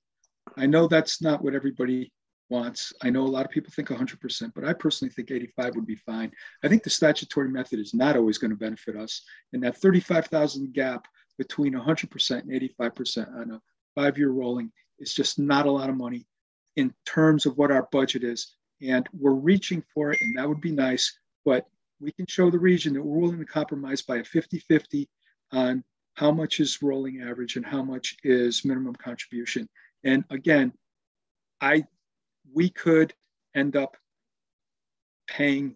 I know that's not what everybody wants. I know a lot of people think 100%, but I personally think 85 would be fine. I think the statutory method is not always going to benefit us. And that 35,000 gap between 100% and 85% on a 5-year rolling is just not a lot of money in terms of what our budget is. And we're reaching for it, and that would be nice, but we can show the region that we're willing to compromise by a 50-50 on how much is rolling average and how much is minimum contribution. And again, we could end up paying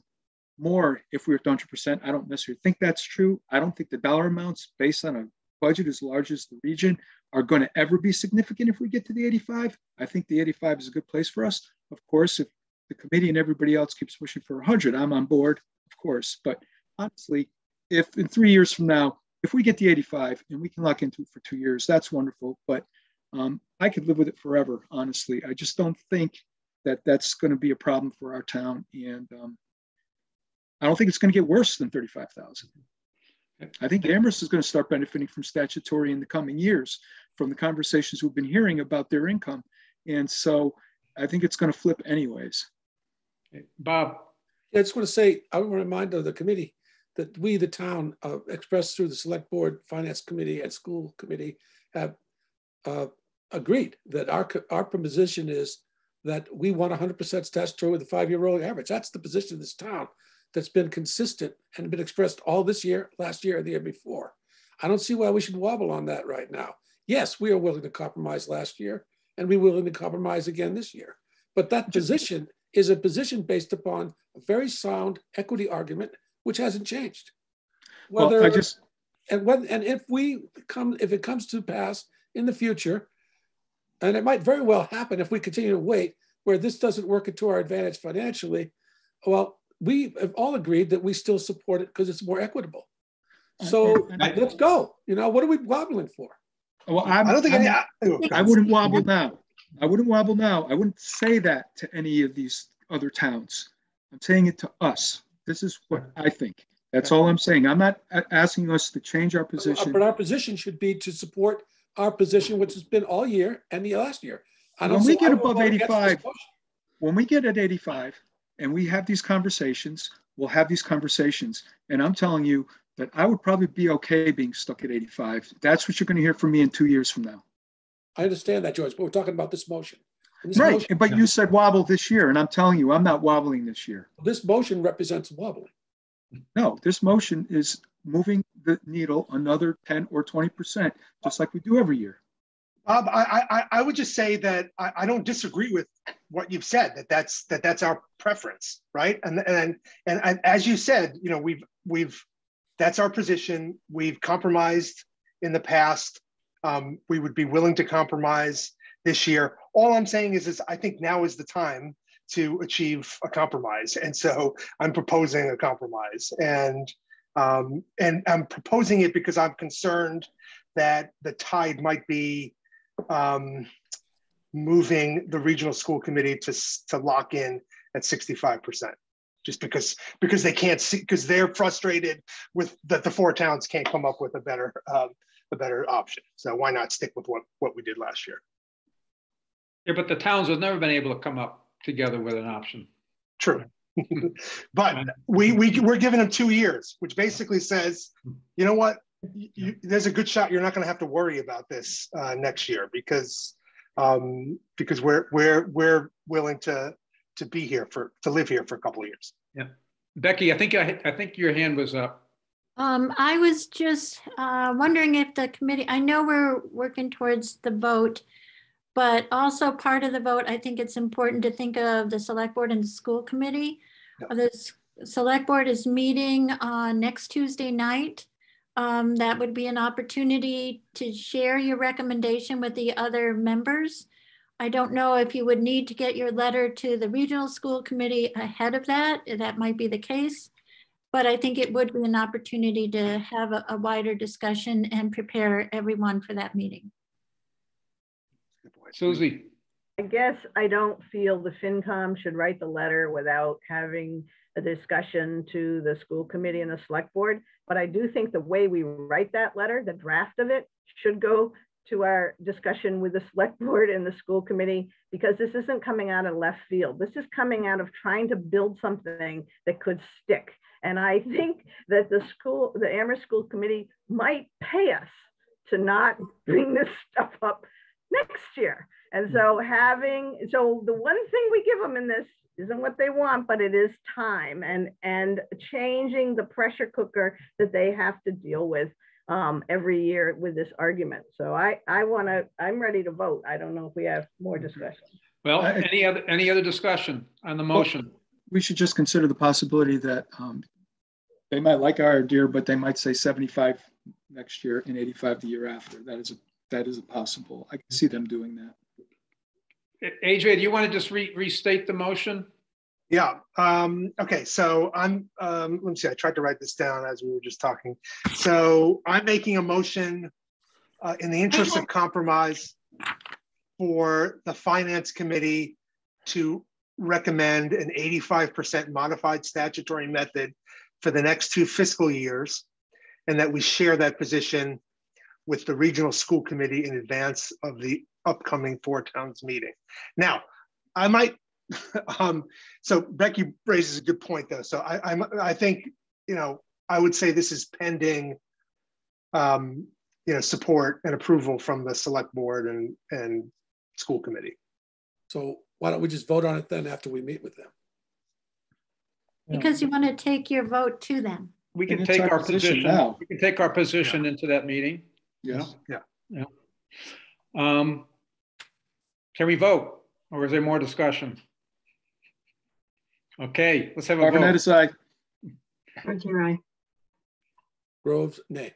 more if we were 100%. I don't necessarily think that's true. I don't think the dollar amounts based on a budget as large as the region are going to ever be significant if we get to the 85. I think the 85 is a good place for us. Of course, if the committee and everybody else keeps pushing for 100, I'm on board, of course. But honestly, if in 3 years from now, if we get the 85 and we can lock into it for 2 years, that's wonderful. But I could live with it forever, honestly. I just don't think that that's going to be a problem for our town. And I don't think it's going to get worse than 35,000. I think Amherst is going to start benefiting from statutory in the coming years from the conversations we've been hearing about their income. And so I think it's going to flip anyways. Bob. Yeah, I just want to say, I want to remind the committee that we, the town, expressed through the select board, finance committee, and school committee, have agreed that our position is that we want 100% statutory with a 5-year rolling average. That's the position of this town that's been consistent and been expressed all this year, last year, and the year before. I don't see why we should wobble on that right now. Yes, we are willing to compromise last year, and we're willing to compromise again this year. But that position is a position based upon a very sound equity argument, which hasn't changed. Whether, and if it comes to pass in the future, and it might very well happen if we continue to wait, where this doesn't work into our advantage financially, well, we have all agreed that we still support it because it's more equitable. So let's go. What are we wobbling for? Well, I don't think I wouldn't wobble now. I wouldn't wobble now. I wouldn't say that to any of these other towns. I'm saying it to us. This is what I think. That's all I'm saying. I'm not asking us to change our position. But our position should be to support our position, which has been all year and the last year. When we get above 85, when we get at 85 and we have these conversations, we'll have these conversations. And I'm telling you that I would probably be okay being stuck at 85. That's what you're going to hear from me in 2 years from now. I understand that, George, but we're talking about this motion. This right, motion, but you said wobble this year, and I'm telling you, I'm not wobbling this year. This motion represents wobbling. No, this motion is moving the needle another 10 or 20%, just like we do every year. Bob, I would just say that I don't disagree with what you've said, that's our preference, right? And as you said, you know, that's our position. We've compromised in the past. We would be willing to compromise this year. All I'm saying is I think now is the time to achieve a compromise. And so I'm proposing a compromise. And I'm proposing it because I'm concerned that the tide might be moving the regional school committee to lock in at 65%. Just because they can't see, because they're frustrated with that the four towns can't come up with a better option. So why not stick with what we did last year? Yeah, but the towns have never been able to come up together with an option. True. But we're giving them 2 years, which basically says, you know what, there's a good shot you're not going to have to worry about this next year because we're willing to be here to live here for a couple of years. Yeah, Becky, I think your hand was up. I was just wondering if the committee, I know we're working towards the vote, but also part of the vote, I think it's important to think of the select board and the school committee. Yeah. The select board is meeting on next Tuesday night. That would be an opportunity to share your recommendation with the other members. I don't know if you would need to get your letter to the regional school committee ahead of that. That might be the case, but I think it would be an opportunity to have a wider discussion and prepare everyone for that meeting. Susie. I guess I don't feel the FinCom should write the letter without having a discussion to the school committee and the select board. But I do think the way we write that letter, the draft of it, should go to our discussion with the select board and the school committee, because this isn't coming out of left field. This is coming out of trying to build something that could stick. And I think that the Amherst School Committee might pay us to not bring this stuff up next year. And so the one thing we give them in this isn't what they want, but it is time and changing the pressure cooker that they have to deal with every year with this argument. So I'm ready to vote. I don't know if we have more discussion. Well, any other discussion on the motion? Well, we should just consider the possibility that they might like our idea, but they might say 75 next year and 85 the year after. That is a possible. I can see them doing that. AJ, do you want to just restate the motion? Yeah. Okay. So let me see. I tried to write this down as we were just talking. So I'm making a motion in the interest of compromise for the finance committee to recommend an 85% modified statutory method for the next 2 fiscal years, and that we share that position with the regional school committee in advance of the upcoming 4 towns meeting. Now, I might, so Becky raises a good point though. So I think, you know, I would say this is pending, you know, support and approval from the select board and school committee. So why don't we just vote on it then after we meet with them? Because you want to take your vote to them. We can take our position now. We can take our position into that meeting. Yes. Yeah. Can we vote, or is there more discussion? Okay, let's have a vote. Barnett, aye. Hunter, aye. Groves, nay.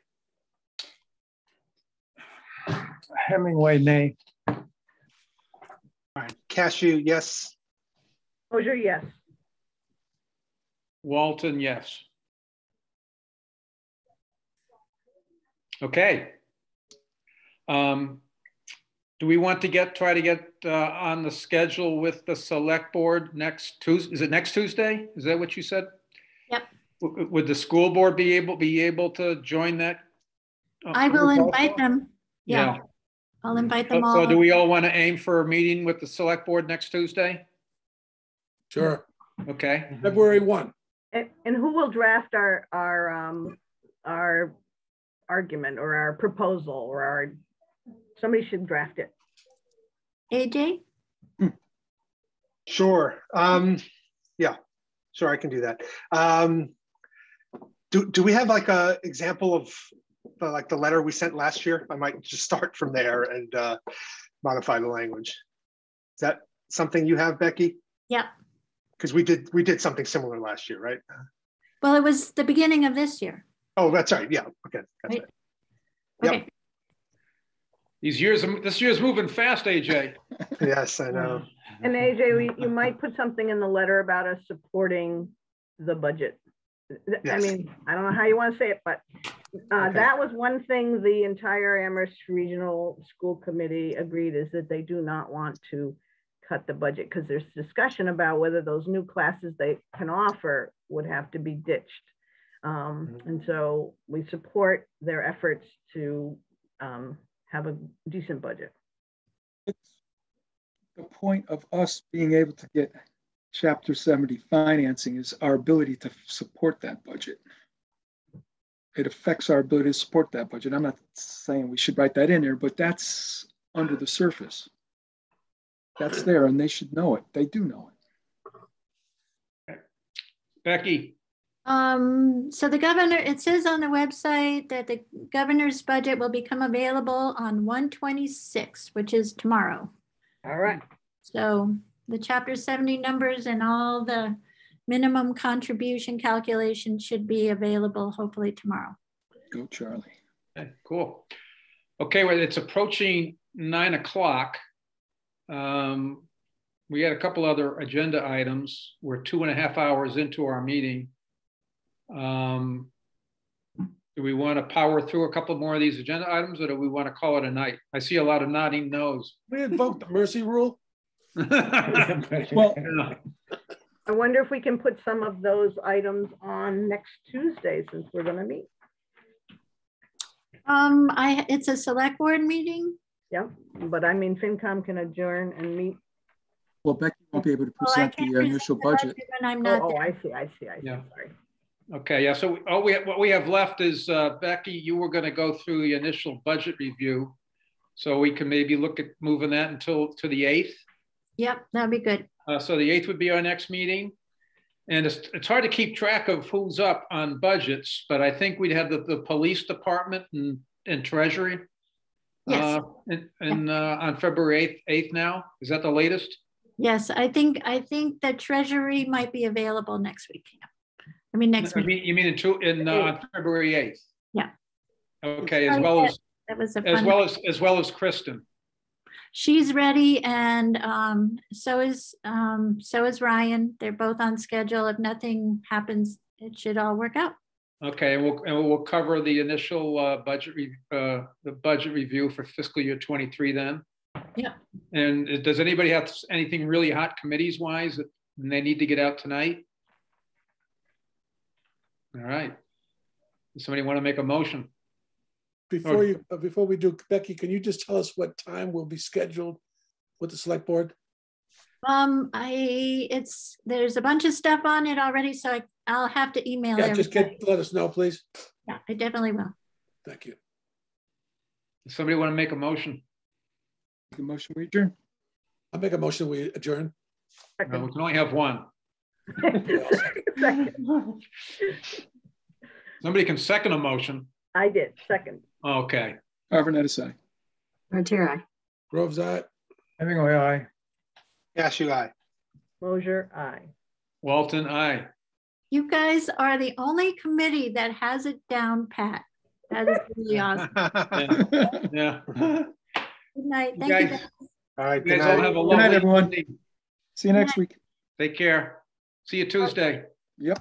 Hemingway, nay. All right. Cashew, yes. Mosier, yes. Walton, yes. Okay. Do we want to try to get on the schedule with the select board next Tuesday? Is it next Tuesday? Is that what you said? Yep. Would the school board be able to join that? I will invite them. Yeah. I'll invite them all. So do we all want to aim for a meeting with the select board next Tuesday? Sure. Okay. February 1. And who will draft our argument or our proposal or somebody should draft it. AJ? Sure. Yeah, sure, I can do that. Do we have like a example of like the letter we sent last year? I might just start from there and modify the language. Is that something you have, Becky? Yeah. Because we did something similar last year, right? Well, it was the beginning of this year. Oh, that's right. Yeah. Okay. That's right. Yep. Okay. This year's moving fast, AJ. Yes, I know. And AJ, you might put something in the letter about us supporting the budget. Yes. I mean, I don't know how you want to say it, but okay. That was one thing the entire Amherst Regional School Committee agreed is that they do not want to cut the budget because there's discussion about whether those new classes they can offer would have to be ditched. And so we support their efforts to have a decent budget. It's the point of us being able to get Chapter 70 financing is our ability to support that budget. It affects our ability to support that budget. I'm not saying we should write that in there, but that's under the surface. That's there and they should know it. They do know it. Becky. So the governor, it says on the website that the governor's budget will become available on 1/26, which is tomorrow. All right. So the Chapter 70 numbers and all the minimum contribution calculation should be available hopefully tomorrow. Go, Charlie. Okay, cool. Okay, well, it's approaching 9 o'clock. We had a couple other agenda items. We're 2.5 hours into our meeting. Do we want to power through a couple more of these agenda items or do we want to call it a night? I see a lot of nodding no's. We invoked the mercy rule. Well, I wonder if we can put some of those items on next Tuesday since we're going to meet. It's a select board meeting. Yeah, but I mean, FinCom can adjourn and meet. Well, Becky won't be able to present the initial budget. I'm not I see. Yeah. Sorry. Okay, yeah, so what we have left is, Becky, you were gonna go through the initial budget review. So we can maybe look at moving that to the 8th. Yep, that'd be good. So the 8th would be our next meeting. And it's hard to keep track of who's up on budgets, but I think we'd have the police department and treasury. Yes. On February 8th now. Is that the latest? Yes, I think the treasury might be available next week. I mean next week. You mean on February 8th? Yeah. Okay, as well as Kristen. She's ready, and so is Ryan. They're both on schedule. If nothing happens, it should all work out. Okay, we'll cover the initial budget review for fiscal year 23 then. Yeah. And does anybody have anything really hot committees wise that they need to get out tonight? All right. Does somebody want to make a motion? Before we do, Becky, can you just tell us what time will be scheduled with the select board? There's a bunch of stuff on it already, so I'll have to email. Yeah, just let us know, please. Yeah, I definitely will. Thank you. Does somebody want to make a motion? The motion we adjourn. I'll make a motion we adjourn. No, we can only have one. Somebody can second a motion. I did, second. Okay. Arvinettis, aye. Frontier, aye. Groves, aye. Hemingway, aye. Cashew, aye. Mosier, aye. Walton, aye. You guys are the only committee that has it down pat. That is really awesome. Yeah. Good night. Thank you. All right. You guys all have a lovely night, everyone. evening. See you next week. Take care. See you Tuesday. Yep.